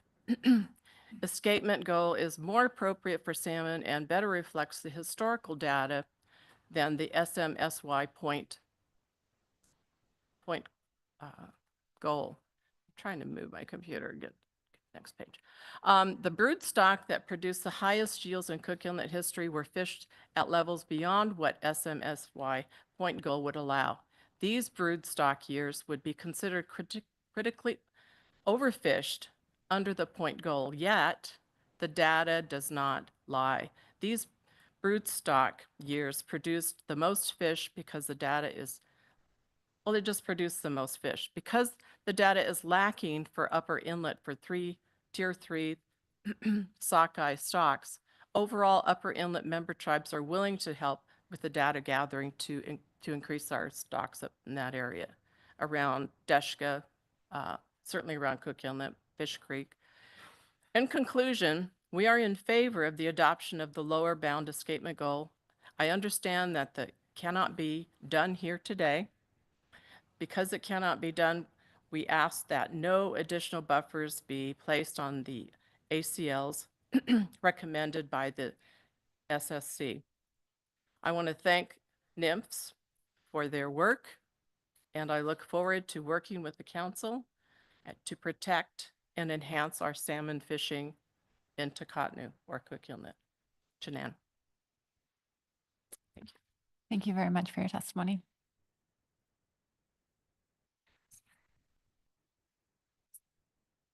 escapement goal is more appropriate for salmon and better reflects the historical data than the SMSY point goal. I'm trying to move my computer and get next page. The brood stock that produced the highest yields in Cook Inlet history were fished at levels beyond what SMSY point goal would allow. These brood stock years would be considered critically overfished under the point goal, yet the data does not lie. These brood stock years produced the most fish because the data is, well, it just produced the most fish. Because the data is lacking for Upper Inlet for Tier 3 sockeye stocks, overall Upper Inlet member tribes are willing to help with the data gathering to increase our stocks up in that area around Deshka, certainly around Cook Inlet, Fish Creek. In conclusion, we are in favor of the adoption of the lower bound escapement goal. I understand that that cannot be done here today. Because it cannot be done, we ask that no additional buffers be placed on the ACLs recommended by the SSC. I want to thank NIMFs for their work, and I look forward to working with the council to protect and enhance our salmon fishing in Takatnu or Cook Inlet. Janan. Thank you. Thank you very much for your testimony.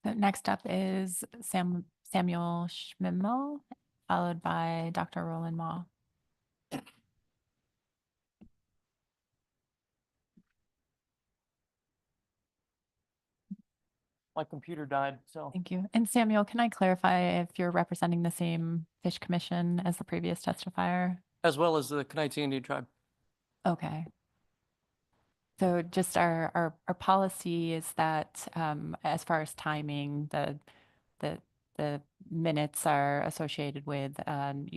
So next up is Samuel Schmimmel, followed by Dr. Roland Ma. My computer died, so. Thank you. And Samuel, can I clarify if you're representing the same Fish Commission as the previous testifier? As well as the Knights Indian Tribe. Okay. So just our policy is that as far as timing, the minutes are associated with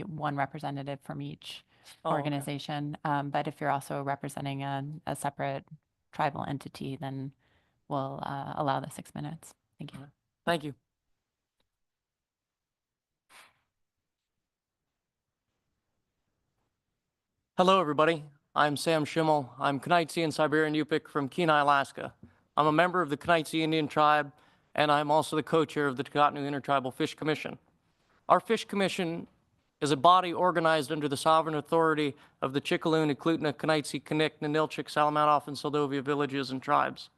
one representative from each Okay. organization. But if you're also representing a separate tribal entity, then we'll allow the 6 minutes. Thank you. Thank you. Hello, everybody. I'm Sam Schimmel. I'm Knights and Siberian Yupik from Kenai, Alaska. I'm a member of the Knights Indian Tribe, and I'm also the co-chair of the Takotnu Intertribal Fish Commission. Our Fish Commission is a body organized under the sovereign authority of the Chickalun, Eklutna, Knights, Kanik, Ninilchik, Salamanov, and Soldovia villages and tribes.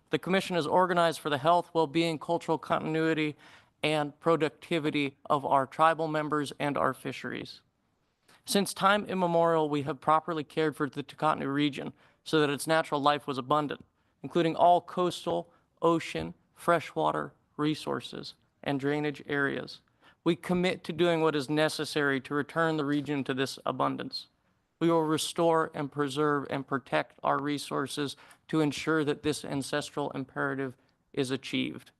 The commission is organized for the health, well-being, cultural continuity, and productivity of our tribal members and our fisheries. Since time immemorial, we have properly cared for the Takotnu region so that its natural life was abundant, including all coastal, ocean, freshwater resources and drainage areas. We commit to doing what is necessary to return the region to this abundance. We will restore and preserve and protect our resources to ensure that this ancestral imperative is achieved.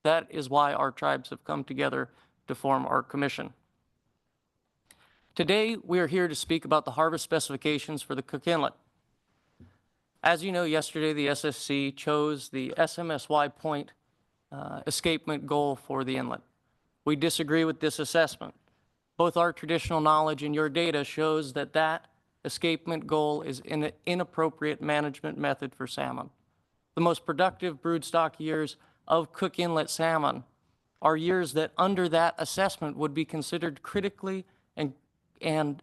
That is why our tribes have come together to form our commission. Today, we are here to speak about the harvest specifications for the Cook Inlet. As you know, yesterday the SSC chose the SMSY point escapement goal for the inlet. We disagree with this assessment. Both our traditional knowledge and your data shows that that escapement goal is an inappropriate management method for salmon. The most productive broodstock years of Cook Inlet salmon are years that under that assessment would be considered critically and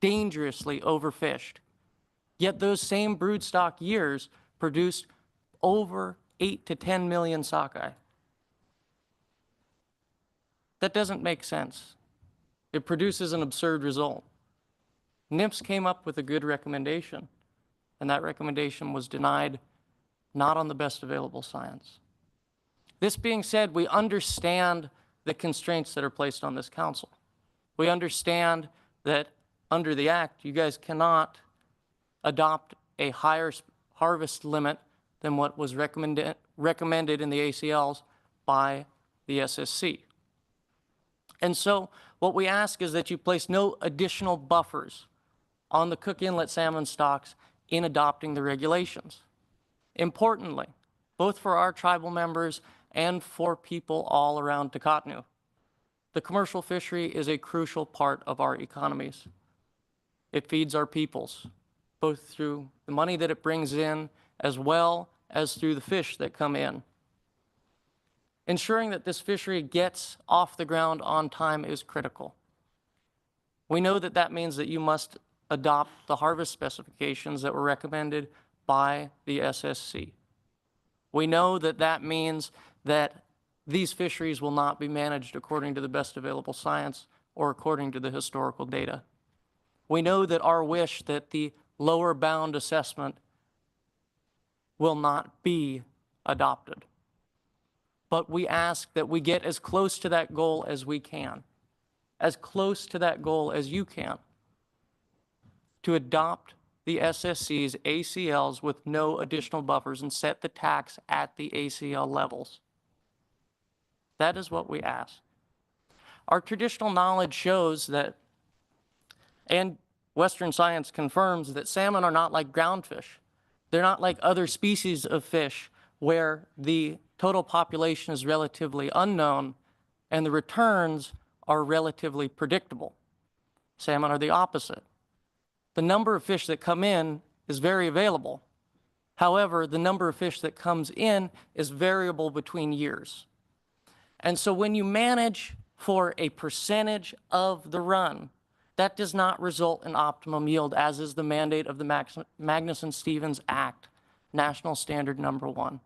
dangerously overfished. Yet those same broodstock years produced over 8 to 10 million sockeye. That doesn't make sense. It produces an absurd result. NIMS came up with a good recommendation, and that recommendation was denied, not on the best available science. This being said, we understand the constraints that are placed on this council. We understand that under the Act, you guys cannot adopt a higher harvest limit than what was recommended in the ACLs by the SSC. And so what we ask is that you place no additional buffers on the Cook Inlet salmon stocks in adopting the regulations. Importantly, both for our tribal members and for people all around Takotnu, the commercial fishery is a crucial part of our economies. It feeds our peoples, both through the money that it brings in, as well as through the fish that come in. Ensuring that this fishery gets off the ground on time is critical. We know that that means that you must adopt the harvest specifications that were recommended by the SSC. We know that that means that these fisheries will not be managed according to the best available science or according to the historical data. We know that our wish that the lower bound assessment will not be adopted. But we ask that we get as close to that goal as we can, as close to that goal as you can, to adopt the SSC's ACLs with no additional buffers and set the tax at the ACL levels. That is what we ask. Our traditional knowledge shows that, and Western science confirms, that salmon are not like groundfish. They're not like other species of fish where the total population is relatively unknown and the returns are relatively predictable. Salmon are the opposite. The number of fish that come in is very available. However, the number of fish that comes in is variable between years. And so when you manage for a percentage of the run, That does not result in optimum yield, as is the mandate of the Magnuson-Stevens Act, National Standard Number 1.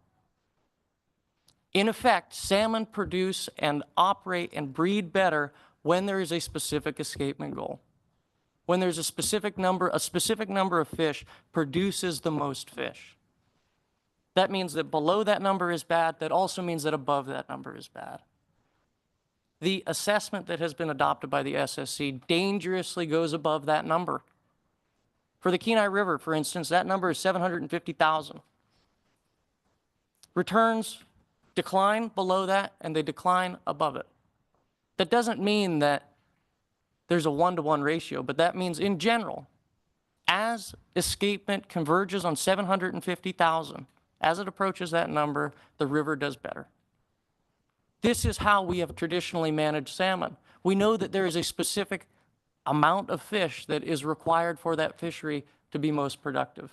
In effect, salmon produce and operate and breed better when there is a specific escapement goal. When there's a specific number of fish produces the most fish. That means that below that number is bad. That also means that above that number is bad. The assessment that has been adopted by the SSC dangerously goes above that number. For the Kenai River, for instance, that number is 750,000. Returns decline below that, and they decline above it. That doesn't mean that there's a 1-to-1 ratio, but that means in general, as escapement converges on 750,000, as it approaches that number, the river does better. This is how we have traditionally managed salmon. We know that there is a specific amount of fish that is required for that fishery to be most productive.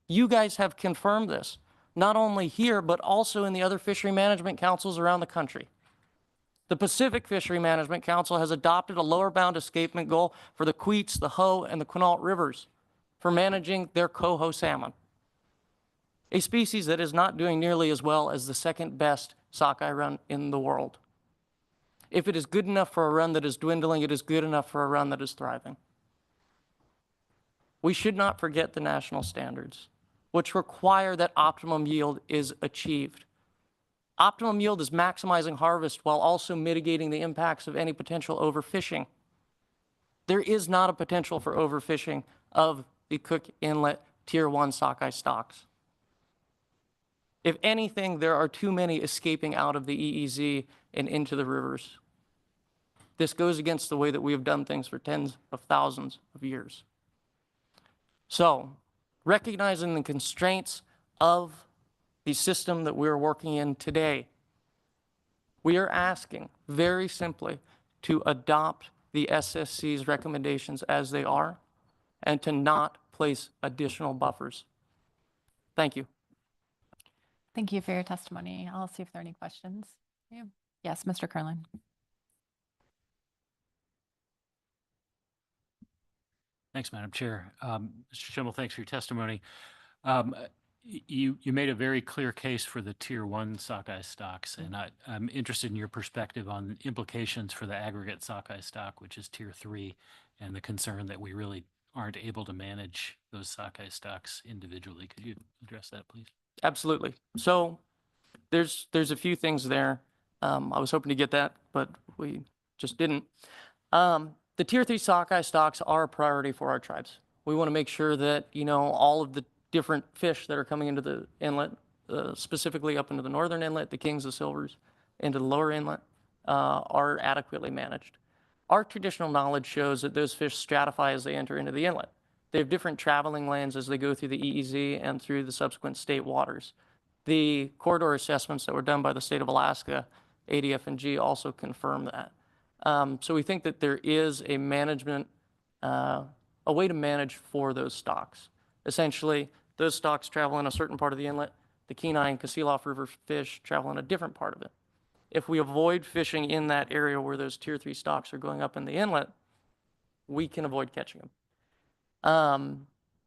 You guys have confirmed this, not only here, but also in the other fishery management councils around the country. The Pacific Fishery Management Council has adopted a lower bound escapement goal for the Queets, the Hoh, and the Quinault rivers for managing their coho salmon, a species that is not doing nearly as well as the second best sockeye run in the world. If it is good enough for a run that is dwindling, it is good enough for a run that is thriving. We should not forget the national standards, which require that optimum yield is achieved. Optimum yield is maximizing harvest while also mitigating the impacts of any potential overfishing. There is not a potential for overfishing of the Cook Inlet Tier 1 sockeye stocks. If anything, there are too many escaping out of the EEZ and into the rivers. This goes against the way that we have done things for tens of thousands of years. So, recognizing the constraints of the system that we're working in today, we are asking very simply to adopt the SSC's recommendations as they are and to not place additional buffers. Thank you. Thank you for your testimony. I'll see if there are any questions. Yeah. Yes, Mr. Curlin. Thanks, Madam Chair. Mr. Schimmel, thanks for your testimony. You made a very clear case for the Tier 1 sockeye stocks, and I'm interested in your perspective on implications for the aggregate sockeye stock, which is Tier 3, and the concern that we really aren't able to manage those sockeye stocks individually. Could you address that, please? Absolutely. So there's a few things there. I was hoping to get that, but we just didn't. The Tier 3 sockeye stocks are a priority for our tribes. We want to make sure that, all of the different fish that are coming into the inlet, specifically up into the northern inlet, the kings, the silvers, into the lower inlet, are adequately managed. Our traditional knowledge shows that those fish stratify as they enter into the inlet. They have different traveling lanes as they go through the EEZ and through the subsequent state waters. The corridor assessments that were done by the state of Alaska, ADF&G, also confirm that. So we think that there is a management, a way to manage for those stocks. Essentially, those stocks travel in a certain part of the inlet. The Kenai and Kasilof River fish travel in a different part of it. If we avoid fishing in that area where those Tier 3 stocks are going up in the inlet, we can avoid catching them.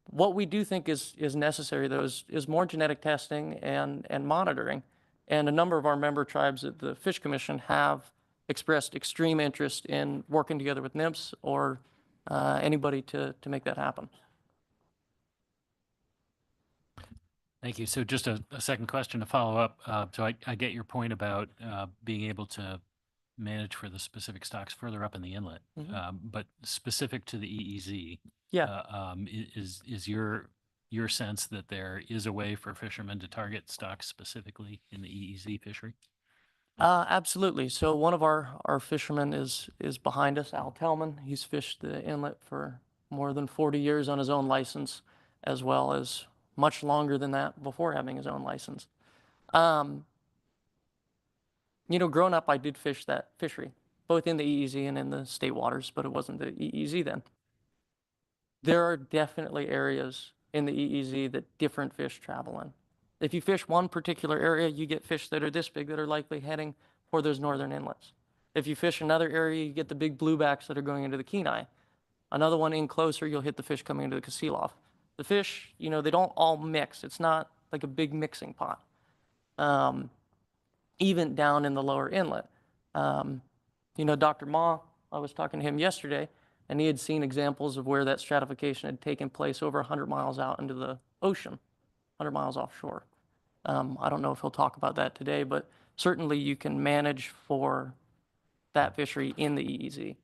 What we do think is necessary, though, is more genetic testing and monitoring. And a number of our member tribes at the Fish Commission have expressed extreme interest in working together with NIMS or anybody to make that happen. Thank you. So just a second question to follow up. So I get your point about being able to manage for the specific stocks further up in the inlet, but specific to the EEZ, is your sense that there is a way for fishermen to target stocks specifically in the EEZ fishery? Absolutely. So one of our fishermen is behind us, Al Tellman. He's fished the inlet for more than 40 years on his own license, as well as much longer than that before having his own license. Growing up, I did fish that fishery, both in the EEZ and in the state waters, but it wasn't the EEZ then. There are definitely areas in the EEZ that different fish travel in. If you fish one particular area, you get fish that are this big that are likely heading for those northern inlets. If you fish another area, you get the big bluebacks that are going into the Kenai. Another one in closer, you'll hit the fish coming into the Kasilof. The fish, you know, they don't all mix. It's not like a big mixing pot. Even down in the lower inlet. You know, Dr. Ma, I was talking to him yesterday, and he had seen examples of where that stratification had taken place over 100 miles out into the ocean, 100 miles offshore. I don't know if he'll talk about that today, but certainly you can manage for that fishery in the EEZ.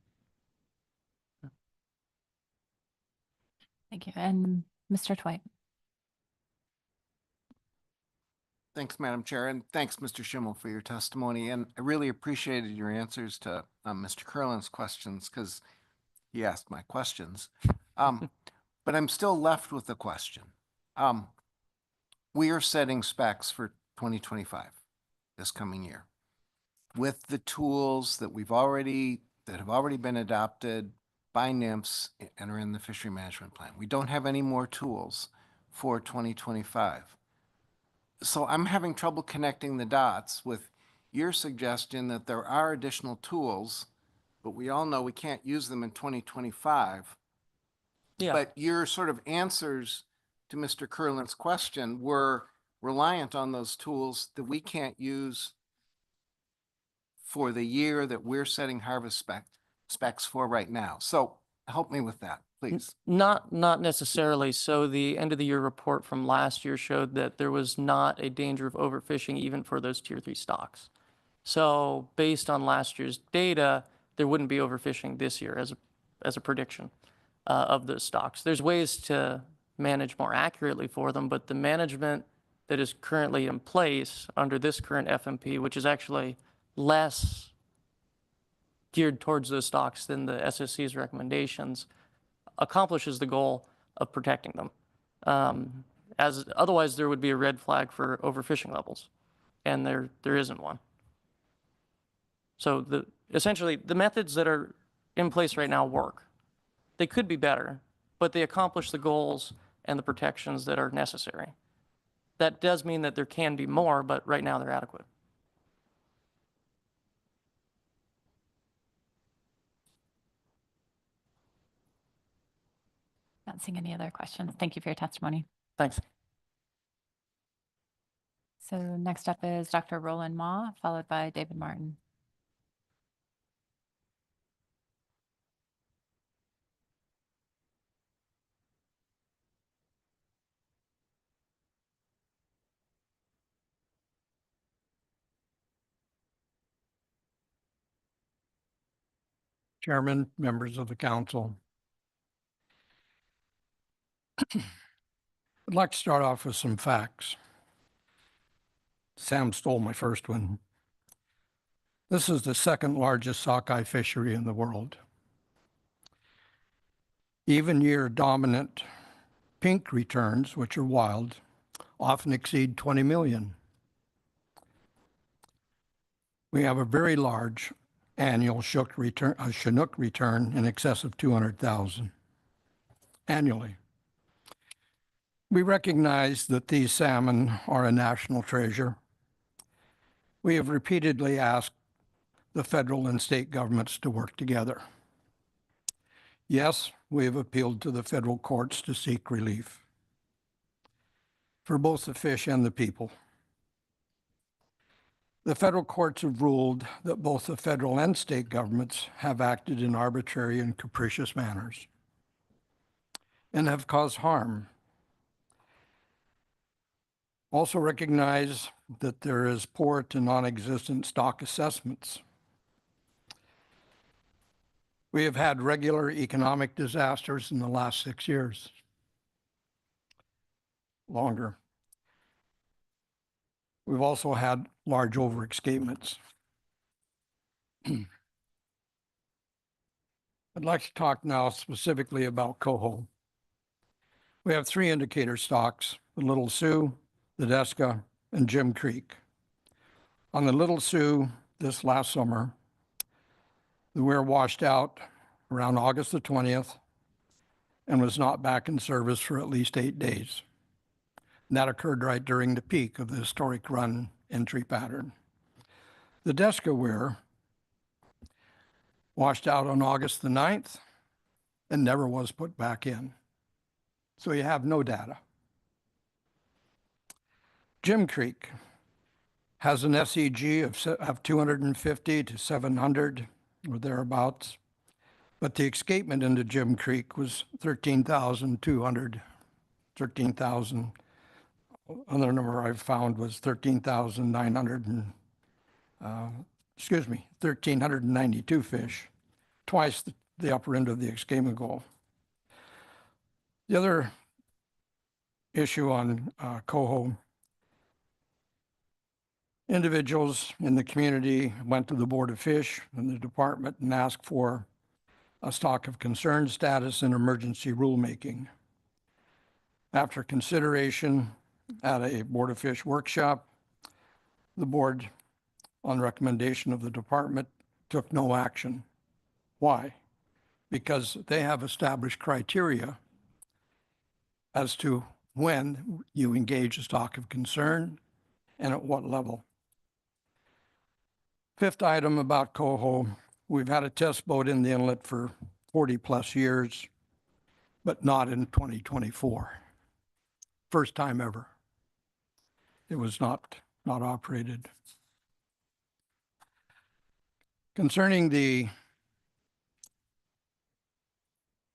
Thank you. And Mr. Twite. Thanks, Madam Chair, and thanks, Mr. Schimmel, for your testimony. And I really appreciated your answers to Mr. Curlin's questions because he asked my questions. But I'm still left with a question. We are setting specs for 2025, this coming year, with the tools that have already been adopted by NMFS and are in the fishery management plan. We don't have any more tools for 2025. So I'm having trouble connecting the dots with your suggestion that there are additional tools, but we all know we can't use them in 2025. Yeah. But your sort of answers to Mr. Curlin's question were reliant on those tools that we can't use for the year that we're setting harvest specs for right now. So help me with that, please. Not necessarily. So the end of the year report from last year showed that there was not a danger of overfishing even for those tier 3 stocks. So based on last year's data, there wouldn't be overfishing this year as a prediction of those stocks. There's ways to manage more accurately for them, but the management that is currently in place under this current FMP, which is actually less geared towards those stocks than the SSC's recommendations, accomplishes the goal of protecting them. As otherwise, there would be a red flag for overfishing levels, and there isn't one. So essentially, the methods that are in place right now work. They could be better, but they accomplish the goals and the protections that are necessary. That does mean that there can be more, but right now they're adequate. Not seeing any other questions. Thank you for your testimony. Thanks. So next up is Dr. Roland Ma, followed by David Martin. Chairman, members of the council. I'd like to start off with some facts. Sam stole my first one. This is the second largest sockeye fishery in the world. Even year dominant pink returns, which are wild, often exceed 20 million. We have a very large annual Chinook return in excess of 200,000 annually. We recognize that these salmon are a national treasure. We have repeatedly asked the federal and state governments to work together. Yes, we have appealed to the federal courts to seek relief for both the fish and the people. The federal courts have ruled that both the federal and state governments have acted in arbitrary and capricious manners and have caused harm. Also recognize that there is poor to non-existent stock assessments. We have had regular economic disasters in the last 6 years. Longer. We've also had large overescapements. I'd like to talk now specifically about coho. We have 3 indicator stocks, the Little Sioux, the Desca, and Jim Creek. On the Little Sioux this last summer, the weir washed out around August the 20th and was not back in service for at least 8 days. And that occurred right during the peak of the historic run entry pattern. The Desca weir washed out on August the 9th, and never was put back in. So you have no data. Jim Creek has an SEG of 250 to 700 or thereabouts, but the escapement into Jim Creek was 13,200, 13,000. Another number I've found was 13,900 and, 1,392 fish, twice the upper end of the escapement goal. The other issue on coho, individuals in the community went to the Board of Fish and the department and asked for a stock of concern status and emergency rulemaking. After consideration at a Board of Fish workshop, the board, on recommendation of the department, took no action. Why? Because they have established criteria as to when you engage a stock of concern and at what level. Fifth item about coho, we've had a test boat in the inlet for 40 plus years, but not in 2024. First time ever. It was not operated. Concerning the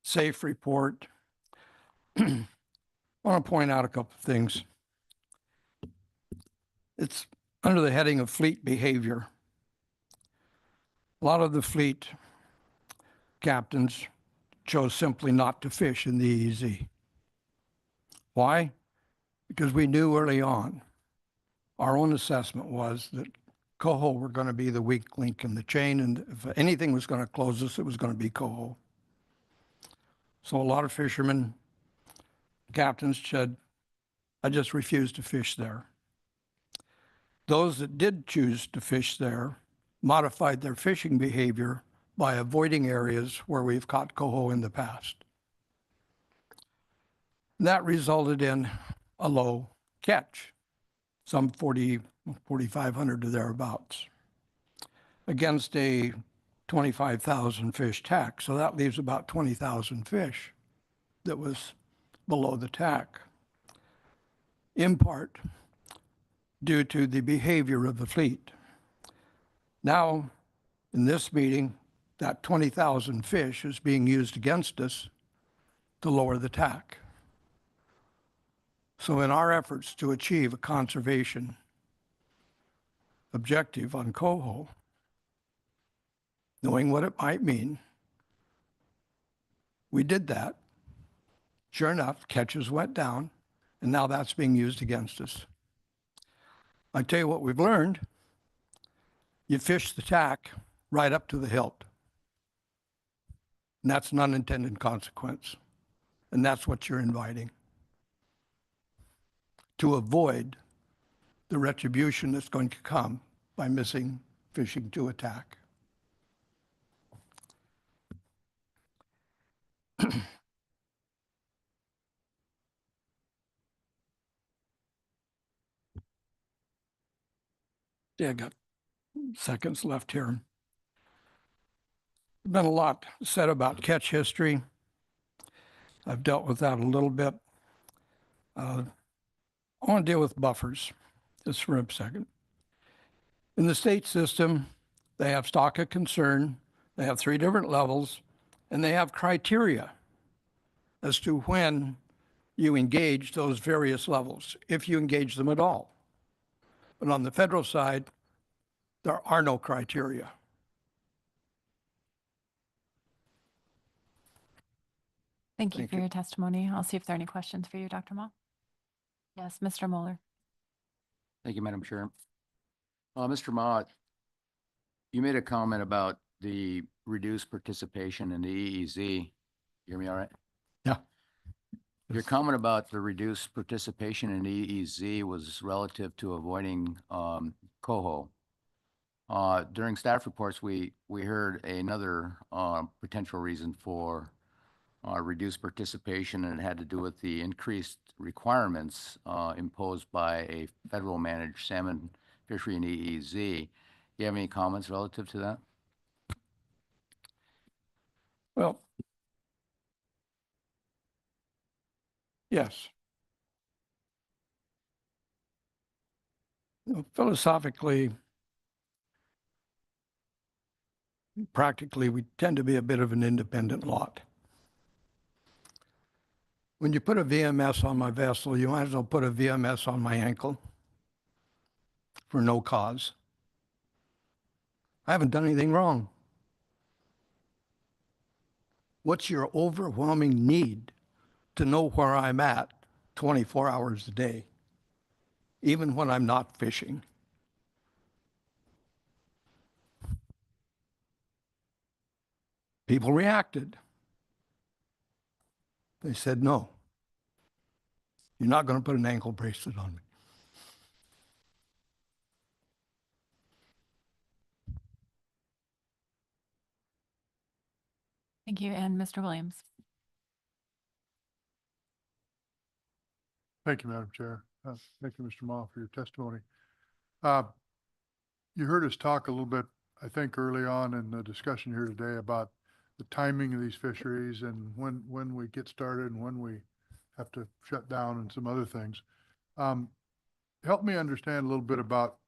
SAFE report, I want to point out a couple of things. It's under the heading of fleet behavior. A lot of the fleet captains chose simply not to fish in the EEZ. Why? Because we knew early on, our own assessment was that coho were going to be the weak link in the chain, and if anything was going to close us, it was going to be coho. So a lot of fishermen, captains said, I just refuse to fish there. Those that did choose to fish there modified their fishing behavior by avoiding areas where we've caught coho in the past. That resulted in a low catch, some 4,500 or thereabouts, against a 25,000 fish tack. So that leaves about 20,000 fish that was below the tack, in part due to the behavior of the fleet. Now, in this meeting, that 20,000 fish is being used against us to lower the tack. So in our efforts to achieve a conservation objective on coho, knowing what it might mean, we did that. Sure enough, catches went down, and now that's being used against us. I tell you what we've learned. You fish the tack right up to the hilt. And that's an unintended consequence. And that's what you're inviting, to avoid the retribution that's going to come by missing fishing to attack. Yeah, I got seconds left here. There's been a lot said about catch history. I've dealt with that a little bit. I want to deal with buffers just for a second. In the state system, they have stock of concern, they have 3 different levels, and they have criteria as to when you engage those various levels, if you engage them at all. But on the federal side, there are no criteria. Thank you for your testimony. I'll see if there are any questions for you, Dr. Mall. Yes, Mr. Moeller. Thank you, Madam Chair. Mr. Mott, you made a comment about the reduced participation in the EEZ. You hear me all right? Yeah. Your comment about the reduced participation in EEZ was relative to avoiding coho. During staff reports, we heard another potential reason for reduced participation, and it had to do with the increased requirements imposed by a federal managed salmon fishery in EEZ. Do you have any comments relative to that? Yes. Philosophically, practically, we tend to be a bit of an independent lot. When you put a VMS on my vessel, you might as well put a VMS on my ankle for no cause. I haven't done anything wrong. What's your overwhelming need to know where I'm at 24 hours a day, even when I'm not fishing? People reacted. They said, no, you're not going to put an ankle bracelet on me. Thank you. And Mr. Williams. Thank you, Madam Chair. Thank you, Mr. Ma, for your testimony. You heard us talk a little bit, I think, early on in the discussion here today about the timing of these fisheries and when we get started and when we have to shut down and some other things. Help me understand a little bit about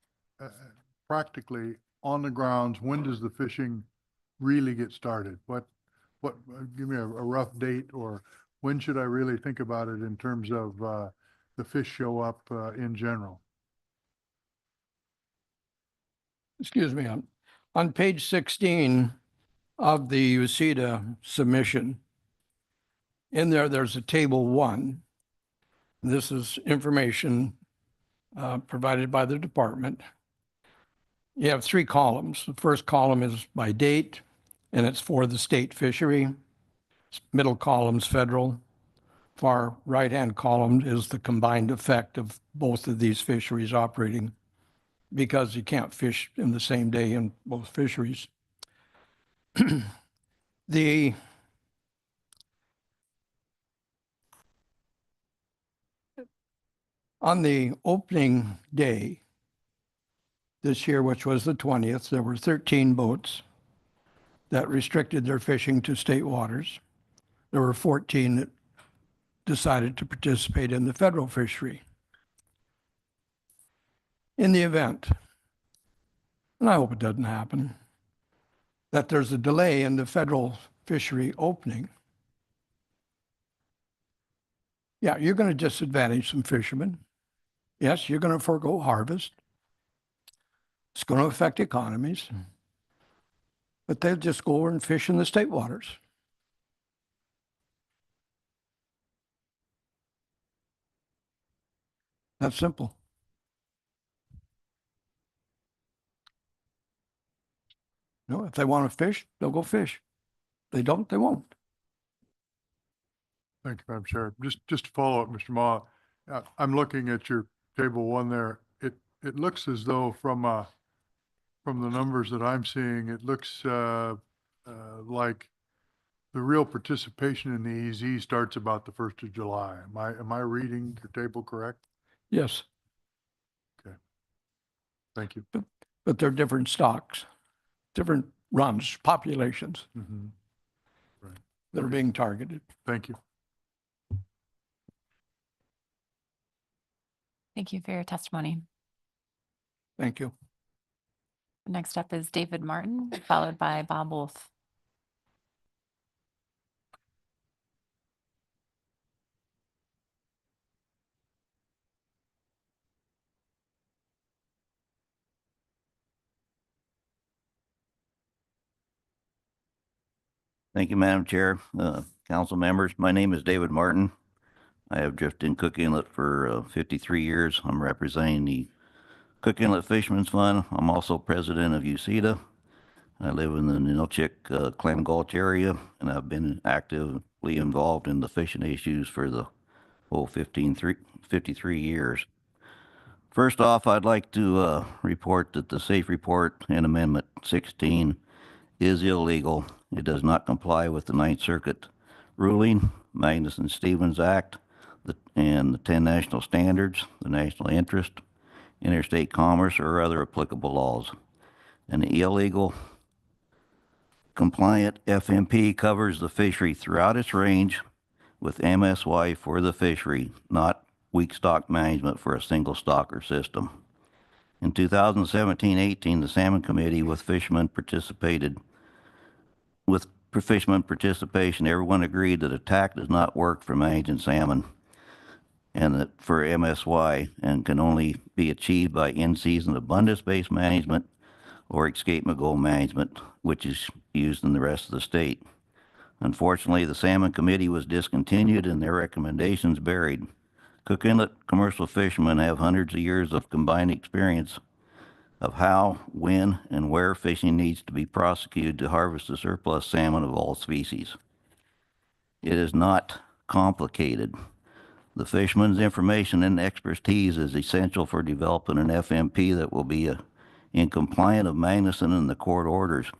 practically on the grounds, when does the fishing really get started? Give me a rough date, or when should I really think about it in terms of the fish show up in general? Excuse me, on page 16 of the UCEDA submission, in there's a table 1. This is information provided by the department. You have 3 columns. The first column is by date, and it's for the state fishery. Middle column's federal. Far right-hand column is the combined effect of both of these fisheries operating, because you can't fish in the same day in both fisheries. On the opening day this year, which was the 20th, there were 13 boats that restricted their fishing to state waters. There were 14 that decided to participate in the federal fishery. In the event, and I hope it doesn't happen, that there's a delay in the federal fishery opening, yeah, you're going to disadvantage some fishermen. Yes, you're going to forego harvest. It's going to affect economies, but they'll just go over and fish in the state waters. That's simple. No, if they want to fish, they'll go fish. If they don't, they won't. Thank you, Madam Chair. Just to follow up, Mr. Ma, I'm looking at your table 1 there. It looks as though from the numbers that I'm seeing, it looks like the real participation in the EZ starts about the 1st of July. Am I reading your table correct? Yes. Okay. Thank you. But they're different stocks, different runs, populations Right. that are being targeted. Thank you. Thank you for your testimony. Thank you. Next up is David Martin, followed by Bob Wolf. Thank you, Madam Chair. Council members, my name is David Martin. I have drifted in Cook Inlet for 53 years. I'm representing the Cook Inlet Fishermen's Fund. I'm also president of UCEDA. I live in the Ninilchik Clam Gulch area, and I've been actively involved in the fishing issues for the whole 53 years. First off, I'd like to report that the Safe Report in Amendment 16 is illegal. It does not comply with the Ninth Circuit ruling, Magnuson-Stevens Act, and the 10 national standards, the national interest, interstate commerce, or other applicable laws. An illegal compliant FMP covers the fishery throughout its range, with MSY for the fishery, not weak stock management for a single stocker system. In 2017-18, the Salmon Committee with fishermen participation, everyone agreed that a TAC does not work for managing salmon and that for MSY and can only be achieved by in-season abundance-based management or escapement goal management, which is used in the rest of the state. Unfortunately, the Salmon Committee was discontinued and their recommendations buried. Cook Inlet commercial fishermen have hundreds of years of combined experience of how, when, and where fishing needs to be prosecuted to harvest the surplus salmon of all species. It is not complicated. The fisherman's information and expertise is essential for developing an FMP that will be in compliance of Magnuson and the court orders.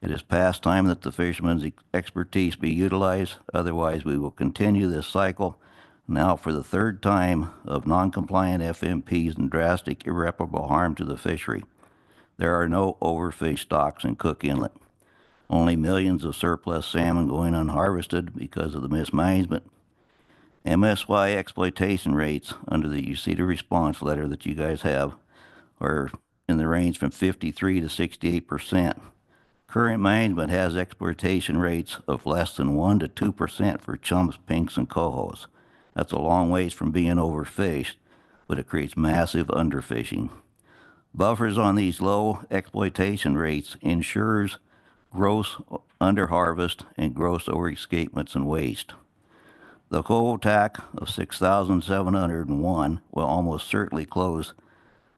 It is past time that the fisherman's expertise be utilized. Otherwise, we will continue this cycle now for the third time of non-compliant FMPs and drastic irreparable harm to the fishery. There are no overfished stocks in Cook Inlet. Only millions of surplus salmon going unharvested because of the mismanagement. MSY exploitation rates under the UCETA response letter that you guys have are in the range from 53 to 68%. Current management has exploitation rates of less than 1 to 2% for chums, pinks, and cohos. That's a long ways from being overfished, but it creates massive underfishing. Buffers on these low exploitation rates ensures gross underharvest and gross overescapements and waste. The coho TAC of 6,701 will almost certainly close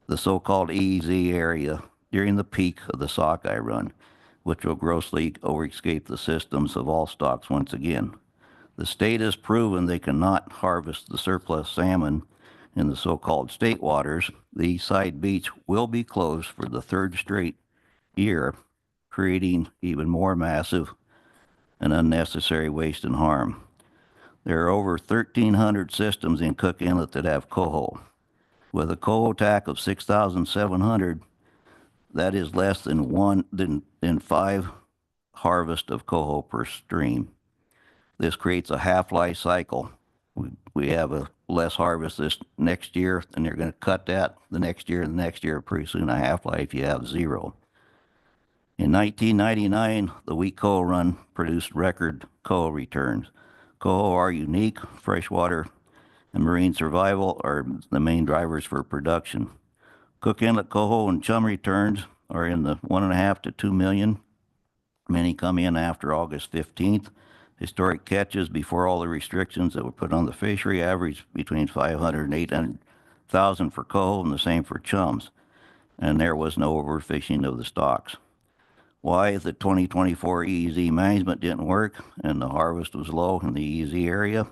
the so-called EEZ area during the peak of the sockeye run, which will grossly overescape the systems of all stocks once again. The state has proven they cannot harvest the surplus salmon in the so-called state waters. The east side beach will be closed for the third straight year, creating even more massive and unnecessary waste and harm. There are over 1,300 systems in Cook Inlet that have coho. With a coho TAC of 6,700, that is less than 5 harvest of coho per stream. This creates a half-life cycle. We have a less harvest this next year, and they're going to cut that the next year and the next year. Pretty soon, a half-life, you have 0. In 1999, the wheat coho run produced record coho returns. Coho are unique. Freshwater and marine survival are the main drivers for production. Cook Inlet coho and chum returns are in the 1.5 to 2 million. Many come in after August 15th. Historic catches before all the restrictions that were put on the fishery average between 500 and 800,000 for coho and the same for chums. And there was no overfishing of the stocks. Why the 2024 EEZ management didn't work and the harvest was low in the EEZ area?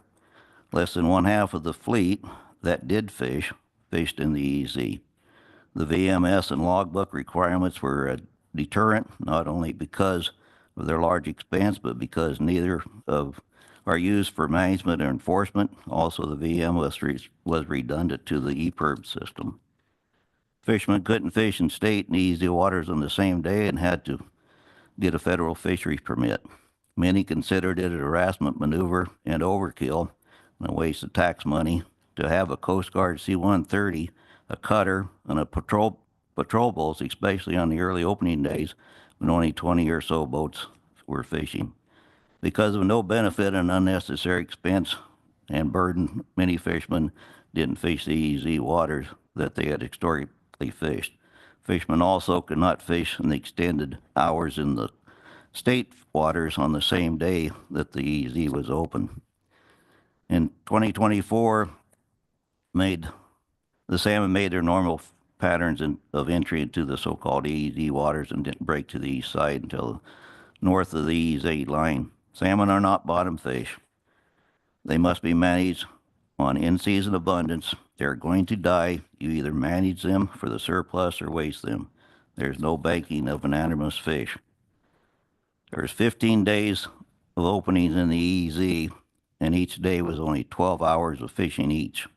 Less than 1/2 of the fleet that did fish fished in the EEZ. The VMS and logbook requirements were a deterrent, not only because of their large expense, but because neither of are used for management or enforcement. Also, the VM was redundant to the EPIRB system. Fishermen couldn't fish in state and EEZ waters on the same day and had to get a federal fisheries permit. Many considered it a harassment maneuver and overkill and a waste of tax money to have a Coast Guard C-130, a cutter, and a patrol boats, especially on the early opening days when only 20 or so boats were fishing. Because of no benefit and unnecessary expense and burden, many fishermen didn't fish the EEZ waters that they had historically fished. Fishermen also could not fish in the extended hours in the state waters on the same day that the EEZ was open. In 2024, the salmon made their normal patterns of entry into the so-called EEZ waters and didn't break to the east side until north of the EEZ line. Salmon are not bottom fish. They must be managed on in-season abundance. They're going to die. You either manage them for the surplus or waste them. There's no banking of anadromous fish. There's 15 days of openings in the EEZ, and each day was only 12 hours of fishing each.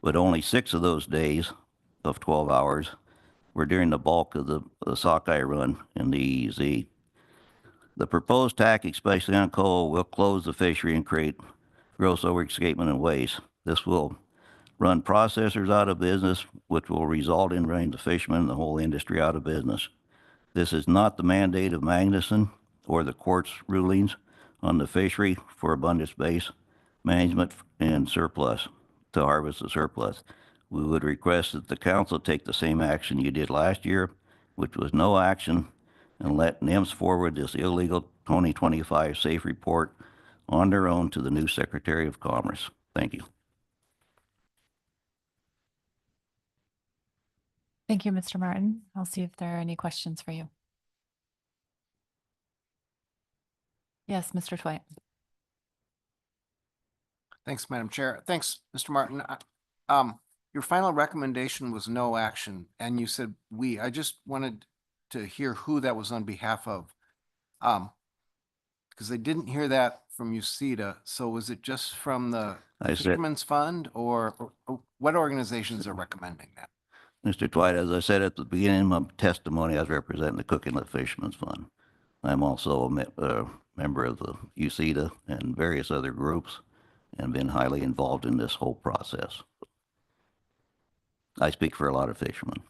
But only 6 of those days of 12 hours were during the bulk of the sockeye run in the EEZ. The proposed TAC, especially on coho, will close the fishery and create gross overescapement and waste. This will run processors out of business, which will result in running the fishermen and the whole industry out of business. This is not the mandate of Magnuson or the court's rulings on the fishery for abundance-based management and surplus, to harvest the surplus. We would request that the council take the same action you did last year, which was no action, and let NIMS forward this illegal 2025 safe report on their own to the new Secretary of Commerce. Thank you. Thank you, Mr. Martin. I'll see if there are any questions for you. Yes, Mr. Twite. Thanks, Madam Chair. Thanks, Mr. Martin. Your final recommendation was no action, and you said we. I just wanted to hear who that was on behalf of. Because I didn't hear that from UCEDA. So was it just from the Fisherman's Fund, or what organizations are recommending that? Mr. Twite, as I said at the beginning of my testimony, I was representing the Cook Inlet Fishermen's Fund. I'm also a member of the UCEDA and various other groups, and been highly involved in this whole process. I speak for a lot of fishermen.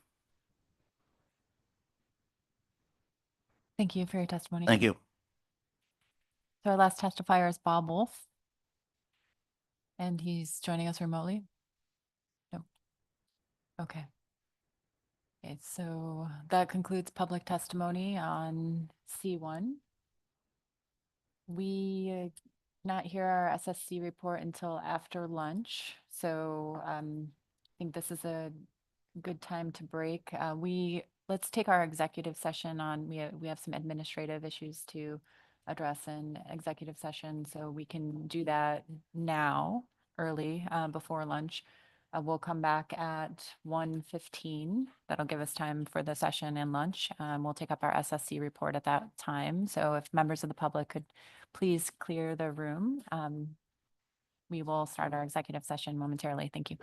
Thank you for your testimony. Thank you. So our last testifier is Bob Wolf, and he's joining us remotely. No. Okay. Okay, so that concludes public testimony on C1. We not hear our SSC report until after lunch, so I think this is a good time to break. Let's take our executive session on. We have some administrative issues to address in executive session, so we can do that now, early, before lunch. We'll come back at 1:15. That'll give us time for the session and lunch. We'll take up our SSC report at that time. So if members of the public could please clear the room, we will start our executive session momentarily. Thank you.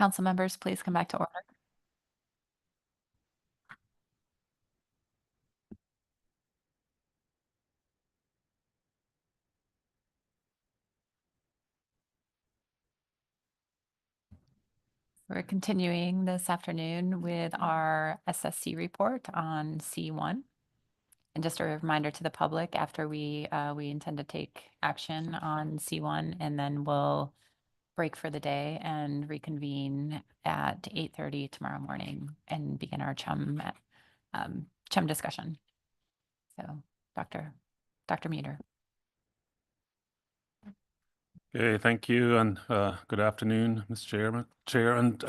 Council members, please come back to order. We're continuing this afternoon with our SSC report on C1. And just a reminder to the public, after we intend to take action on C1, and then we'll break for the day and reconvene at 8:30 tomorrow morning and begin our CHUM discussion. So, Dr. Meter. Okay, thank you, and good afternoon, Mr. Chair and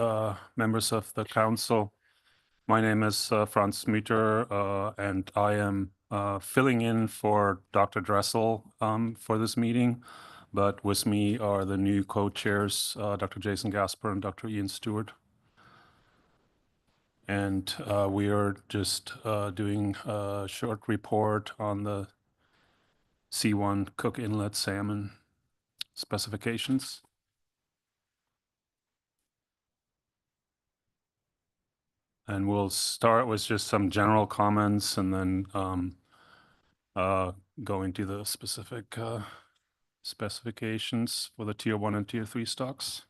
members of the council. My name is Franz Müter, and I am filling in for Dr. Dressel for this meeting. But with me are the new co-chairs, Dr. Jason Gasper and Dr. Ian Stewart. And we are just doing a short report on the C1 Cook Inlet salmon specifications. And we'll start with just some general comments and then go into the specific specifications for the Tier 1 and Tier 3 stocks.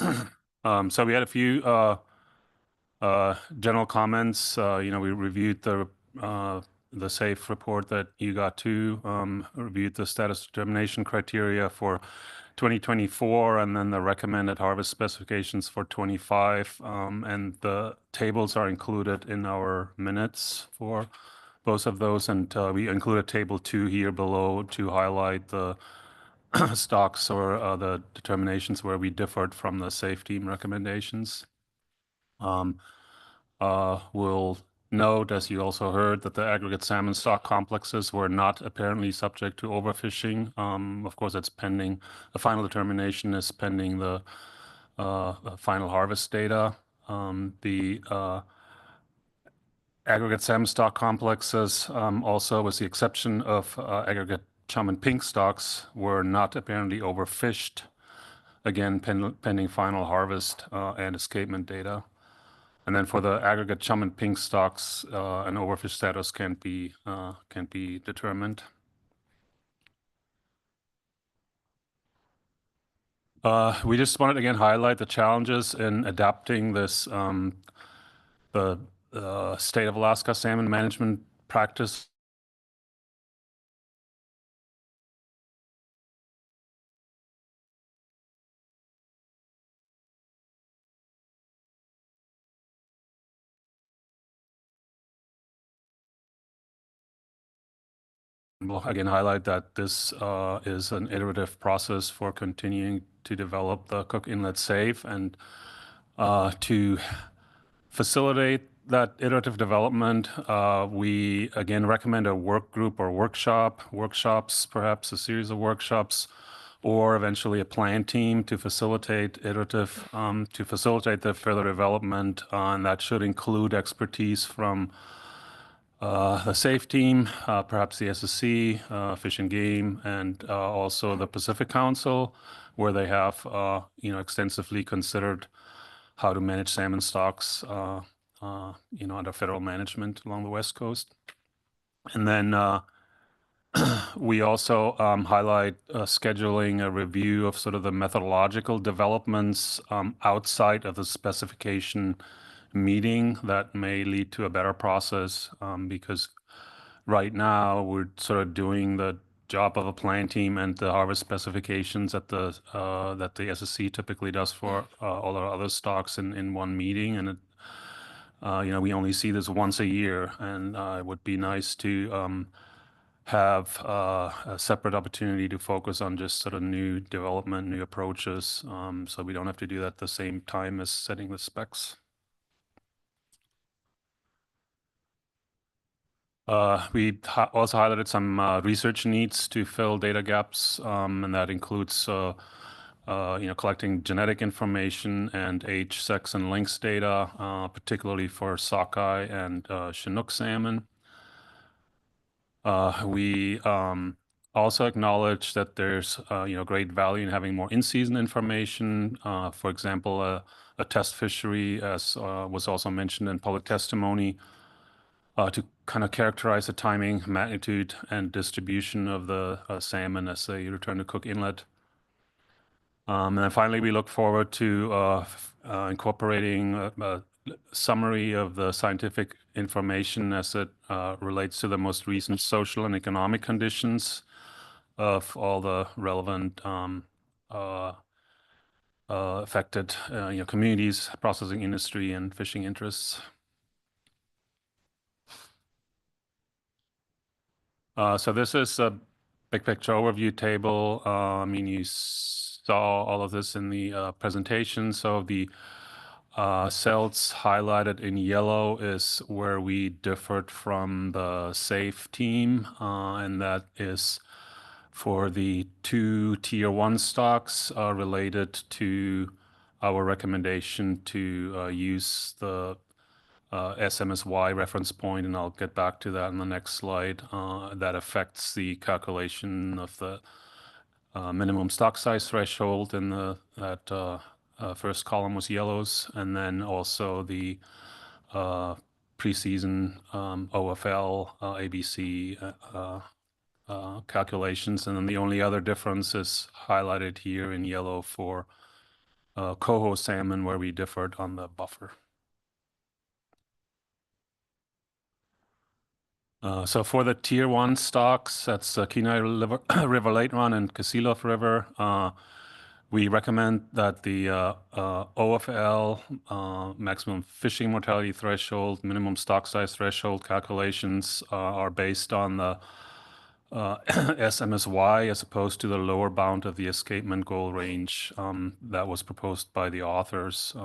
So we had a few general comments. We reviewed the SAFE report that you got to, reviewed the status determination criteria for 2024, and then the recommended harvest specifications for 25. And the tables are included in our minutes for both of those. And we included table 2 here below to highlight the stocks or the determinations where we differed from the SAFE team recommendations. We'll note, as you also heard, that the aggregate salmon stock complexes were not apparently subject to overfishing. Of course, it's pending. The final determination is pending the final harvest data. The aggregate salmon stock complexes, also with the exception of aggregate chum and pink stocks, were not apparently overfished. Again, pending final harvest and escapement data. And then for the aggregate chum and pink stocks, an overfish status can be determined. We just wanted to again highlight the challenges in adapting this the state of Alaska salmon management practice We'll again highlight that this is an iterative process for continuing to develop the Cook Inlet SAFE, and to facilitate that iterative development, we again recommend a work group or workshops, perhaps a series of workshops, or eventually a plan team to facilitate the further development, and that should include expertise from the SAFE team, perhaps the SSC, Fish and Game, and also the Pacific Council, where they have extensively considered how to manage salmon stocks, under federal management along the West Coast. And then we also highlight scheduling a review of sort of the methodological developments outside of the specification meeting that may lead to a better process, because right now we're sort of doing the job of a plan team and the harvest specifications that the SSC typically does for all our other stocks in one meeting, and it, we only see this once a year, and it would be nice to have a separate opportunity to focus on just sort of new development, new approaches, so we don't have to do that at the same time as setting the specs. We also highlighted some research needs to fill data gaps, and that includes collecting genetic information and age, sex, and length data, particularly for sockeye and Chinook salmon. We also acknowledge that there's great value in having more in-season information. For example, a test fishery, as was also mentioned in public testimony, to kind of characterize the timing, magnitude, and distribution of the salmon as they return to Cook Inlet. And then finally, we look forward to incorporating a summary of the scientific information as it relates to the most recent social and economic conditions of all the relevant affected communities, processing industry, and fishing interests. So this is a big picture overview table. I mean, you saw all of this in the presentation. So the cells highlighted in yellow is where we differed from the SAFE team, and that is for the 2 Tier 1 stocks related to our recommendation to use the SMSY reference point, and I'll get back to that in the next slide. That affects the calculation of the minimum stock size threshold, and that first column was yellows, and then also the preseason OFL, ABC calculations, and then the only other difference is highlighted here in yellow for coho salmon, where we differed on the buffer. So for the Tier 1 stocks, that's Kenai River Late Run and Kasilof River, we recommend that the OFL, maximum fishing mortality threshold, minimum stock size threshold calculations are based on the SMSY as opposed to the lower bound of the escapement goal range that was proposed by the authors.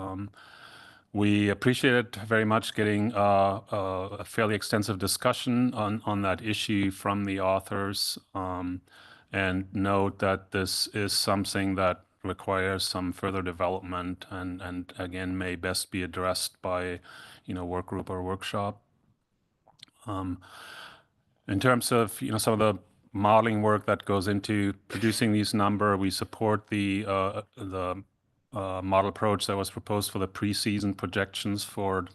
We appreciated very much getting a fairly extensive discussion on that issue from the authors, and note that this is something that requires some further development and again may best be addressed by work group or workshop. In terms of some of the modeling work that goes into producing these numbers, we support the model approach that was proposed for the preseason projections for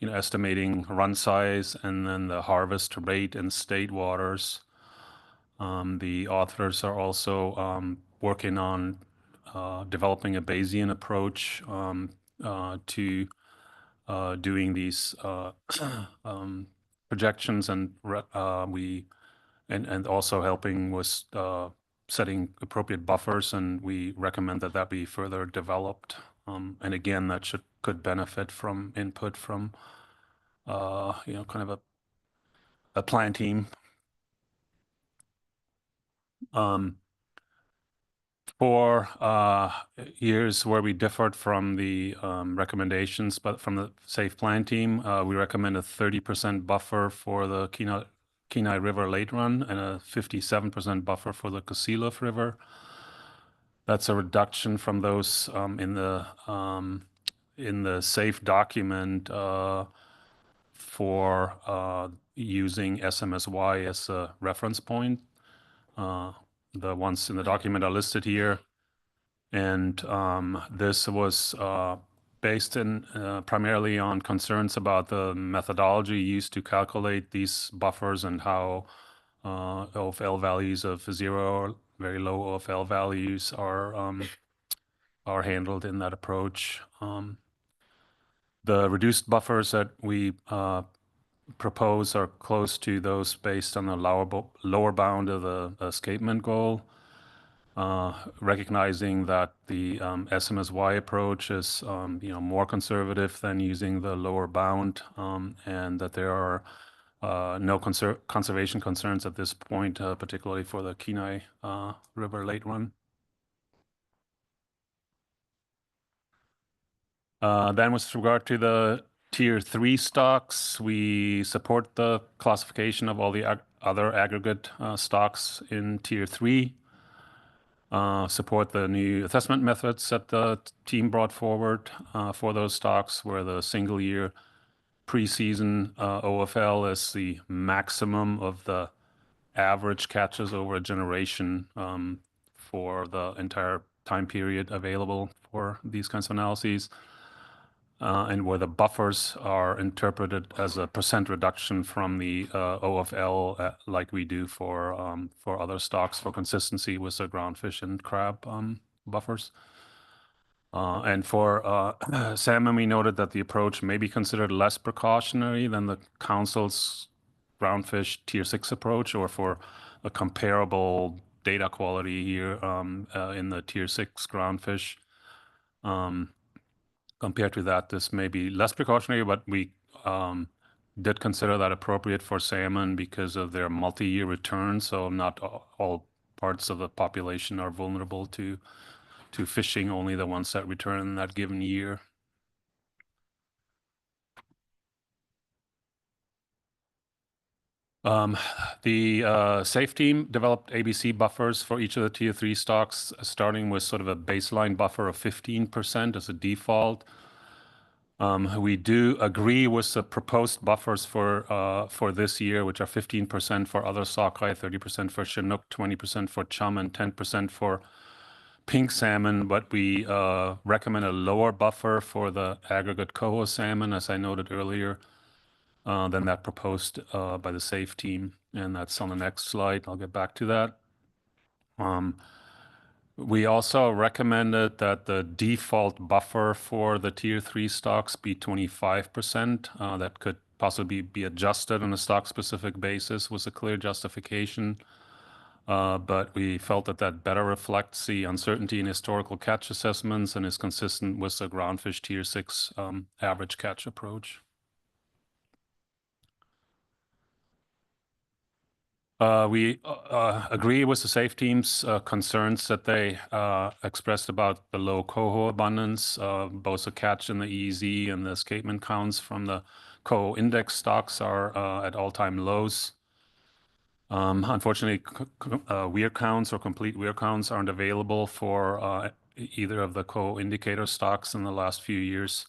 estimating run size and then the harvest rate in state waters. The authors are also working on developing a Bayesian approach to doing these projections, and and also helping with setting appropriate buffers, and we recommend that that be further developed. And again, that could benefit from input from kind of a plan team. For years where we differed from the recommendations, but from the SAFE plan team, we recommend a 30% buffer for the Kenai River Late Run and a 57% buffer for the Kasilof River. That's a reduction from those in the SAFE document for using SMSY as a reference point. The ones in the document are listed here, and this was based primarily on concerns about the methodology used to calculate these buffers and how OFL values of 0 or very low OFL values are handled in that approach. The reduced buffers that we propose are close to those based on the lower bound of the escapement goal, recognizing that the SMSY approach is more conservative than using the lower bound, and that there are no conservation concerns at this point, particularly for the Kenai River Late Run. Then with regard to the Tier 3 stocks, we support the classification of all the other aggregate stocks in Tier 3, support the new assessment methods that the team brought forward for those stocks, where the single year preseason OFL is the maximum of the average catches over a generation for the entire time period available for these kinds of analyses. And where the buffers are interpreted as a % reduction from the OFL, like we do for other stocks for consistency with the groundfish and crab buffers. And for salmon, we noted that the approach may be considered less precautionary than the Council's groundfish Tier 6 approach, or for a comparable data quality here in the Tier 6 groundfish. Compared to that, this may be less precautionary, but we did consider that appropriate for salmon because of their multi-year return. So not all parts of the population are vulnerable to fishing, only the ones that return in that given year. The SAFE team developed ABC buffers for each of the Tier 3 stocks, starting with sort of a baseline buffer of 15% as a default. We do agree with the proposed buffers for this year, which are 15% for other sockeye, 30% for Chinook, 20% for chum, and 10% for pink salmon, but we recommend a lower buffer for the aggregate coho salmon, as I noted earlier, than that proposed by the SAFE team. And that's on the next slide. I'll get back to that. We also recommended that the default buffer for the Tier 3 stocks be 25%. That could possibly be adjusted on a stock-specific basis with a clear justification. But we felt that that better reflects the uncertainty in historical catch assessments and is consistent with the groundfish Tier 6 average catch approach. We agree with the SAFE team's concerns that they expressed about the low coho abundance. Both the catch and the EEZ and the escapement counts from the coho index stocks are at all-time lows. Unfortunately, weir counts or complete weir counts aren't available for either of the coho indicator stocks in the last few years.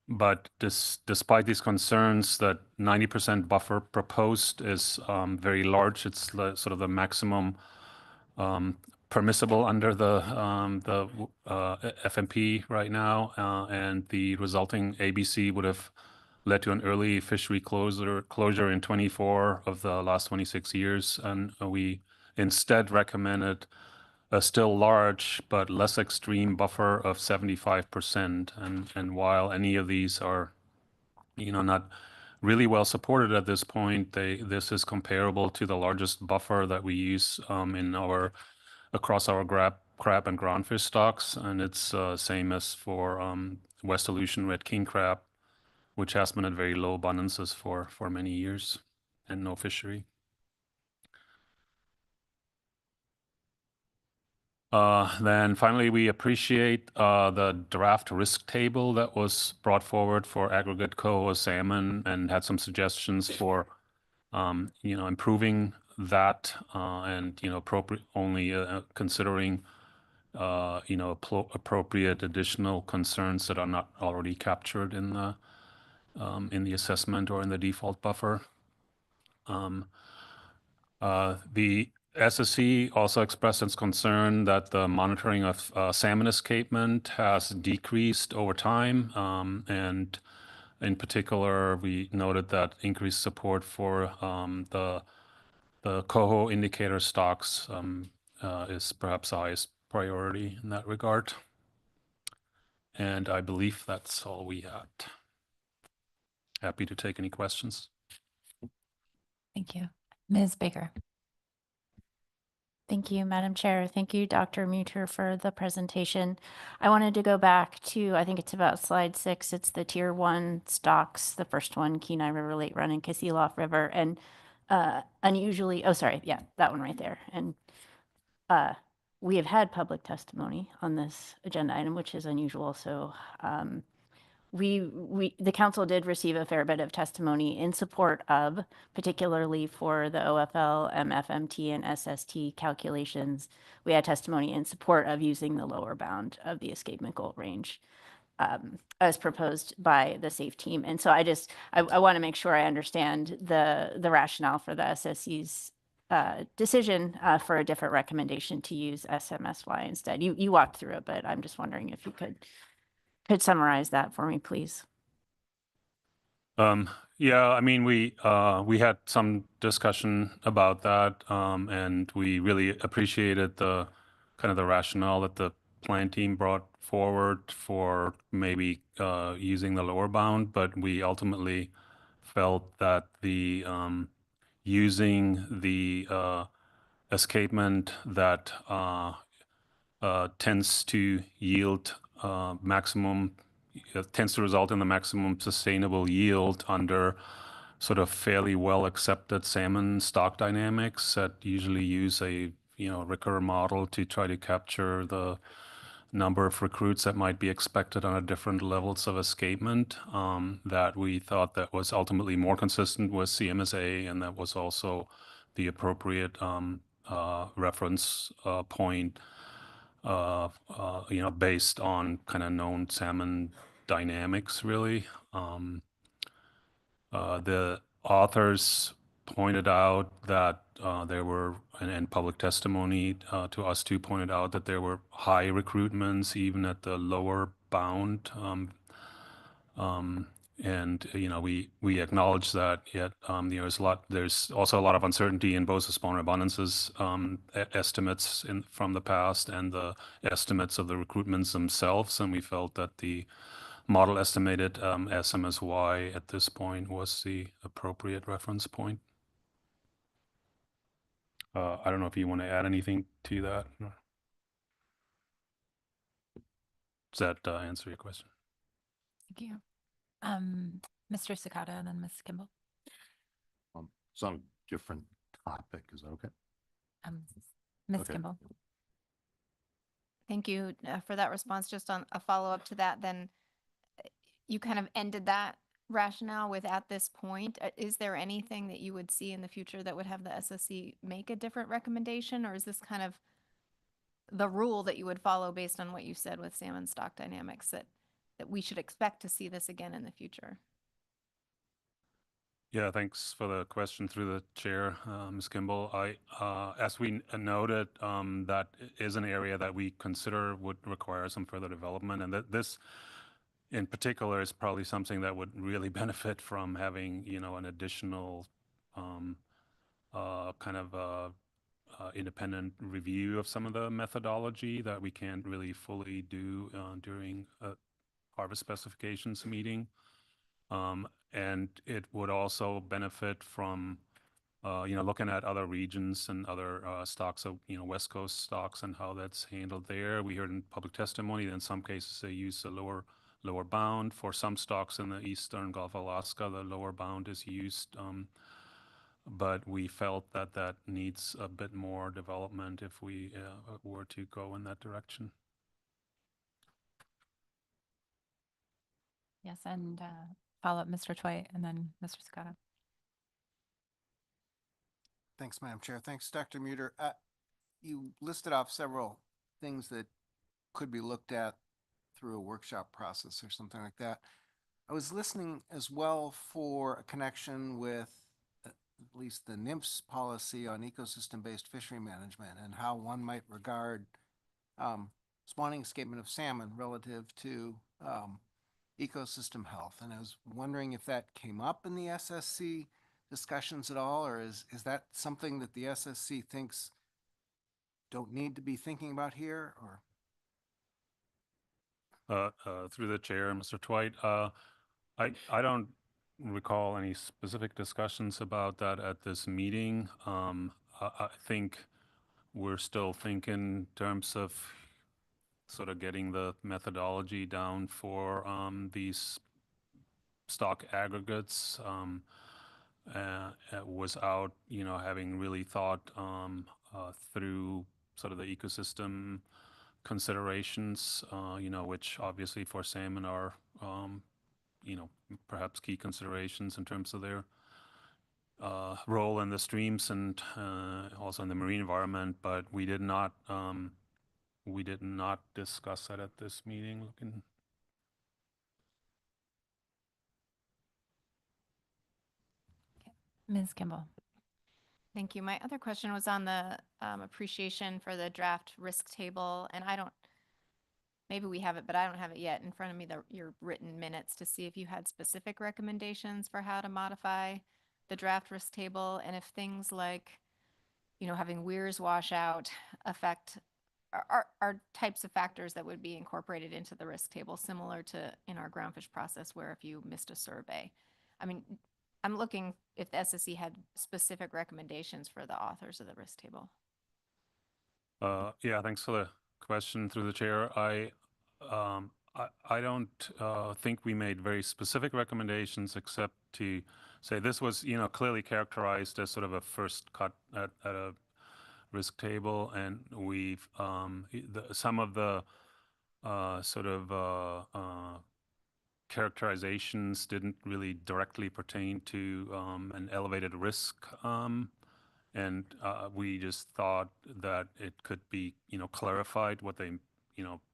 But despite these concerns, that 90% buffer proposed is very large. It's sort of the maximum permissible under the FMP right now, and the resulting ABC would have led to an early fishery closure in 24 of the last 26 years, and we instead recommended a still large but less extreme buffer of 75%. And while any of these are, not really well supported at this point, this is comparable to the largest buffer that we use across our crab and groundfish stocks, and it's same as for West Aleutian red king crab, which has been at very low abundances for many years and no fishery. Then finally, we appreciate the draft risk table that was brought forward for aggregate coho salmon, and had some suggestions for improving that, and considering appropriate additional concerns that are not already captured in the assessment or in the default buffer. The SSC also expressed its concern that the monitoring of salmon escapement has decreased over time, and in particular, we noted that increased support for the coho indicator stocks is perhaps the highest priority in that regard. And I believe that's all we had. Happy to take any questions. Thank you. Ms. Baker. Thank you, Madam Chair. Thank you, Dr. Muter, for the presentation. I wanted to go back to, I think it's about slide 6. It's the Tier 1 stocks, the first one, Kenai River, Late Run, and Kasilof River. And unusually, oh, sorry, yeah, that one right there. And we have had public testimony on this agenda item, which is unusual. So the council did receive a fair bit of testimony in support of, particularly for the OFL, MFMT, and SST calculations. We had testimony in support of using the lower bound of the escapement goal range. as proposed by the SAFE team. And so I want to make sure I understand the rationale for the SSC's decision for a different recommendation to use SMSY instead. You walked through it, but I'm just wondering if you could summarize that for me, please. Yeah, I mean, we had some discussion about that, and we really appreciated the kind of the rationale that the plan team brought forward for maybe using the lower bound, but we ultimately felt that the using the escapement that tends to yield maximum tends to result in the maximum sustainable yield under sort of fairly well accepted salmon stock dynamics that usually use a Ricker model to try to capture the number of recruits that might be expected on a different levels of escapement, that we thought that was ultimately more consistent with CMSA, and that was also the appropriate reference point based on kind of known salmon dynamics, really. The authors pointed out that there were, and public testimony to us too pointed out that there were high recruitments even at the lower bound. And we acknowledge that, yet there's also a lot of uncertainty in both the spawner abundances estimates from the past and the estimates of the recruitments themselves, and we felt that the model estimated SMSY at this point was the appropriate reference point. I don't know if you want to add anything to that. Does that answer your question? Thank you. Mr. Sakata and then Ms. Kimball. It's on a different topic. Is that okay? Ms. Okay. Kimball. Thank you for that response. Just on a follow-up to that, then you kind of ended that rationale with at this point. Is there anything that you would see in the future that would have the SSC make a different recommendation, or is this kind of the rule that you would follow based on what you said with salmon stock dynamics, that we should expect to see this again in the future? Yeah, thanks for the question through the chair, Ms. Kimball. As we noted, that is an area that we consider would require some further development, and that this in particular is probably something that would really benefit from having, an additional kind of independent review of some of the methodology that we can't really fully do during a harvest specifications meeting. And it would also benefit from, looking at other regions and other stocks of, West Coast stocks and how that's handled there. We heard in public testimony that in some cases they use a lower bound. For some stocks in the Eastern Gulf of Alaska, the lower bound is used. But we felt that that needs a bit more development if we were to go in that direction. Yes, and follow up Mr. Twite and then Mr. Scott. Thanks, Madam Chair. Thanks, Dr. Muter. You listed off several things that could be looked at through a workshop process or something like that. I was listening as well for a connection with at least the NMF's policy on ecosystem-based fishery management and how one might regard spawning escapement of salmon relative to ecosystem health. And I was wondering if that came up in the SSC discussions at all, or is that something that the SSC thinks don't need to be thinking about here, or? Through the chair, Mr. Twite, I don't recall any specific discussions about that at this meeting. I think we're still thinking in terms of sort of getting the methodology down for these stock aggregates without, having really thought through sort of the ecosystem considerations, which obviously for salmon are, perhaps key considerations in terms of their role in the streams and also in the marine environment. But we did not discuss that at this meeting. Ms. Kimball. Thank you. My other question was on the appreciation for the draft risk table, and maybe we have it, but I don't have it yet in front of me, your written minutes to see if you had specific recommendations for how to modify the draft risk table, and if things like, having weirs wash out affect are types of factors that would be incorporated into the risk table, similar to in our groundfish process where if you missed a survey. I mean, I'm looking if the SSE had specific recommendations for the authors of the risk table. Yeah, thanks for the question through the chair. I don't think we made very specific recommendations except to say this was, clearly characterized as sort of a first cut at a risk table, and we've some of the sort of characterizations didn't really directly pertain to an elevated risk, and we just thought that it could be, clarified what they,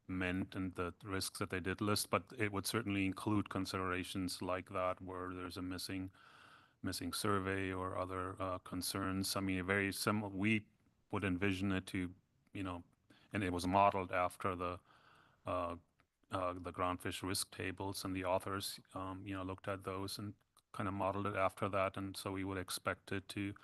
meant and the risks that they did list, but it would certainly include considerations like that where there's a missing survey or other concerns. I mean, very similar. We would envision it to, and it was modeled after the groundfish risk tables, and the authors, looked at those and kind of modeled it after that. And so we would expect it to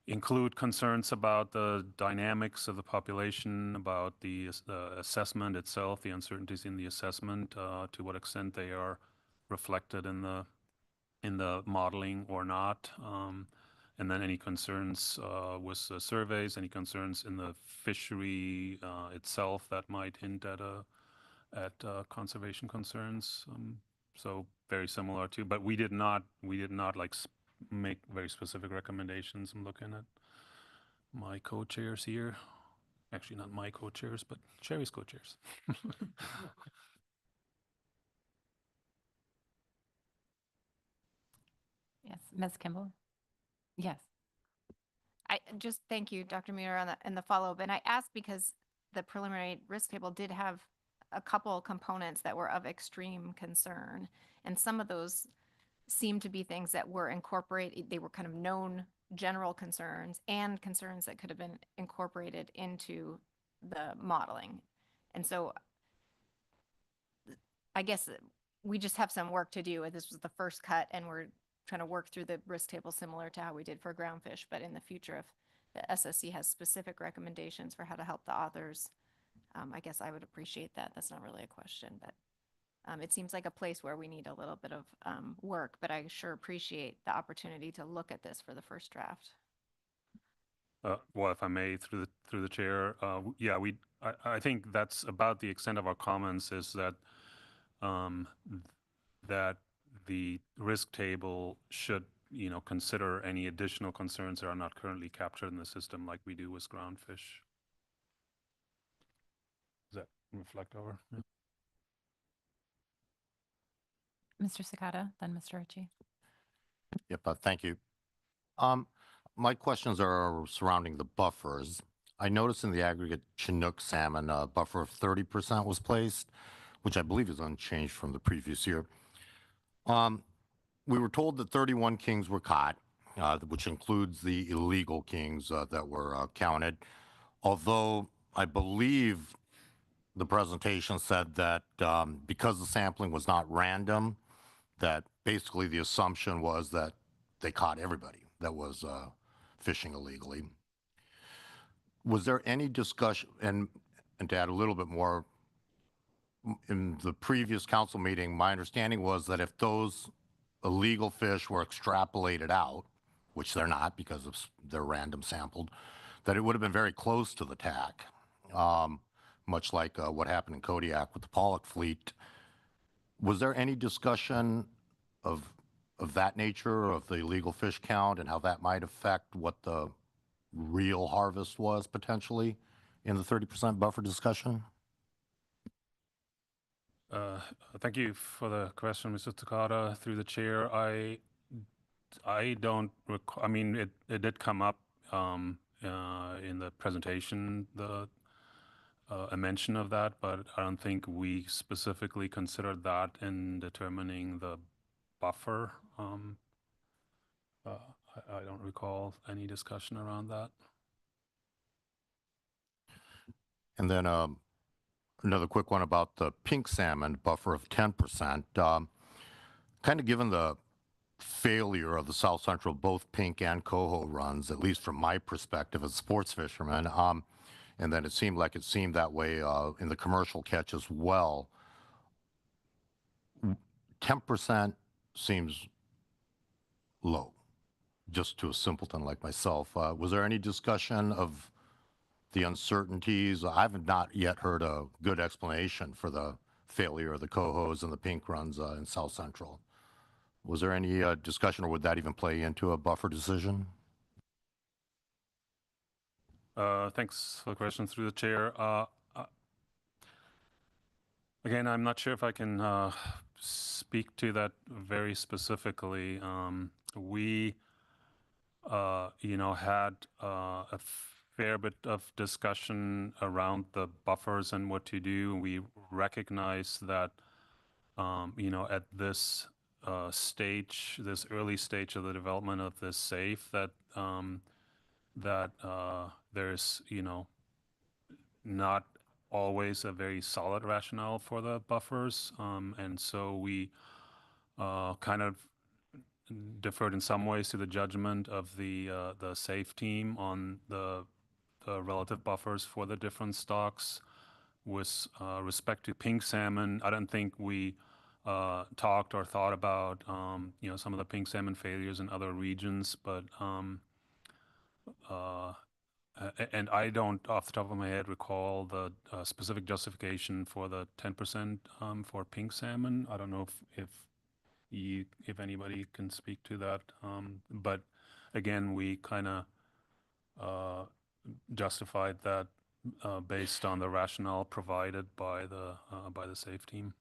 include concerns about the dynamics of the population, about the assessment itself, the uncertainties in the assessment, to what extent they are reflected in the modeling or not. And then any concerns with the surveys, any concerns in the fishery itself that might hint at conservation concerns. So very similar to, but we did not like make very specific recommendations. I'm looking at my co-chairs here. Actually, not my co-chairs, but Sherry's co-chairs. Yes, Ms. Kimball. Yes. I just thank you, Dr. Muir, on the follow-up. And I asked because the preliminary risk table did have a couple components that were of extreme concern. And some of those seemed to be things that were incorporated. They were kind of known general concerns and concerns that could have been incorporated into the modeling. And so I guess we just have some work to do. This was the first cut, and we're trying to work through the risk table similar to how we did for groundfish. But in the future, if the SSC has specific recommendations for how to help the authors, I guess I would appreciate that. That's not really a question, but it seems like a place where we need a little bit of work, but I sure appreciate the opportunity to look at this for the first draft. Well, if I may, through the chair, yeah, I think that's about the extent of our comments, is that that the risk table should, consider any additional concerns that are not currently captured in the system, like we do with groundfish. Does that reflect over? Yeah. Mr. Sakata, then Mr. Ritchie. Yep, thank you. My questions are surrounding the buffers. I noticed in the aggregate Chinook salmon, a buffer of 30% was placed, which I believe is unchanged from the previous year. We were told that 31 kings were caught, which includes the illegal kings that were counted. Although I believe the presentation said that because the sampling was not random, that basically the assumption was that they caught everybody that was fishing illegally. Was there any discussion, and to add a little bit more, in the previous council meeting, my understanding was that if those illegal fish were extrapolated out, which they're not because they're random sampled, that it would have been very close to the TAC, much like what happened in Kodiak with the pollock fleet. Was there any discussion of that nature, of the illegal fish count and how that might affect what the real harvest was potentially in the 30% buffer discussion? Thank you for the question, Mr. Takata. Through the chair, I don't recall. I mean, it did come up in the presentation, a mention of that, but I don't think we specifically considered that in determining the buffer. I don't recall any discussion around that. And then another quick one about the pink salmon buffer of 10%. Kind of given the failure of the South Central, both pink and coho runs, at least from my perspective as a sports fisherman, and then it seemed that way in the commercial catch as well. 10% seems low, just to a simpleton like myself. Was there any discussion of the uncertainties? I've not yet heard a good explanation for the failure of the cohos and the pink runs in South Central. Was there any discussion, or would that even play into a buffer decision? Thanks for the question through the chair. Again, I'm not sure if I can speak to that very specifically. We, had a fair bit of discussion around the buffers and what to do. We recognize that, at this stage, this early stage of the development of this safe, that there's, not always a very solid rationale for the buffers. And so we kind of deferred in some ways to the judgment of the SAFE team on the relative buffers for the different stocks. With respect to pink salmon, I don't think we talked or thought about some of the pink salmon failures in other regions, but and I don't, off the top of my head, recall the specific justification for the 10% for pink salmon. I don't know if anybody can speak to that. But again, we kind of justified that based on the rationale provided by the SAFE team.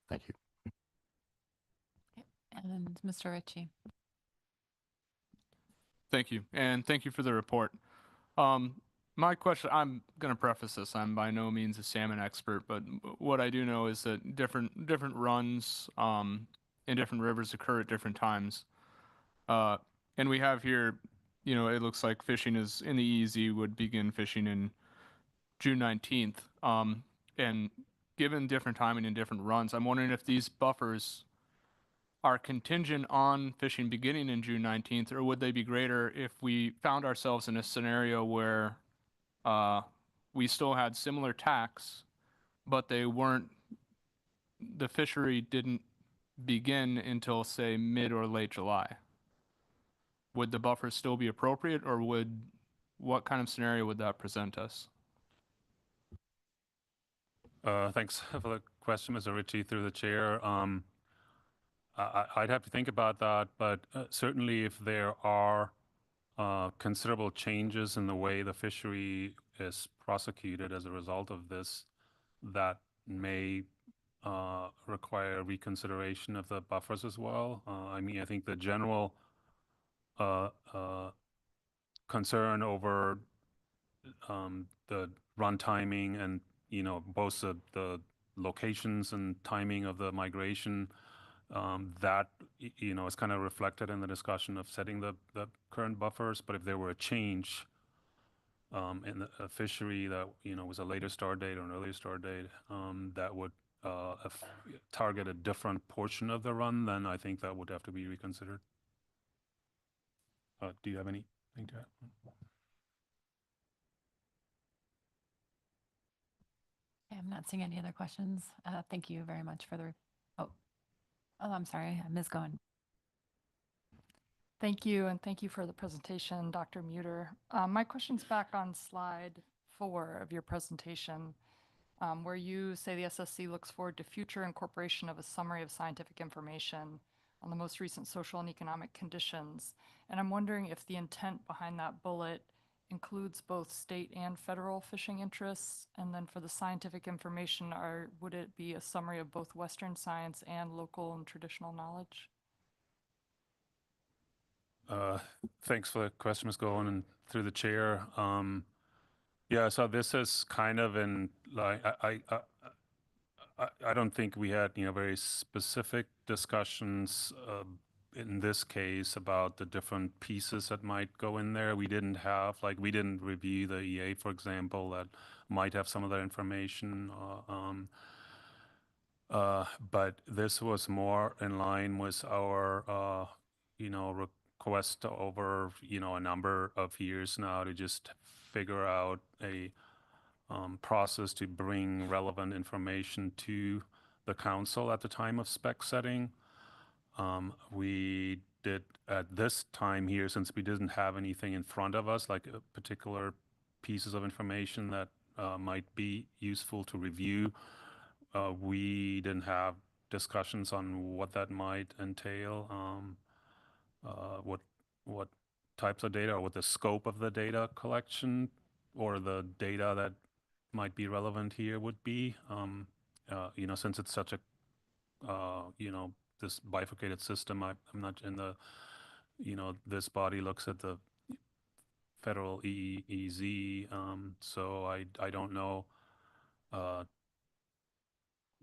Thank you. And Mr. Ritchie. Thank you, and thank you for the report. My question, I'm going to preface this, I'm by no means a salmon expert, but what I do know is that different runs in different rivers occur at different times. And we have here, it looks like fishing is in the EEZ would begin fishing in June 19th. And given different timing and different runs, I'm wondering if these buffers are contingent on fishing beginning in June 19th, or would they be greater if we found ourselves in a scenario where we still had similar TACs, but the fishery didn't begin until, say, mid or late July? Would the buffer still be appropriate, or what kind of scenario would that present us? Thanks for the question, Mr. Ritchie, through the chair. I'd have to think about that, but certainly if there are considerable changes in the way the fishery is prosecuted as a result of this, that may require reconsideration of the buffers as well. I mean, I think the general concern over the run timing and, both the locations and timing of the migration, that, is kind of reflected in the discussion of setting the current buffers. But if there were a change in the fishery that, was a later start date or an earlier start date, that would target a different portion of the run, then I think that would have to be reconsidered. Do you have anything to add? I'm not seeing any other questions. Thank you very much for the. Oh, I'm sorry, Ms. Goen. Thank you, and thank you for the presentation, Dr. Muter. My question's back on slide 4 of your presentation, where you say the SSC looks forward to future incorporation of a summary of scientific information on the most recent social and economic conditions. And I'm wondering if the intent behind that bullet includes both state and federal fishing interests. And then for the scientific information, would it be a summary of both Western science and local and traditional knowledge? Thanks for the question, Ms. Goen, and through the chair. Yeah, so this is kind of in, like, I don't think we had, very specific discussions in this case about the different pieces that might go in there. We didn't review the EA, for example, that might have some of that information. But this was more in line with our, request over, a number of years now to just figure out a process to bring relevant information to the council at the time of spec setting. We did at this time here, since we didn't have anything in front of us, like particular pieces of information that might be useful to review. We didn't have discussions on what that might entail, what types of data, or what the scope of the data collection or the data that might be relevant here would be. Since it's such a, this bifurcated system, I'm not in the, this body looks at the federal EEZ, so I don't know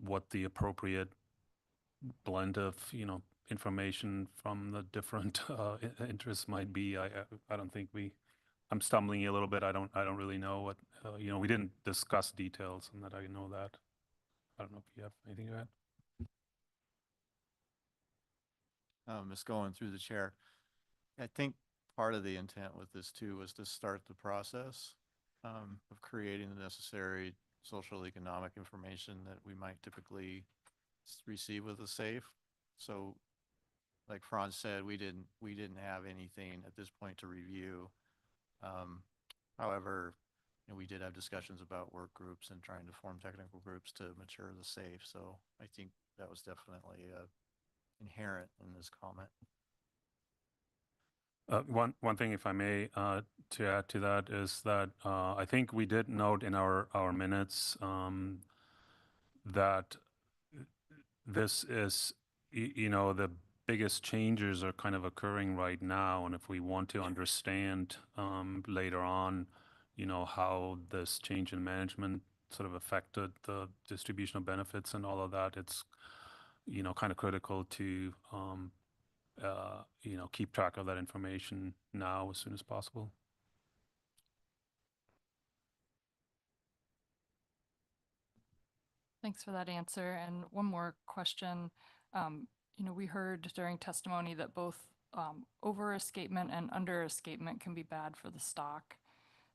what the appropriate blend of, information from the different interests might be. I don't think I'm stumbling a little bit. I don't really know what, we didn't discuss details, and that I know that. I don't know if you have anything to add. Ms. Going through the chair. I think part of the intent with this too was to start the process of creating the necessary social economic information that we might typically receive with a SAFE. So like Franz said, we didn't have anything at this point to review. However, we did have discussions about work groups and trying to form technical groups to mature the SAFE. So I think that was definitely inherent in this comment. One thing, if I may, to add to that is that I think we did note in our minutes that this is, the biggest changes are kind of occurring right now, and if we want to understand later on, how this change in management sort of affected the distribution of benefits and all of that, it's kind of critical to keep track of that information now as soon as possible. Thanks for that answer. And one more question. We heard during testimony that both over escapement and under escapement can be bad for the stock.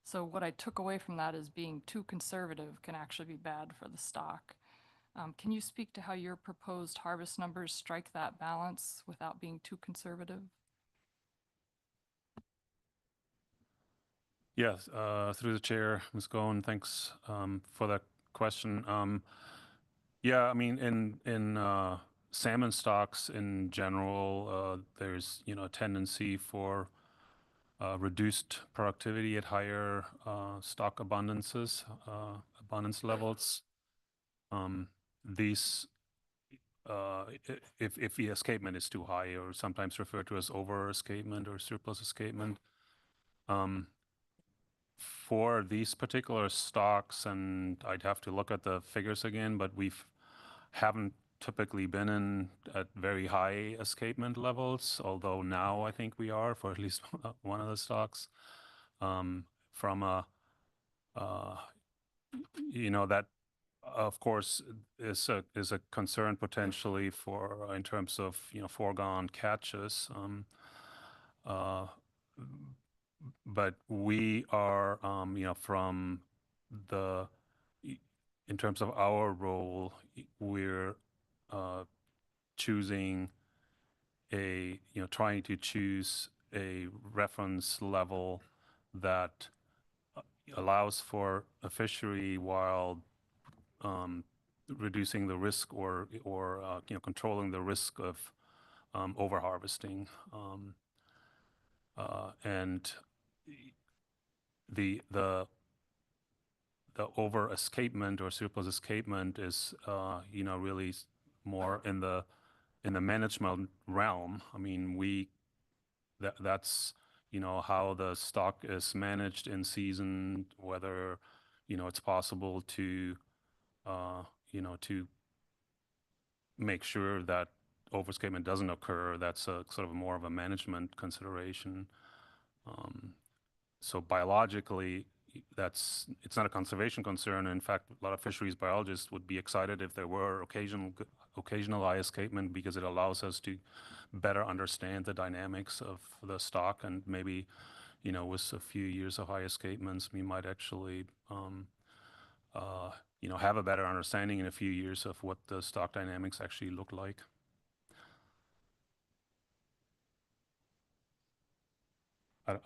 So what I took away from that is being too conservative can actually be bad for the stock. Can you speak to how your proposed harvest numbers strike that balance without being too conservative? Yes, through the chair, Ms. Goen, thanks for that question. Yeah, I mean, in salmon stocks in general, there's a tendency for reduced productivity at higher stock abundance levels. These, if the escapement is too high, or sometimes referred to as over escapement or surplus escapement, for these particular stocks, and I'd have to look at the figures again, but haven't typically been in at very high escapement levels, although now I think we are for at least one of the stocks. From a, that of course is a concern potentially for in terms of foregone catches. But we are, from the, in terms of our role, we're choosing trying to choose a reference level that allows for a fishery while reducing the risk or controlling the risk of overharvesting. And the over escapement or surplus escapement is really more in the management realm. I mean, that's how the stock is managed in season, whether it's possible to to make sure that overescapement doesn't occur, that's a sort of more of a management consideration. So biologically, it's not a conservation concern. In fact, a lot of fisheries biologists would be excited if there were occasional high escapement, because it allows us to better understand the dynamics of the stock, and maybe, with a few years of high escapements, we might actually have a better understanding in a few years of what the stock dynamics actually look like.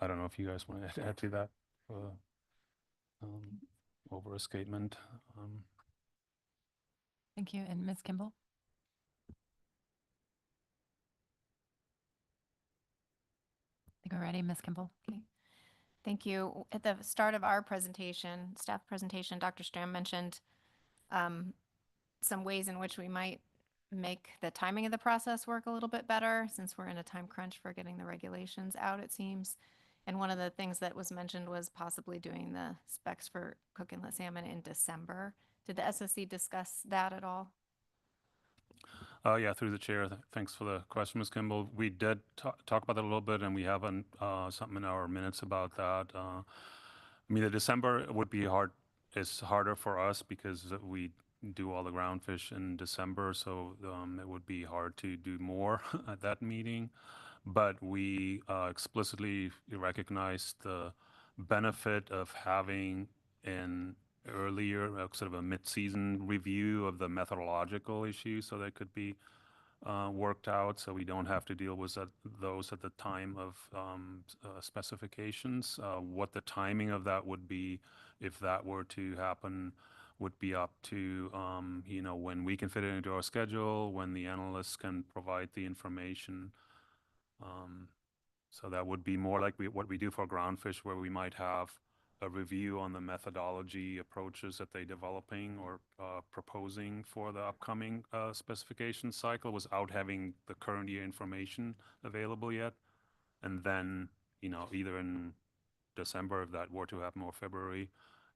I don't know if you guys want to add to that. Over escapement. Thank you. And Ms. Kimball? I think we're ready, Ms. Kimball. Okay. Thank you. At the start of our presentation, staff presentation, Dr. Stram mentioned some ways in which we might make the timing of the process work a little bit better, since we're in a time crunch for getting the regulations out, it seems. And one of the things that was mentioned was possibly doing the specs for Cook Inlet salmon in December. Did the SSC discuss that at all? Yeah, through the chair. Thanks for the question, Ms. Kimball. We did talk about that a little bit, and we have something in our minutes about that. The December would be hard. It's harder for us because we do all the ground fish in December, so it would be hard to do more at that meeting. But we explicitly recognize the benefit of having an earlier, sort of a mid-season review of the methodological issues, so that could be worked out, so we don't have to deal with those at the time of specifications. What the timing of that would be, if that were to happen, would be up to when we can fit it into our schedule, when the analysts can provide the information. So that would be more like what we do for groundfish, where we might have a review on the methodology approaches that they're developing or proposing for the upcoming specification cycle, without having the current year information available yet. And then, either in December, if that were to happen, or February,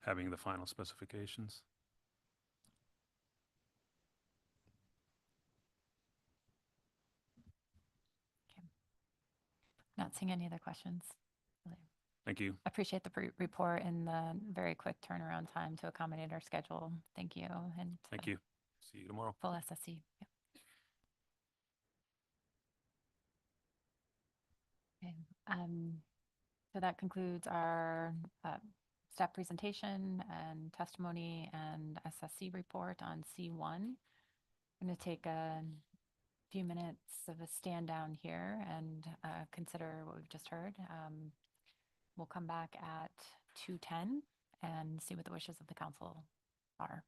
having the final specifications. Not seeing any other questions. Thank you. Appreciate the report and the very quick turnaround time to accommodate our schedule. Thank you. And Thank you. See you tomorrow. Full SSC. Yep. Okay. So that concludes our staff presentation and testimony and SSC report on C1. I'm going to take a few minutes of a stand down here and consider what we've just heard. We'll come back at 2:10 and see what the wishes of the council are.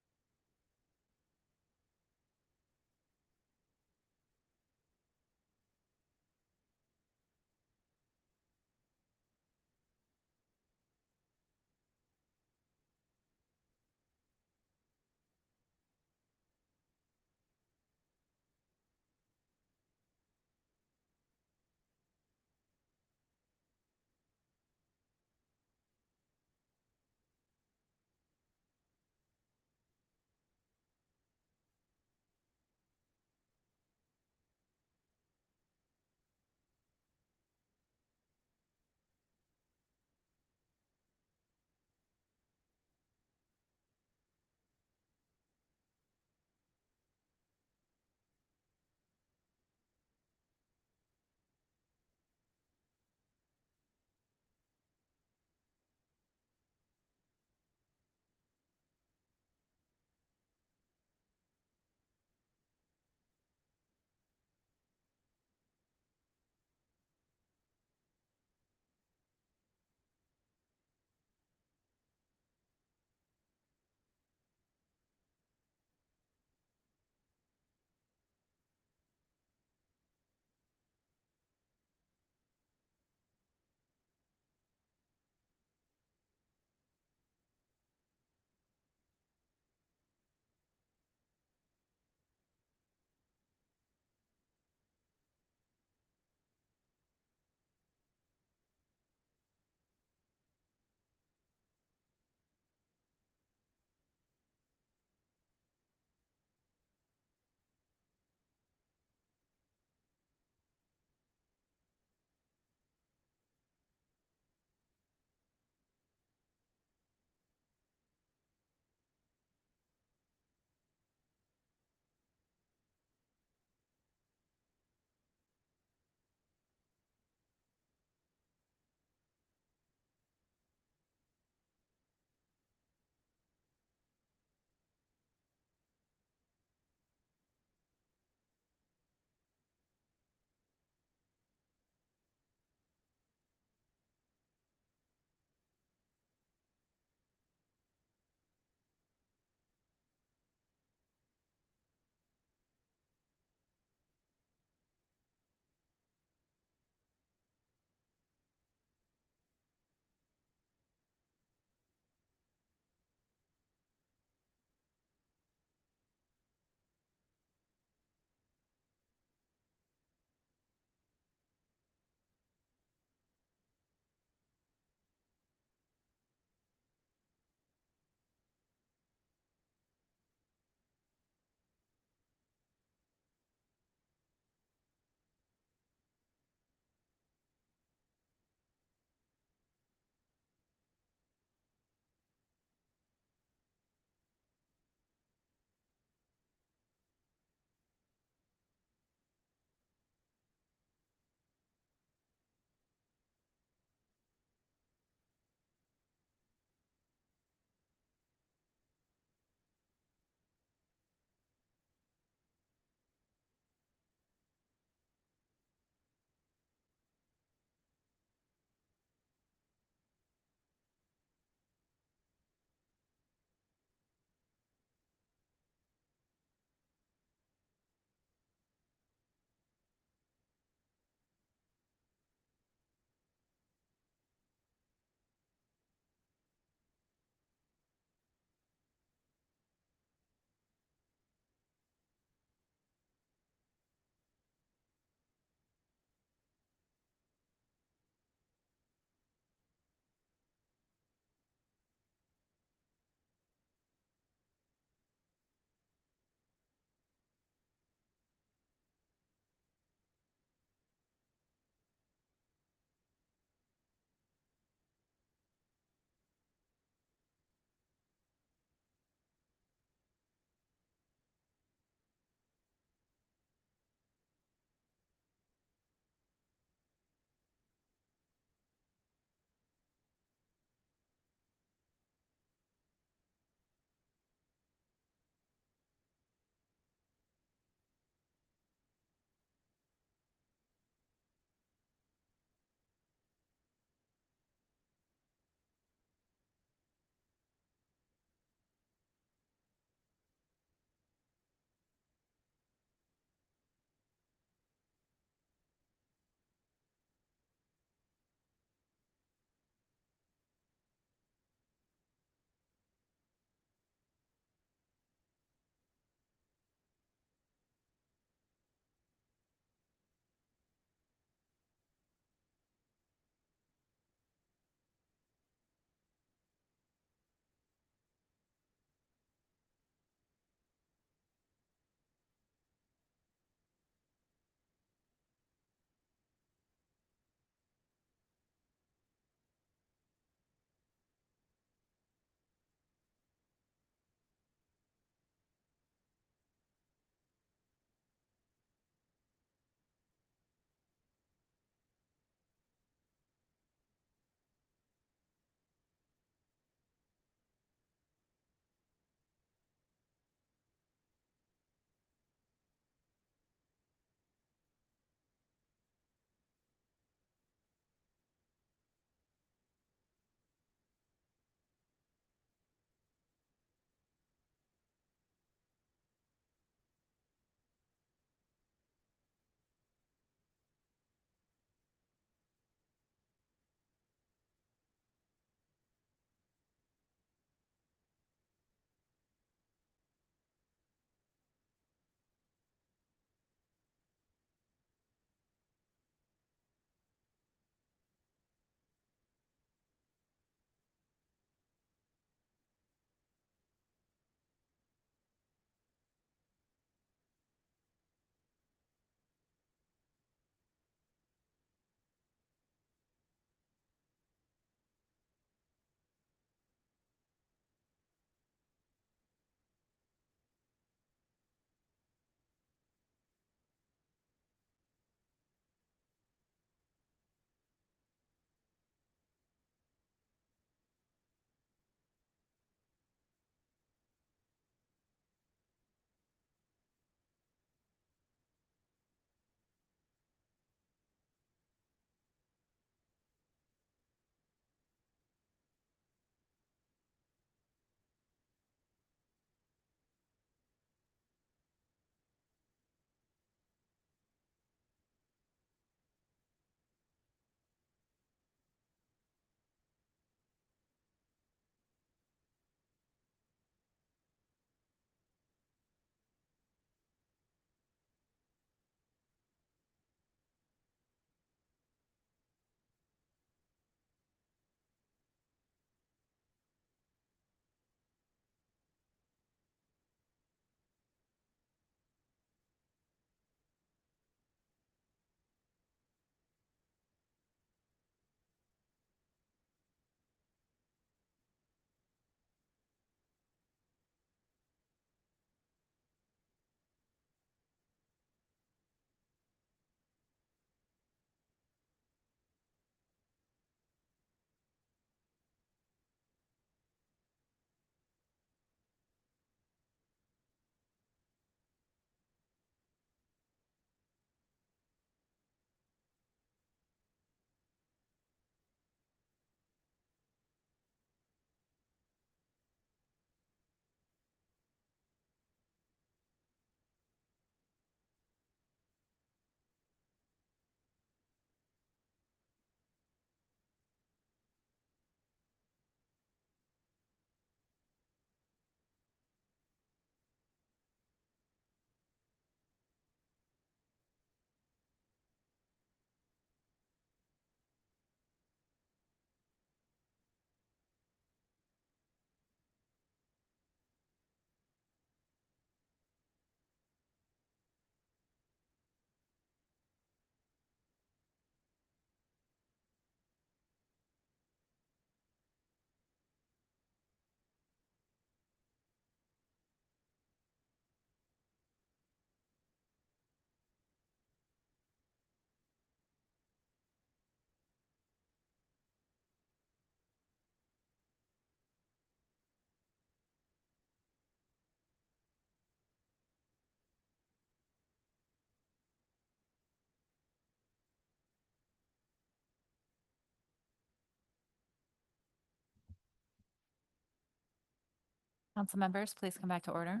Council members, please come back to order.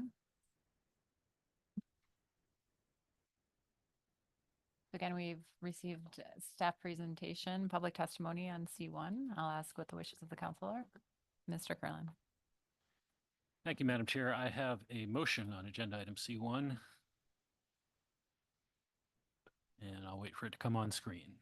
Again, we've received staff presentation, public testimony on C1. I'll ask what the wishes of the council are. Mr. Curlin. Thank you, Madam Chair. I have a motion on agenda item C1. And I'll wait for it to come on screen.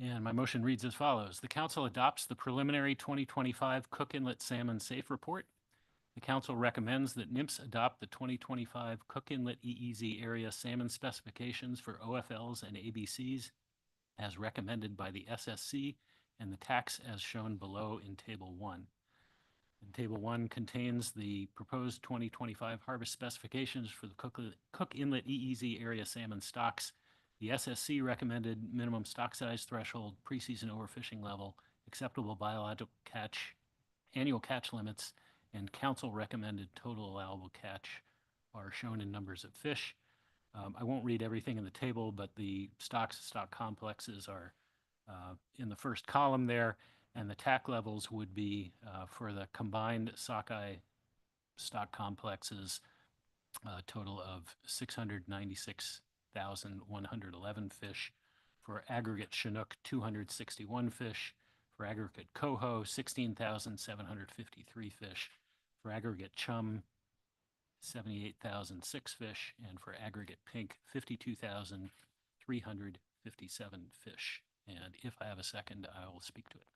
And my motion reads as follows. The council adopts the preliminary 2025 Cook Inlet Salmon Safe Report. The council recommends that NMFS adopt the 2025 Cook Inlet EEZ area salmon specifications for OFLs and ABCs as recommended by the SSC and the tax as shown below in Table 1. And Table 1 contains the proposed 2025 harvest specifications for the Cook Inlet EEZ area salmon stocks, the SSC recommended minimum stock size threshold, preseason overfishing level, acceptable biological catch, annual catch limits, and council recommended total allowable catch are shown in numbers of fish. I won't read everything in the table, but the stock complexes are in the first column there, and the TAC levels would be for the combined sockeye stock complexes, a total of 696,111 fish, for aggregate Chinook 261 fish, for aggregate coho 16,753 fish, for aggregate chum 78,006 fish, and for aggregate pink 52,357 fish. And if I have a second, I will speak to it.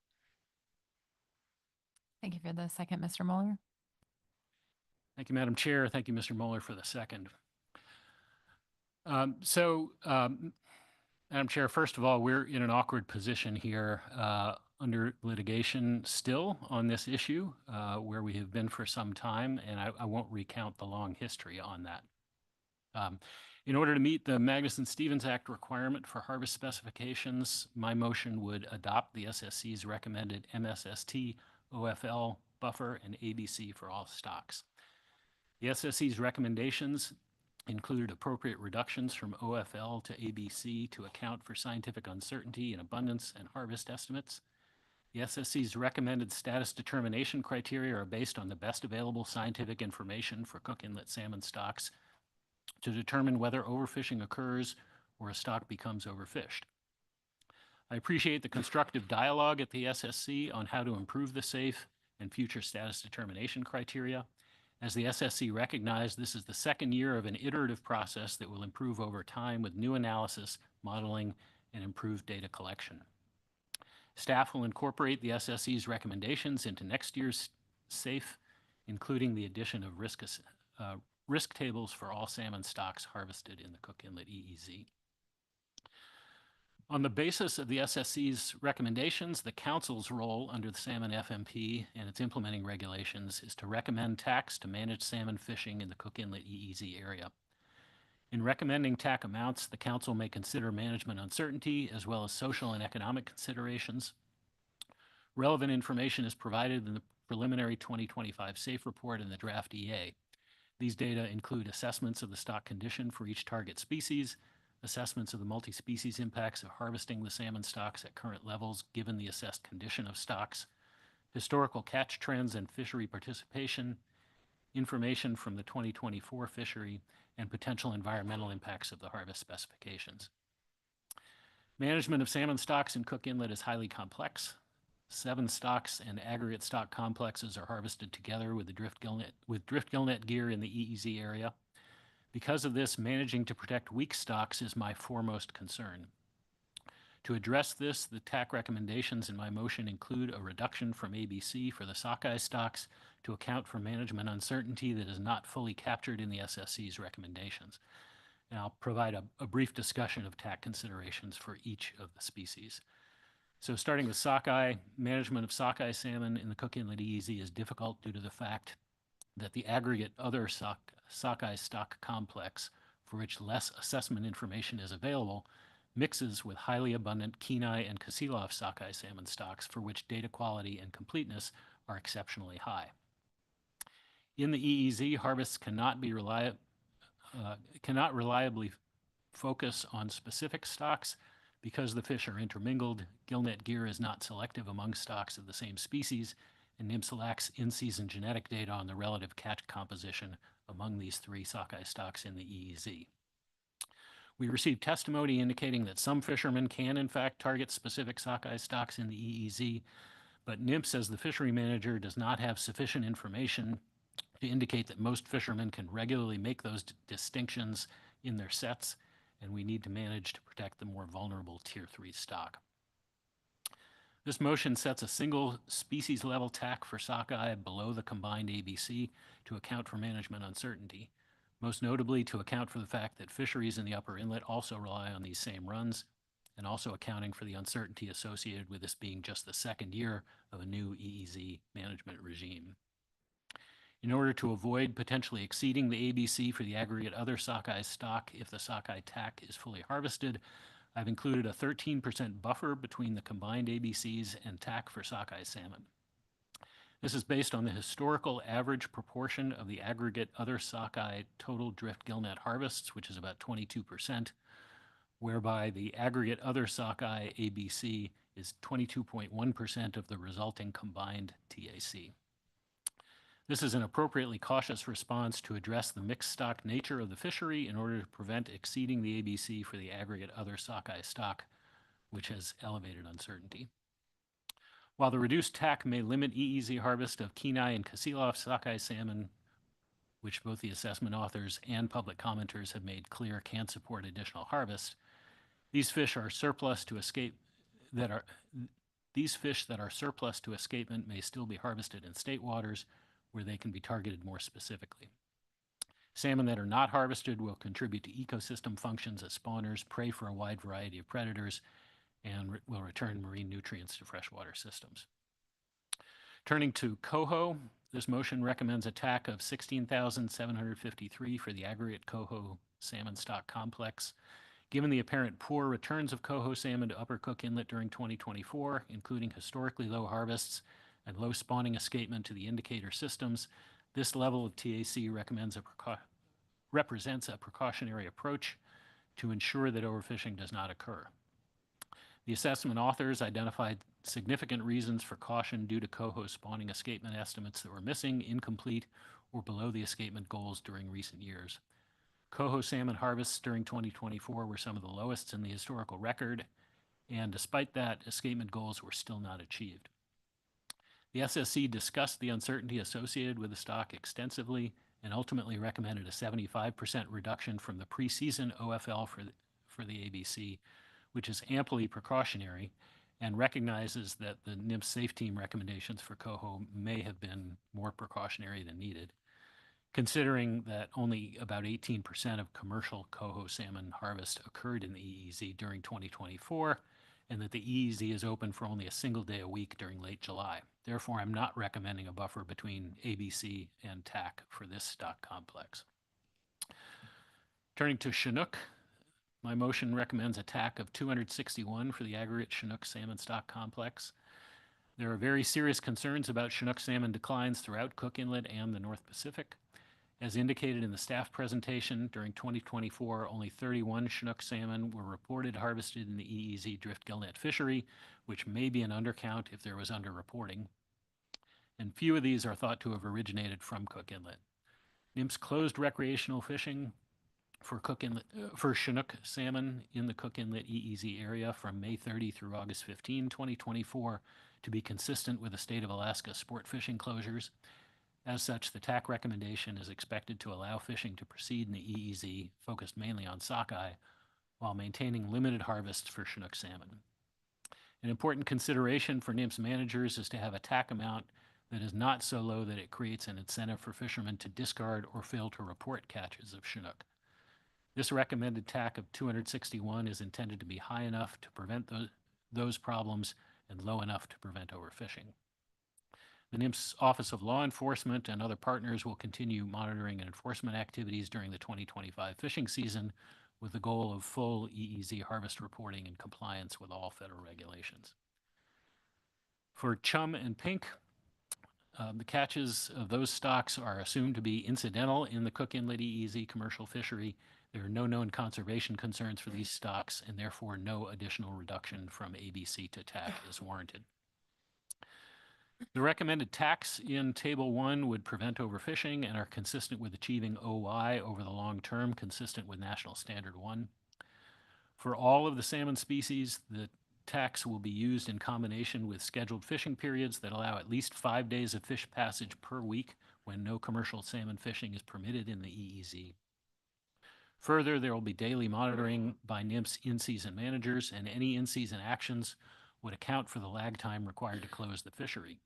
Thank you for the second, Mr. Mueller. Thank you, Madam Chair. Thank you, Mr. Mueller, for the second. Madam Chair, first of all, we're in an awkward position here under litigation still on this issue, where we have been for some time, and I won't recount the long history on that. In order to meet the Magnuson-Stevens Act requirement for harvest specifications, my motion would adopt the SSC's recommended MSST, OFL, buffer, and ABC for all stocks. The SSC's recommendations included appropriate reductions from OFL to ABC to account for scientific uncertainty in abundance and harvest estimates. The SSC's recommended status determination criteria are based on the best available scientific information for Cook Inlet salmon stocks to determine whether overfishing occurs or a stock becomes overfished. I appreciate the constructive dialogue at the SSC on how to improve the safe and future status determination criteria. As the SSC recognized, this is the second year of an iterative process that will improve over time with new analysis, modeling, and improved data collection. Staff will incorporate the SSC's recommendations into next year's SAFE, including the addition of risk tables for all salmon stocks harvested in the Cook Inlet EEZ. On the basis of the SSC's recommendations, the Council's role under the Salmon FMP and its implementing regulations is to recommend TACs to manage salmon fishing in the Cook Inlet EEZ area. In recommending TAC amounts, the Council may consider management uncertainty as well as social and economic considerations. Relevant information is provided in the preliminary 2025 SAFE report and the draft EA. These data include assessments of the stock condition for each target species, assessments of the multi-species impacts of harvesting the salmon stocks at current levels given the assessed condition of stocks, historical catch trends and fishery participation, information from the 2024 fishery, and potential environmental impacts of the harvest specifications. Management of salmon stocks in Cook Inlet is highly complex. 7 stocks and aggregate stock complexes are harvested together with drift gill net gear in the EEZ area. Because of this, managing to protect weak stocks is my foremost concern. To address this, the TAC recommendations in my motion include a reduction from ABC for the sockeye stocks to account for management uncertainty that is not fully captured in the SSC's recommendations. And I'll provide a brief discussion of TAC considerations for each of the species. So starting with sockeye, management of sockeye salmon in the Cook Inlet EEZ is difficult due to the fact that the aggregate other sockeye stock complex, for which less assessment information is available, mixes with highly abundant Kenai and Kasilof sockeye salmon stocks, for which data quality and completeness are exceptionally high. In the EEZ, harvests cannot reliably focus on specific stocks because the fish are intermingled. Gillnet gear is not selective among stocks of the same species, and NMFS lacks in-season genetic data on the relative catch composition among these three sockeye stocks in the EEZ. We received testimony indicating that some fishermen can in fact target specific sockeye stocks in the EEZ, but NMFS, as the fishery manager, does not have sufficient information to indicate that most fishermen can regularly make those distinctions in their sets, and we need to manage to protect the more vulnerable Tier 3 stock. This motion sets a single species level TAC for sockeye below the combined ABC to account for management uncertainty, most notably to account for the fact that fisheries in the upper inlet also rely on these same runs, and also accounting for the uncertainty associated with this being just the second year of a new EEZ management regime. In order to avoid potentially exceeding the ABC for the aggregate other sockeye stock if the sockeye TAC is fully harvested, I've included a 13% buffer between the combined ABCs and TAC for sockeye salmon. This is based on the historical average proportion of the aggregate other sockeye total drift gillnet harvests, which is about 22%, whereby the aggregate other sockeye ABC is 22.1% of the resulting combined TAC. This is an appropriately cautious response to address the mixed stock nature of the fishery in order to prevent exceeding the ABC for the aggregate other sockeye stock, which has elevated uncertainty. While the reduced TAC may limit EEZ harvest of Kenai and Kasilof sockeye salmon, which both the assessment authors and public commenters have made clear can support additional harvest, these fish are surplus to these fish that are surplus to escapement may still be harvested in state waters, where they can be targeted more specifically. Salmon that are not harvested will contribute to ecosystem functions as spawners, prey for a wide variety of predators, and will return marine nutrients to freshwater systems. Turning to coho, this motion recommends a TAC of 16,753 for the aggregate coho salmon stock complex. Given the apparent poor returns of coho salmon to Upper Cook Inlet during 2024, including historically low harvests and low spawning escapement to the indicator systems, this level of TAC represents a precautionary approach to ensure that overfishing does not occur. The assessment authors identified significant reasons for caution due to coho spawning escapement estimates that were missing, incomplete, or below the escapement goals during recent years. Coho salmon harvests during 2024 were some of the lowest in the historical record, and despite that, escapement goals were still not achieved. The SSC discussed the uncertainty associated with the stock extensively and ultimately recommended a 75% reduction from the preseason OFL for the ABC, which is amply precautionary and recognizes that the NMFS Safe Team recommendations for coho may have been more precautionary than needed, considering that only about 18% of commercial coho salmon harvest occurred in the EEZ during 2024, and that the EEZ is open for only a single day a week during late July. Therefore, I'm not recommending a buffer between ABC and TAC for this stock complex. Turning to Chinook, my motion recommends a TAC of 261 for the aggregate Chinook salmon stock complex. There are very serious concerns about Chinook salmon declines throughout Cook Inlet and the North Pacific. As indicated in the staff presentation, during 2024, only 31 Chinook salmon were reported harvested in the EEZ drift gillnet fishery, which may be an undercount if there was underreporting. And few of these are thought to have originated from Cook Inlet. NMFS closed recreational fishing for Chinook salmon in the Cook Inlet EEZ area from May 30 through August 15, 2024, to be consistent with the state of Alaska sport fishing closures. As such, the TAC recommendation is expected to allow fishing to proceed in the EEZ, focused mainly on sockeye, while maintaining limited harvests for Chinook salmon. An important consideration for NMFS managers is to have a TAC amount that is not so low that it creates an incentive for fishermen to discard or fail to report catches of Chinook. This recommended TAC of 261 is intended to be high enough to prevent those problems and low enough to prevent overfishing. The NIMS Office of Law Enforcement and other partners will continue monitoring and enforcement activities during the 2025 fishing season with the goal of full EEZ harvest reporting and compliance with all federal regulations. For chum and pink, the catches of those stocks are assumed to be incidental in the Cook Inlet EEZ commercial fishery. There are no known conservation concerns for these stocks, and therefore no additional reduction from ABC to TAC is warranted. The recommended TACs in Table 1 would prevent overfishing and are consistent with achieving OY over the long term, consistent with National Standard 1. For all of the salmon species, the TACs will be used in combination with scheduled fishing periods that allow at least 5 days of fish passage per week when no commercial salmon fishing is permitted in the EEZ. Further, there will be daily monitoring by NIMS in-season managers, and any in-season actions would account for the lag time required to close the fishery.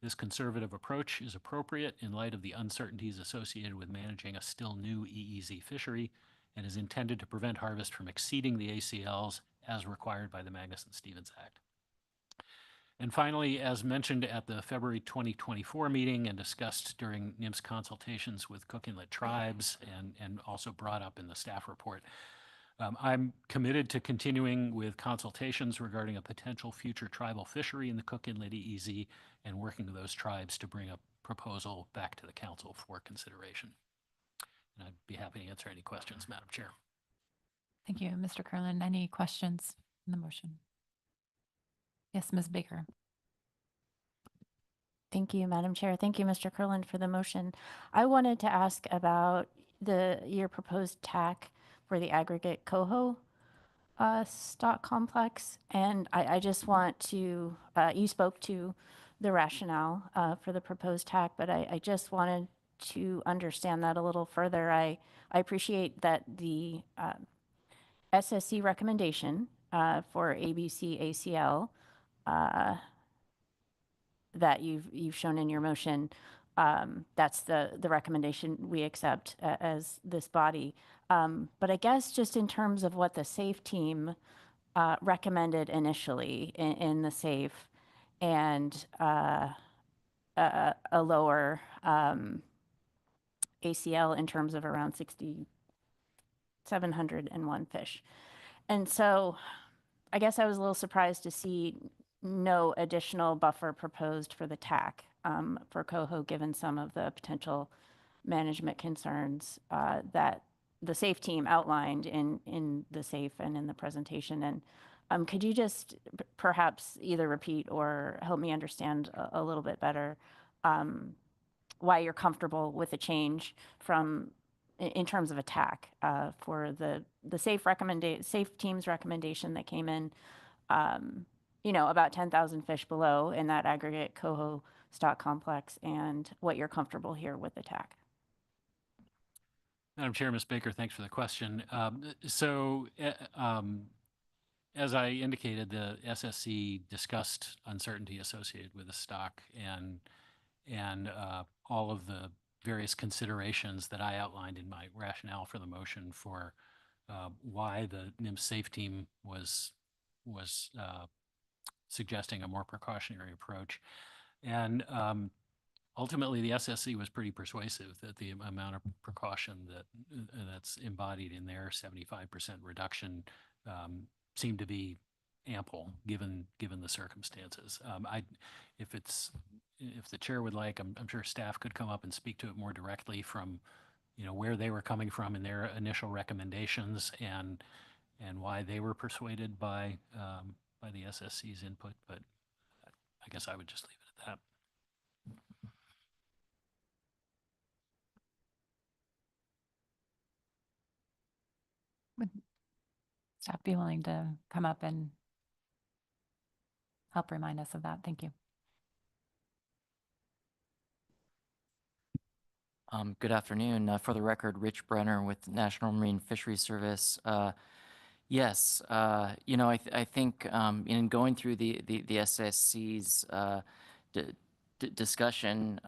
This conservative approach is appropriate in light of the uncertainties associated with managing a still new EEZ fishery and is intended to prevent harvest from exceeding the ACLs as required by the Magnuson-Stevens Act. And finally, as mentioned at the February 2024 meeting and discussed during NIMS consultations with Cook Inlet tribes and also brought up in the staff report, I'm committed to continuing with consultations regarding a potential future tribal fishery in the Cook Inlet EEZ and working with those tribes to bring a proposal back to the council for consideration. And I'd be happy to answer any questions, Madam Chair. Thank you, Mr. Curlin. Any questions in the motion? Yes, Ms. Baker. Thank you, Madam Chair. Thank you, Mr. Curlin, for the motion. I wanted to ask about your proposed TAC for the aggregate coho stock complex. And I just want to, you spoke to the rationale for the proposed TAC, but I just wanted to understand that a little further. I appreciate that the SSC recommendation for ABC ACL that you've shown in your motion, that's the recommendation we accept as this body. But I guess just in terms of what the SAFE team recommended initially in the SAFE and a lower ACL in terms of around 6,701 fish. And so I guess I was a little surprised to see no additional buffer proposed for the TAC for coho, given some of the potential management concerns that the SAFE team outlined in the SAFE and in the presentation. And could you just perhaps either repeat or help me understand a little bit better why you're comfortable with a change from in terms of a TAC for the SAFE team's recommendation that came in about 10,000 fish below in that aggregate coho stock complex, and what you're comfortable here with the TAC? Madam Chair, Ms. Baker, thanks for the question. As I indicated, the SSC discussed uncertainty associated with the stock and all of the various considerations that I outlined in my rationale for the motion for why the NIMS SAFE team was suggesting a more precautionary approach. And ultimately, the SSC was pretty persuasive that the amount of precaution that's embodied in their 75% reduction seemed to be ample given the circumstances. If the chair would like, I'm sure staff could come up and speak to it more directly from where they were coming from in their initial recommendations and why they were persuaded by the SSC's input, but I guess I would just leave it at that. Would staff be willing to come up and help remind us of that? Thank you. Good afternoon. For the record, Rich Brenner with National Marine Fisheries Service. Yes, I think in going through the SSC's discussion,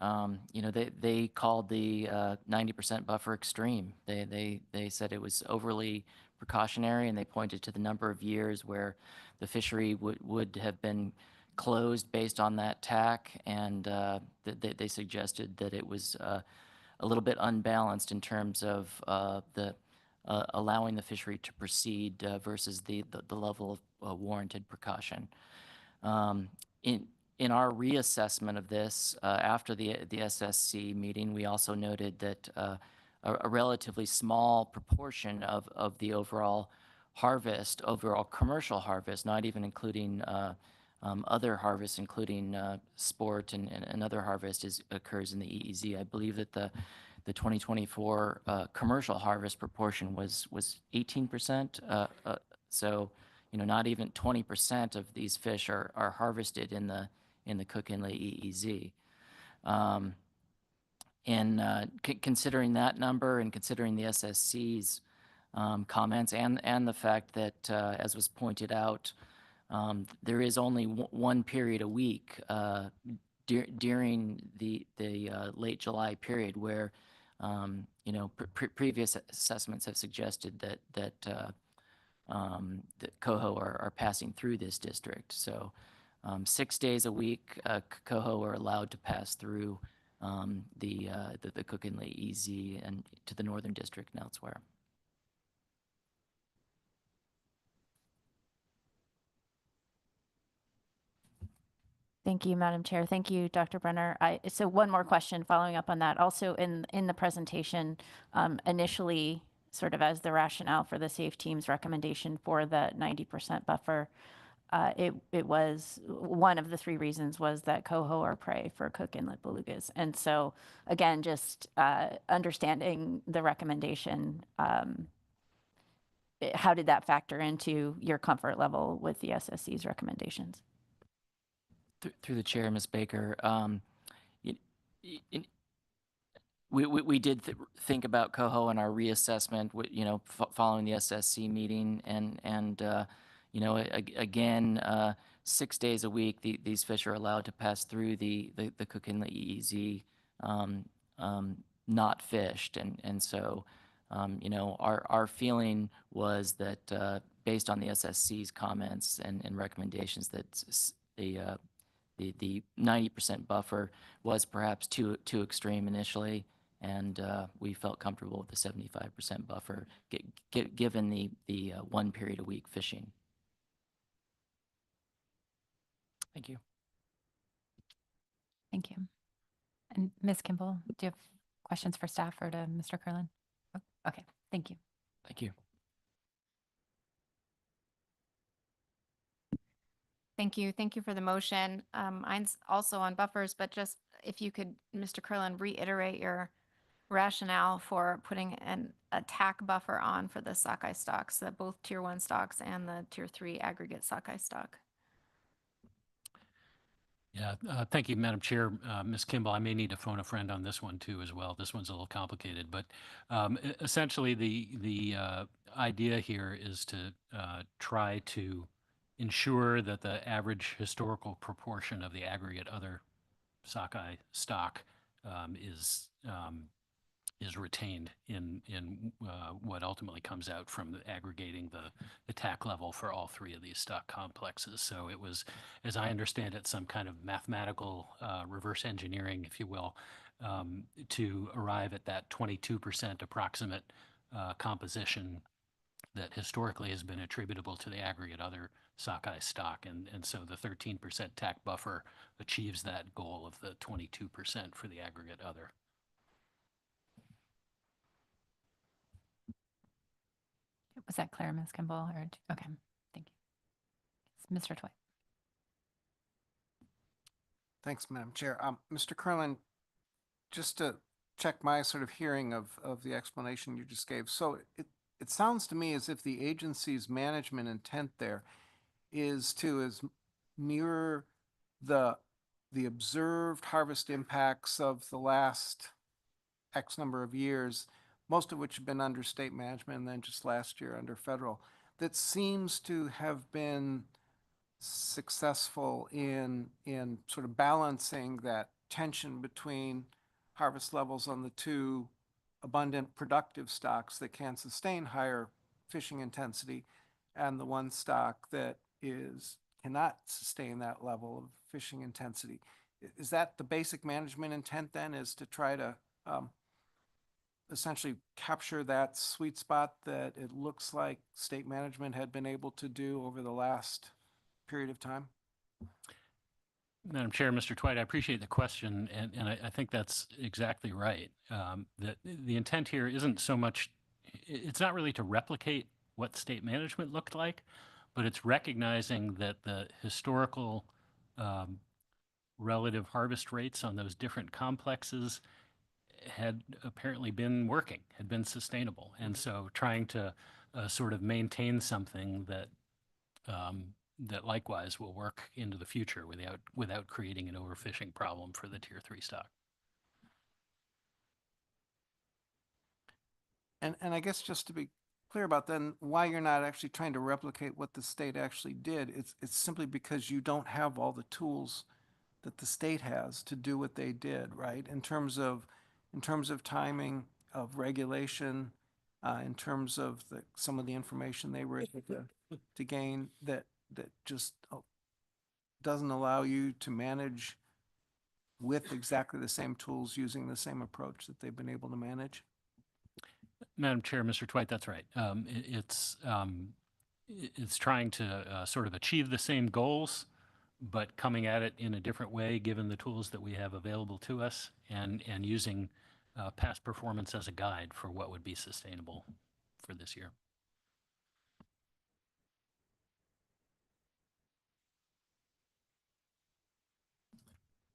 they called the 90% buffer extreme. They said it was overly precautionary, and they pointed to the number of years where the fishery would have been closed based on that TAC, and they suggested that it was a little bit unbalanced in terms of allowing the fishery to proceed versus the level of warranted precaution. In our reassessment of this after the SSC meeting, we also noted that a relatively small proportion of the overall harvest, overall commercial harvest, not even including other harvests, including sport and other harvest, occurs in the EEZ. I believe that the 2024 commercial harvest proportion was 18%. So, not even 20% of these fish are harvested in the Cook Inlet EEZ. Considering that number and considering the SSC's comments and the fact that, as was pointed out, there is only one period a week during the late July period where previous assessments have suggested that coho are passing through this district. So 6 days a week, coho are allowed to pass through the Cook Inlet EZ and to the Northern District and elsewhere. Thank you, Madam Chair. Thank you, Dr. Brenner. So one more question following up on that. Also in the presentation, initially, sort of as the rationale for the SAFE team's recommendation for the 90% buffer, it was one of the three reasons was that coho are prey for Cook Inlet belugas. And so again, just understanding the recommendation, how did that factor into your comfort level with the SSC's recommendations? Through the chair, Ms. Baker, we did think about coho in our reassessment, following the SSC meeting, and again, 6 days a week, these fish are allowed to pass through the Cook Inlet EEZ, not fished, and so our feeling was that based on the SSC's comments and recommendations that the 90% buffer was perhaps too extreme initially, and we felt comfortable with the 75% buffer given the 1 period a week fishing. Thank you. Thank you. And Ms. Kimball, do you have questions for staff or to Mr. Curlin? Oh, okay, thank you. Thank you. Thank you. Thank you for the motion. Mine's also on buffers, but just if you could, Mr. Curlin, reiterate your rationale for putting a TAC buffer on for the sockeye stocks, both Tier 1 stocks and the Tier 3 aggregate sockeye stock. Yeah, thank you, Madam Chair. Ms. Kimball, I may need to phone a friend on this one too as well. This one's a little complicated, but essentially the idea here is to try to ensure that the average historical proportion of the aggregate other sockeye stock is retained in what ultimately comes out from aggregating the TAC level for all three of these stock complexes. So it was, as I understand it, some kind of mathematical reverse engineering, if you will, to arrive at that 22% approximate composition that historically has been attributable to the aggregate other sockeye stock. And so the 13% TAC buffer achieves that goal of the 22% for the aggregate other. Was that clear, Ms. Kimball? Okay, thank you. It's Mr. Toy. Thanks, Madam Chair. Mr. Curlin, just to check my sort of hearing of the explanation you just gave. So it sounds to me as if the agency's management intent there is to mirror the observed harvest impacts of the last X number of years, most of which have been under state management and then just last year under federal, that seems to have been successful in sort of balancing that tension between harvest levels on the two abundant productive stocks that can sustain higher fishing intensity and the one stock that cannot sustain that level of fishing intensity. Is that the basic management intent then, is to try to essentially capture that sweet spot that it looks like state management had been able to do over the last period of time? Madam Chair, Mr. Twite, I appreciate the question, and I think that's exactly right. That the intent here isn't so much, it's not really to replicate what state management looked like, but it's recognizing that the historical relative harvest rates on those different complexes had apparently been working, had been sustainable. And so trying to sort of maintain something that that likewise will work into the future without creating an overfishing problem for the Tier 3 stock. And I guess just to be clear about then why you're not actually trying to replicate what the state actually did, it's simply because you don't have all the tools that the state has to do what they did, right? In terms of timing, of regulation, in terms of some of the information they were able to gain that just doesn't allow you to manage with exactly the same tools using the same approach that they've been able to manage? Madam Chair, Mr. Twite, that's right. It's trying to sort of achieve the same goals, but coming at it in a different way, given the tools that we have available to us, and using past performance as a guide for what would be sustainable for this year.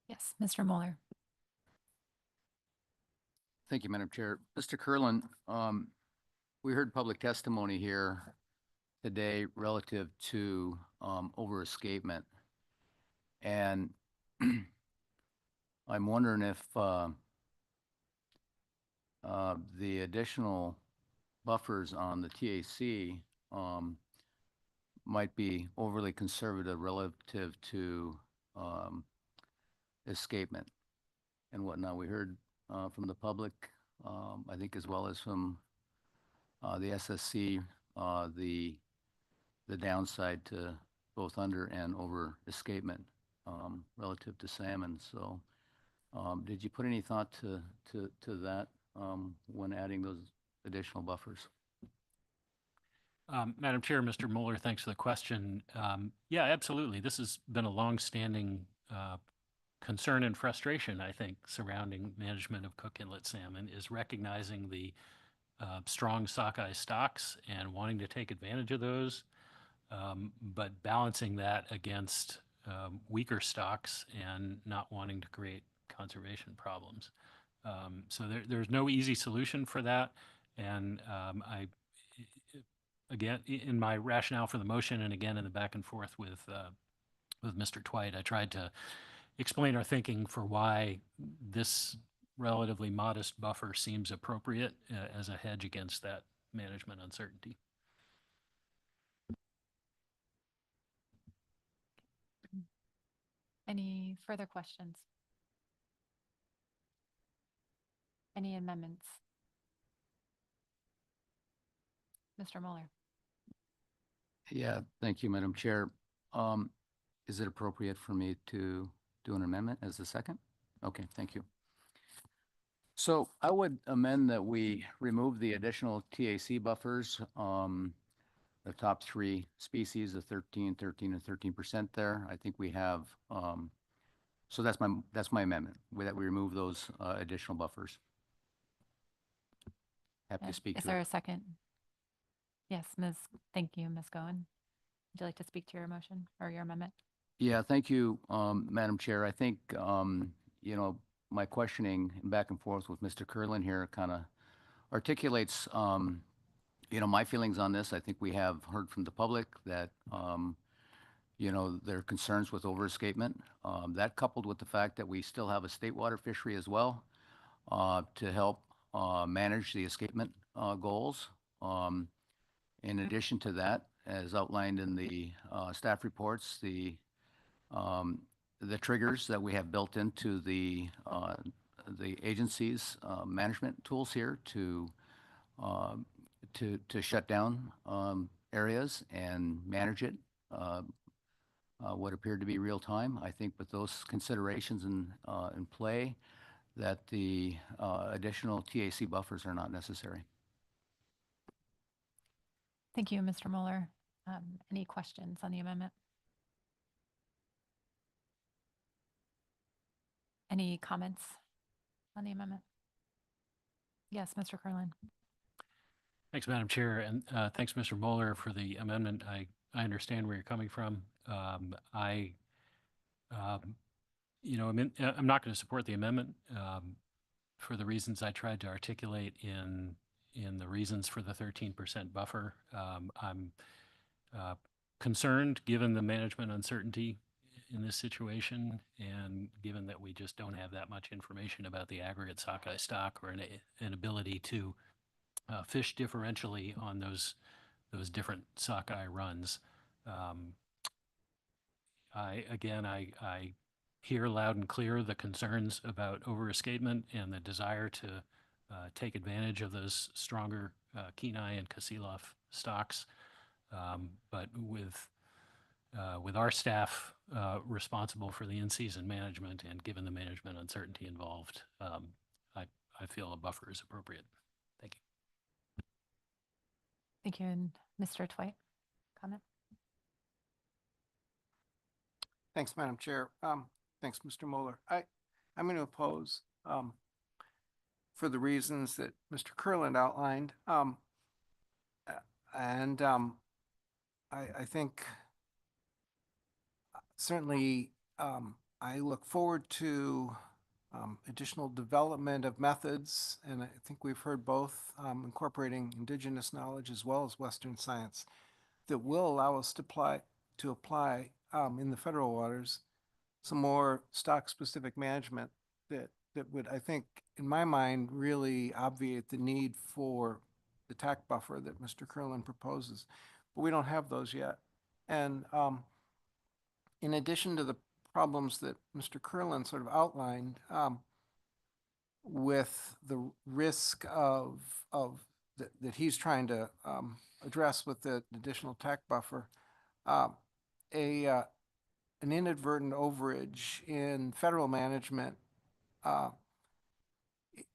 Yes, Mr. Mueller. Thank you, Madam Chair. Mr. Curlin, we heard public testimony here today relative to over-escapement. And I'm wondering if the additional buffers on the TAC might be overly conservative relative to escapement and whatnot. We heard from the public, I think, as well as from the SSC, the downside to both under and over escapement relative to salmon. So did you put any thought to that when adding those additional buffers? Madam Chair, Mr. Mueller, thanks for the question. Yeah, absolutely. This has been a longstanding concern and frustration, I think, surrounding management of Cook Inlet salmon, is recognizing the strong sockeye stocks and wanting to take advantage of those, but balancing that against weaker stocks and not wanting to create conservation problems. So there's no easy solution for that. And again, in my rationale for the motion, and again in the back and forth with Mr. Twite, I tried to explain our thinking for why this relatively modest buffer seems appropriate as a hedge against that management uncertainty. Any further questions? Any amendments? Mr. Mueller. Yeah, thank you, Madam Chair. Is it appropriate for me to do an amendment as a second? Okay, thank you. So I would amend that we remove the additional TAC buffers, the top three species, the 13, 13, and 13% there. I think we have, so that's my amendment, that we remove those additional buffers. Happy to speak to it. Is there a second? Yes, thank you, Ms. Goen. Would you like to speak to your motion or your amendment? Yeah, thank you, Madam Chair. I think, you know, my questioning back and forth with Mr. Curlin here kind of articulates, you know, my feelings on this. I think we have heard from the public that, you know, there are concerns with over-escapement. That coupled with the fact that we still have a state water fishery as well to help manage the escapement goals. In addition to that, as outlined in the staff reports, the triggers that we have built into the agency's management tools here to to shut down areas and manage it, what appeared to be real time. I think with those considerations in play, that the additional TAC buffers are not necessary. Thank you, Mr. Mueller. Any questions on the amendment? Any comments on the amendment? Yes, Mr. Curlin. Thanks, Madam Chair, and thanks, Mr. Mueller, for the amendment. I understand where you're coming from. I'm not going to support the amendment for the reasons I tried to articulate in the reasons for the 13% buffer. I'm concerned, given the management uncertainty in this situation, and given that we just don't have that much information about the aggregate sockeye stock or an ability to fish differentially on those different sockeye runs. I hear loud and clear the concerns about overescapement and the desire to take advantage of those stronger Kenai and Kasilov stocks. But with our staff responsible for the in-season management and given the management uncertainty involved, I feel a buffer is appropriate. Thank you. Thank you. And Mr. Twite, comment? Thanks, Madam Chair. Thanks, Mr. Mueller. I'm going to oppose for the reasons that Mr. Curlin outlined. I think certainly I look forward to additional development of methods, and I think we've heard both incorporating indigenous knowledge as well as Western science that will allow us to apply in the federal waters some more stock-specific management that would, I think, in my mind, really obviate the need for the TAC buffer that Mr. Curlin proposes. But we don't have those yet. And in addition to the problems that Mr. Curlin sort of outlined, with the risk of that he's trying to address with the additional TAC buffer, an inadvertent overage in federal management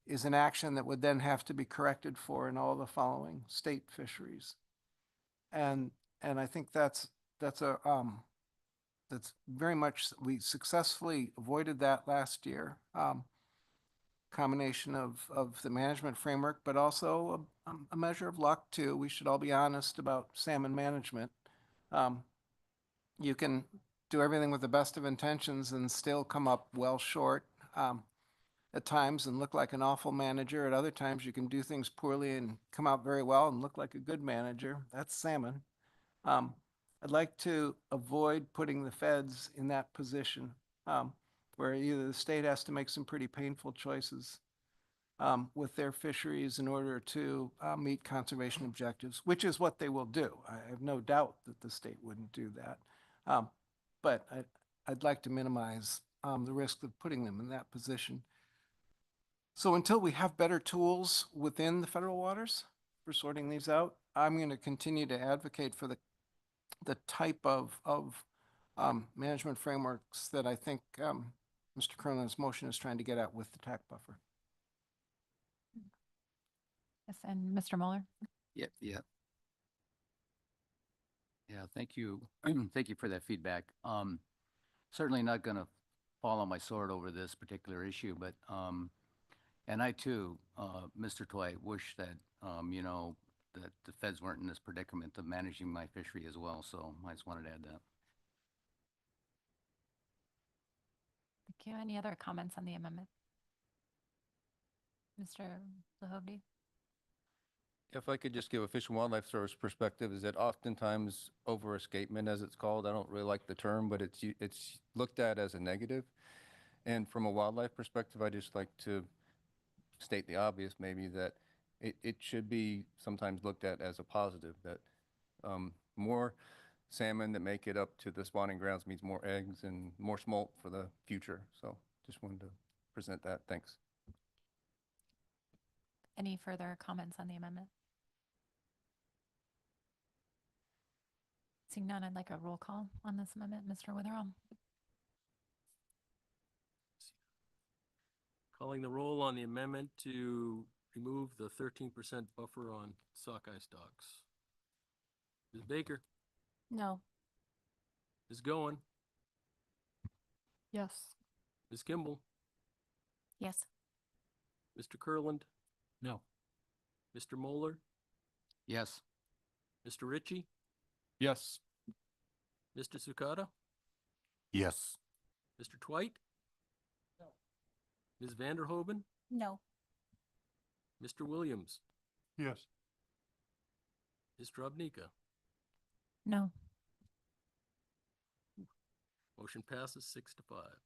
is an action that would then have to be corrected for in all the following state fisheries. And I think that's very much, we successfully avoided that last year. Combination of the management framework, but also a measure of luck too. We should all be honest about salmon management. You can do everything with the best of intentions and still come up well short at times and look like an awful manager. At other times, you can do things poorly and come out very well and look like a good manager. That's salmon. I'd like to avoid putting the feds in that position where either the state has to make some pretty painful choices with their fisheries in order to meet conservation objectives, which is what they will do. I have no doubt that the state wouldn't do that. But I'd like to minimize the risk of putting them in that position. So until we have better tools within the federal waters for sorting these out, I'm going to continue to advocate for the type of management frameworks that I think Mr. Curlin's motion is trying to get at with the TAC buffer. Yes, and Mr. Mueller? Yeah. Thank you. Thank you for that feedback. Certainly not going to fall on my sword over this particular issue, but and I too, Mr. Twite, wish that that the feds weren't in this predicament of managing my fishery as well. So I just wanted to add that. Thank you. Any other comments on the amendment? Mr. Lahovde? If I could just give a Fish and Wildlife Service perspective, is that oftentimes overescapement, as it's called, I don't really like the term, but it's looked at as a negative. And from a wildlife perspective, I just like to state the obvious, maybe that it should be sometimes looked at as a positive, that more salmon that make it up to the spawning grounds means more eggs and more smolt for the future. So just wanted to present that. Thanks. Any further comments on the amendment? Seeing none, I'd like a roll call on this amendment. Mr. Witherell? Calling the roll on the amendment to remove the 13% buffer on sockeye stocks. Ms. Baker, No. Ms. Goen, Yes. Ms. Kimball, Yes. Mr. Kurland, No. Mr. Moeller, Yes. Mr. Ritchie, Yes. Mr. Sukata, Yes. Mr. Twite, Ms. Vanderhoven, No. Mr. Williams, Yes. Ms. Drobnika. No. Motion passes 6-5.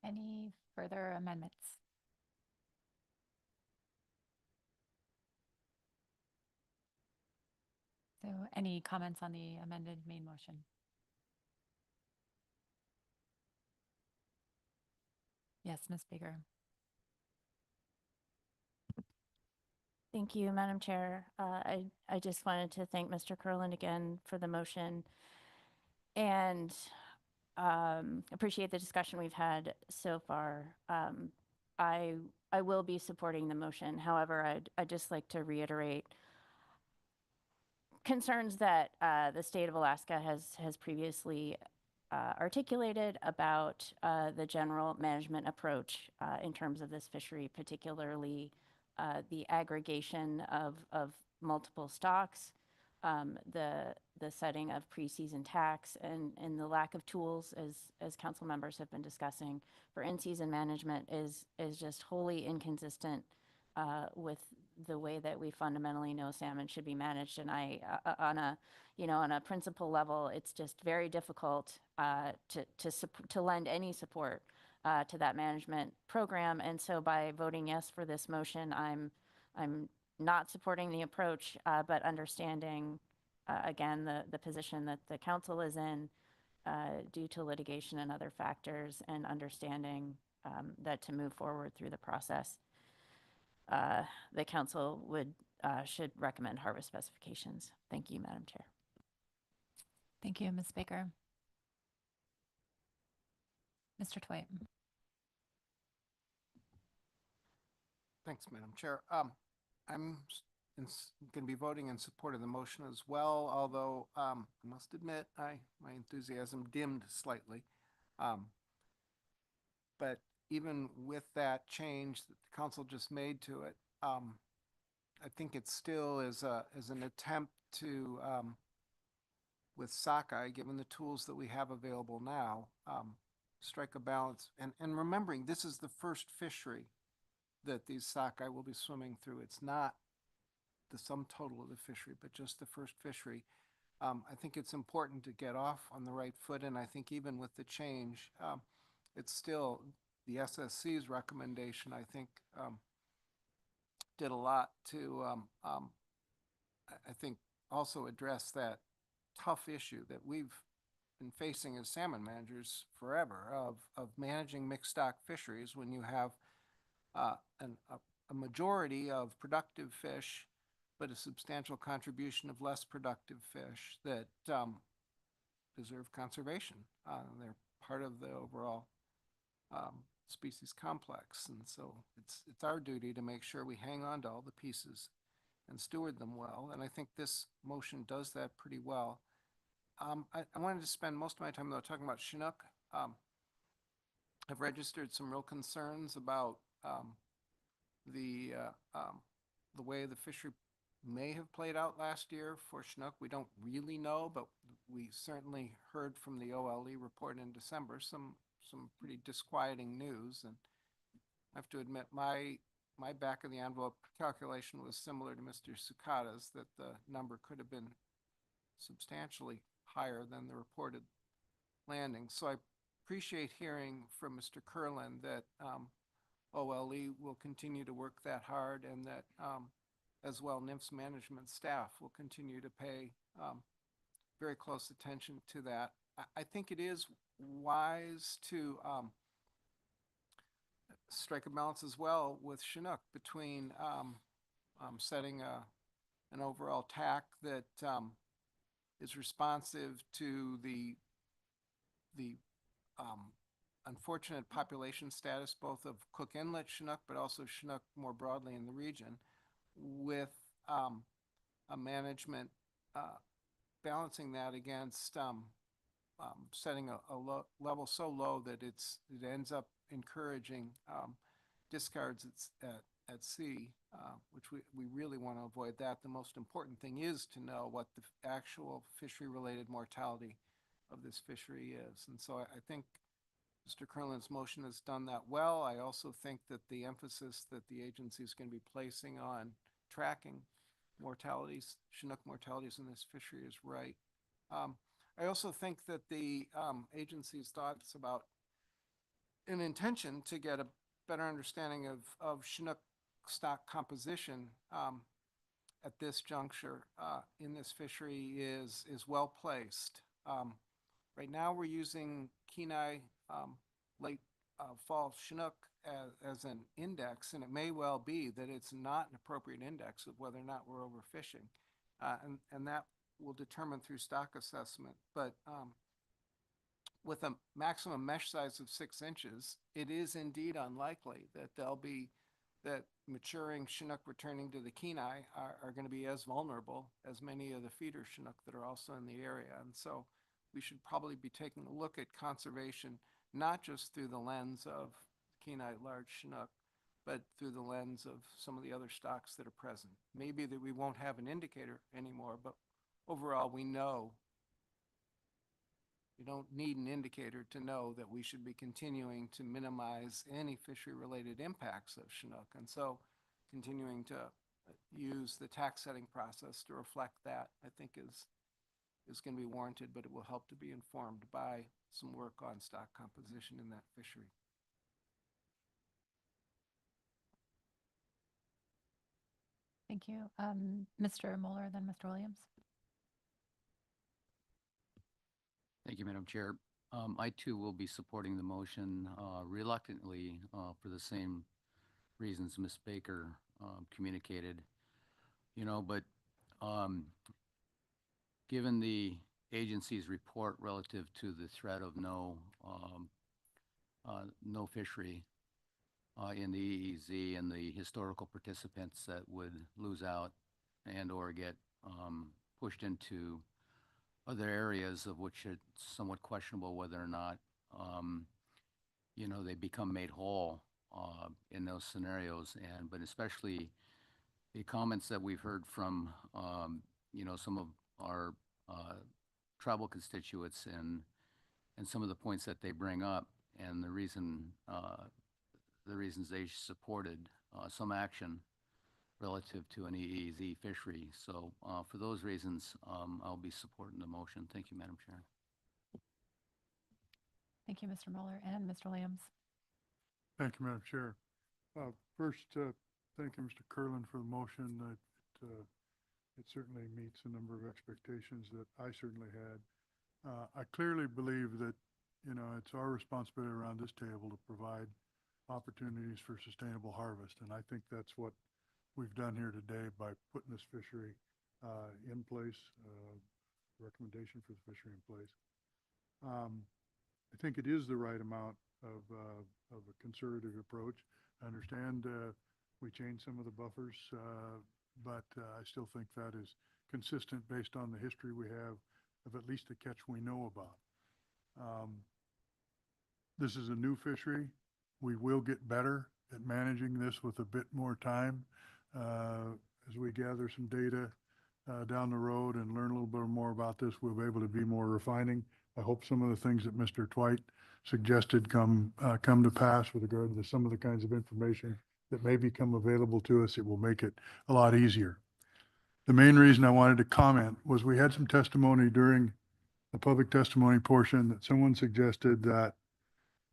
Any further amendments? So any comments on the amended main motion? Yes, Ms. Baker. Thank you, Madam Chair. I just wanted to thank Mr. Kurland again for the motion and appreciate the discussion we've had so far. I will be supporting the motion. However, I'd just like to reiterate concerns that the state of Alaska has previously articulated about the general management approach in terms of this fishery, particularly the aggregation of multiple stocks, the setting of pre-season tax, and the lack of tools, as council members have been discussing, for in-season management is just wholly inconsistent with the way that we fundamentally know salmon should be managed. And on a principle level, it's just very difficult to lend any support to that management program. And so by voting yes for this motion, I'm not supporting the approach, but understanding again the position that the council is in due to litigation and other factors, and understanding that to move forward through the process, the council should recommend harvest specifications. Thank you, Madam Chair. Thank you, Ms. Baker. Mr. Twite. Thanks, Madam Chair. I'm going to be voting in support of the motion as well, although I must admit my enthusiasm dimmed slightly. But even with that change that the council just made to it, I think it still is an attempt to, with sockeye, given the tools that we have available now, strike a balance. And remembering this is the first fishery that these sockeye will be swimming through. It's not the sum total of the fishery, but just the first fishery. I think it's important to get off on the right foot, and I think even with the change, it's still the SSC's recommendation, I think, did a lot to, I think, also address that tough issue that we've been facing as salmon managers forever of managing mixed stock fisheries when you have a majority of productive fish, but a substantial contribution of less productive fish that deserve conservation. They're part of the overall species complex, and so it's our duty to make sure we hang on to all the pieces and steward them well. And I think this motion does that pretty well. I wanted to spend most of my time though talking about Chinook. I've registered some real concerns about the way the fishery may have played out last year for Chinook. We don't really know, but we certainly heard from the OLE report in December some pretty disquieting news. And I have to admit, my back of the envelope calculation was similar to Mr. Sukata's, that the number could have been substantially higher than the reported landing. So I appreciate hearing from Mr. Kurland that OLE will continue to work that hard, and that as well NIMS management staff will continue to pay very close attention to that. I think it is wise to strike a balance as well with Chinook between setting an overall TAC that is responsive to the unfortunate population status both of Cook Inlet Chinook, but also Chinook more broadly in the region, with a management balancing that against setting a level so low that it ends up encouraging discards at sea, which we really want to avoid that. The most important thing is to know what the actual fishery-related mortality of this fishery is. And so I think Mr. Kerlin's motion has done that well. I also think that the emphasis that the agency is going to be placing on tracking mortalities, Chinook mortalities in this fishery is right. I also think that the agency's thoughts about an intention to get a better understanding of Chinook stock composition at this juncture in this fishery is well placed. Right now we're using Kenai late fall Chinook as an index, and it may well be that it's not an appropriate index of whether or not we're overfishing. And that will determine through stock assessment. But with a maximum mesh size of 6 inches, it is indeed unlikely that maturing Chinook returning to the Kenai are going to be as vulnerable as many of the feeder Chinook that are also in the area. And so we should probably be taking a look at conservation, not just through the lens of Kenai large Chinook, but through the lens of some of the other stocks that are present. Maybe that we won't have an indicator anymore, but overall we know we don't need an indicator to know that we should be continuing to minimize any fishery-related impacts of Chinook. And so continuing to use the tax setting process to reflect that, I think is going to be warranted, but it will help to be informed by some work on stock composition in that fishery. Thank you. Mr. Mueller, then Mr. Williams. Thank you, Madam Chair. I too will be supporting the motion reluctantly for the same reasons Ms. Baker communicated. But given the agency's report relative to the threat of no fishery in the EEZ and the historical participants that would lose out and or get pushed into other areas of which it's somewhat questionable whether or not they become made whole in those scenarios, but especially the comments that we've heard from some of our tribal constituents and some of the points that they bring up and the reasons they supported some action relative to an EEZ fishery. So for those reasons, I'll be supporting the motion. Thank you, Madam Chair. Thank you, Mr. Mueller and Mr. Williams. Thank you, Madam Chair. First, thank you, Mr. Kerlin, for the motion. It certainly meets a number of expectations that I certainly had. I clearly believe that, it's our responsibility around this table to provide opportunities for sustainable harvest. And I think that's what we've done here today by putting this fishery in place, recommendation for the fishery in place. I think it is the right amount of a conservative approach. I understand we changed some of the buffers, but I still think that is consistent based on the history we have of at least the catch we know about. This is a new fishery. We will get better at managing this with a bit more time as we gather some data down the road and learn a little bit more about this. We'll be able to be more refining. I hope some of the things that Mr. Twite suggested come to pass with regard to some of the kinds of information that may become available to us. It will make it a lot easier. The main reason I wanted to comment was we had some testimony during the public testimony portion that someone suggested that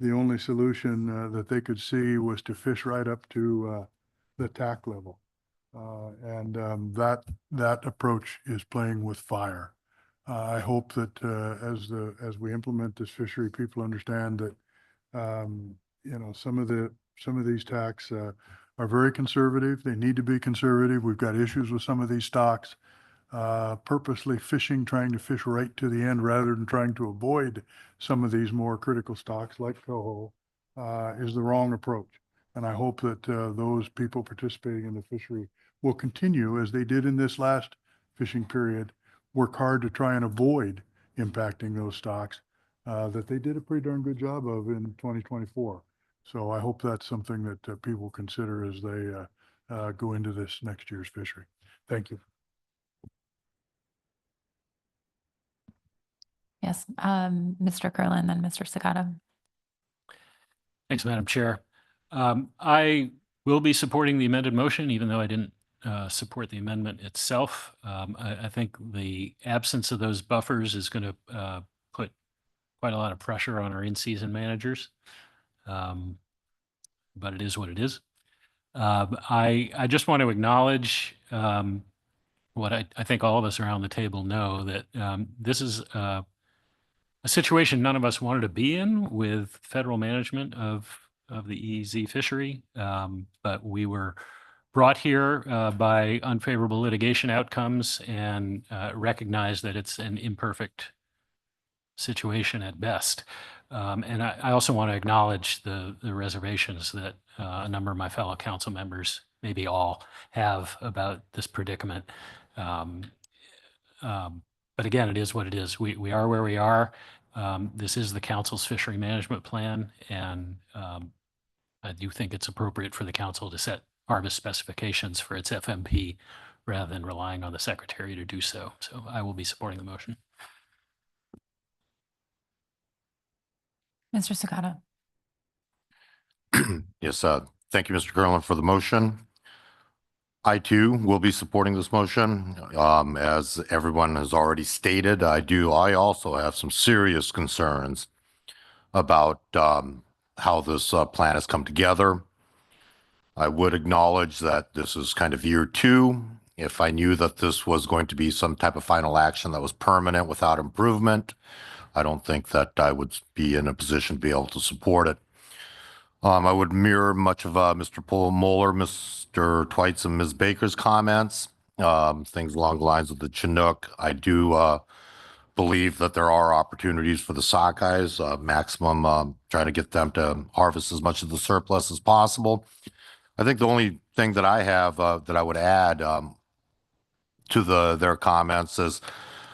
the only solution that they could see was to fish right up to the TAC level. That approach is playing with fire. I hope that as we implement this fishery, people understand that some of these TACs are very conservative. They need to be conservative. We've got issues with some of these stocks. Purposely fishing, trying to fish right to the end rather than trying to avoid some of these more critical stocks like coho is the wrong approach. And I hope that those people participating in the fishery will continue, as they did in this last fishing period, work hard to try and avoid impacting those stocks that they did a pretty darn good job of in 2024. So I hope that's something that people consider as they go into this next year's fishery. Thank you. Yes, Mr. Curlin, then Mr. Sakata. Thanks, Madam Chair. I will be supporting the amended motion, even though I didn't support the amendment itself. I think the absence of those buffers is going to put quite a lot of pressure on our in-season managers. But it is what it is. I just want to acknowledge what I think all of us around the table know, that this is a situation none of us wanted to be in with federal management of the EEZ fishery, but we were brought here by unfavorable litigation outcomes and recognize that it's an imperfect situation at best. And I also want to acknowledge the reservations that a number of my fellow council members, maybe all, have about this predicament. But again, it is what it is. We are where we are. This is the council's fishery management plan, and I do think it's appropriate for the council to set harvest specifications for its FMP rather than relying on the secretary to do so. So I will be supporting the motion. Mr. Sakata. Yes, thank you, Mr. Curlin, for the motion. I too will be supporting this motion. As everyone has already stated, I also have some serious concerns about how this plan has come together. I would acknowledge that this is kind of year 2. If I knew that this was going to be some type of final action that was permanent without improvement, I don't think that I would be in a position to be able to support it. I would mirror much of Mr. Moeller, Mr. Twites, and Ms. Baker's comments, things along the lines of the Chinook. I do believe that there are opportunities for the sockeyes, maximum trying to get them to harvest as much of the surplus as possible. I think the only thing that I have that I would add to their comments is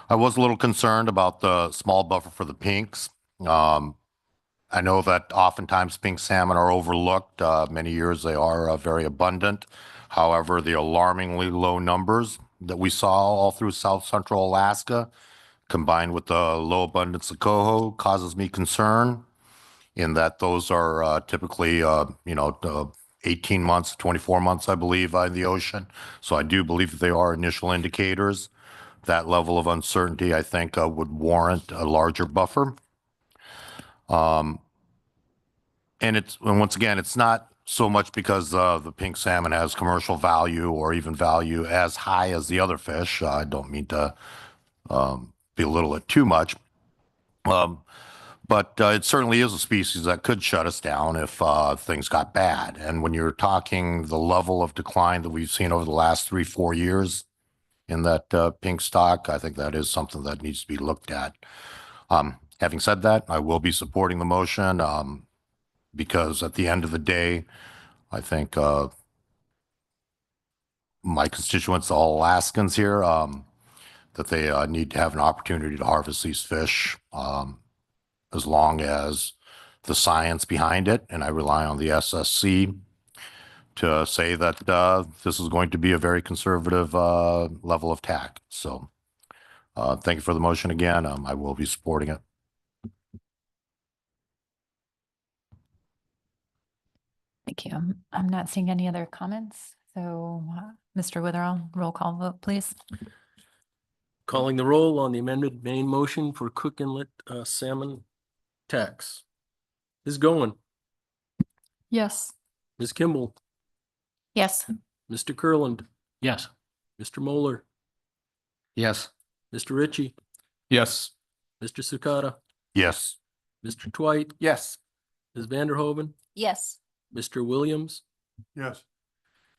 I was a little concerned about the small buffer for the pinks. I know that oftentimes pink salmon are overlooked. Many years they are very abundant. However, the alarmingly low numbers that we saw all through South Central Alaska, combined with the low abundance of coho, causes me concern in that those are typically, 18 months, 24 months, I believe, in the ocean. So I do believe that they are initial indicators. That level of uncertainty, I think, would warrant a larger buffer. And once again, it's not so much because the pink salmon has commercial value or even value as high as the other fish. I don't mean to belittle it too much. But it certainly is a species that could shut us down if things got bad. And when you're talking the level of decline that we've seen over the last 3-4 years in that pink stock, I think that is something that needs to be looked at. Having said that, I will be supporting the motion because at the end of the day, I think my constituents, all Alaskans here, that they need to have an opportunity to harvest these fish as long as the science behind it, and I rely on the SSC to say that this is going to be a very conservative level of TAC. So thank you for the motion again. I will be supporting it. Thank you. I'm not seeing any other comments. So Mr. Witherall, roll call vote, please. Calling the roll on the amended main motion for Cook Inlet salmon tax. Ms. Goen, Yes. Ms. Kimball, Yes. Mr. Kurland, Yes. Mr. Moeller, Yes. Mr. Ritchie, Yes. Mr. Sukata, Yes. Mr. Twite, Yes. Ms. Vanderhoven, Yes. Mr. Williams, Yes.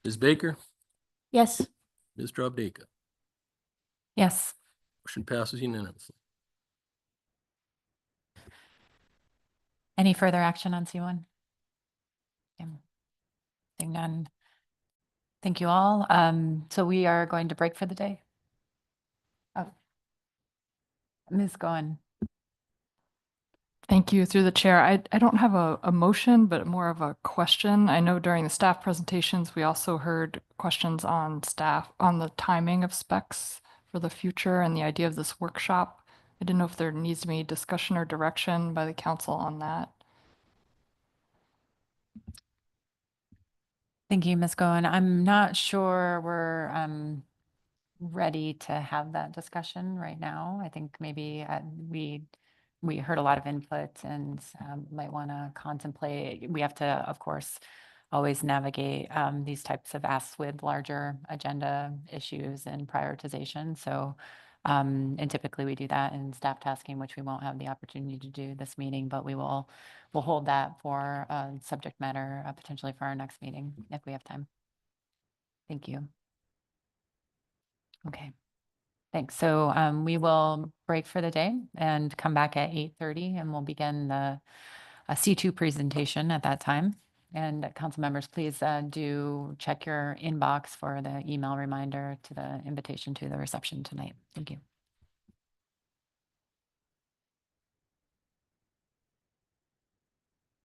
Ms. Baker, Yes. Ms. Dropdeka. Yes. Motion passes unanimously. Any further action on C1? Okay. Seeing none. Thank you all. So we are going to break for the day. Oh. Ms. Goen. Thank you. Through the chair, I don't have a motion, but more of a question. I know during the staff presentations, we also heard questions on the timing of specs for the future and the idea of this workshop. I didn't know if there needs to be discussion or direction by the council on that. Thank you, Ms. Goen. I'm not sure we're ready to have that discussion right now. I think maybe we heard a lot of input and might want to contemplate. We have to, of course, always navigate these types of asks with larger agenda issues and prioritization. So, and typically we do that in staff tasking, which we won't have the opportunity to do this meeting, but we'll hold that for subject matter potentially for our next meeting if we have time. Thank you. Okay. Thanks. So we will break for the day and come back at 8:30 and we'll begin the C2 presentation at that time. And council members, please do check your inbox for the email reminder to the invitation to the reception tonight. Thank you.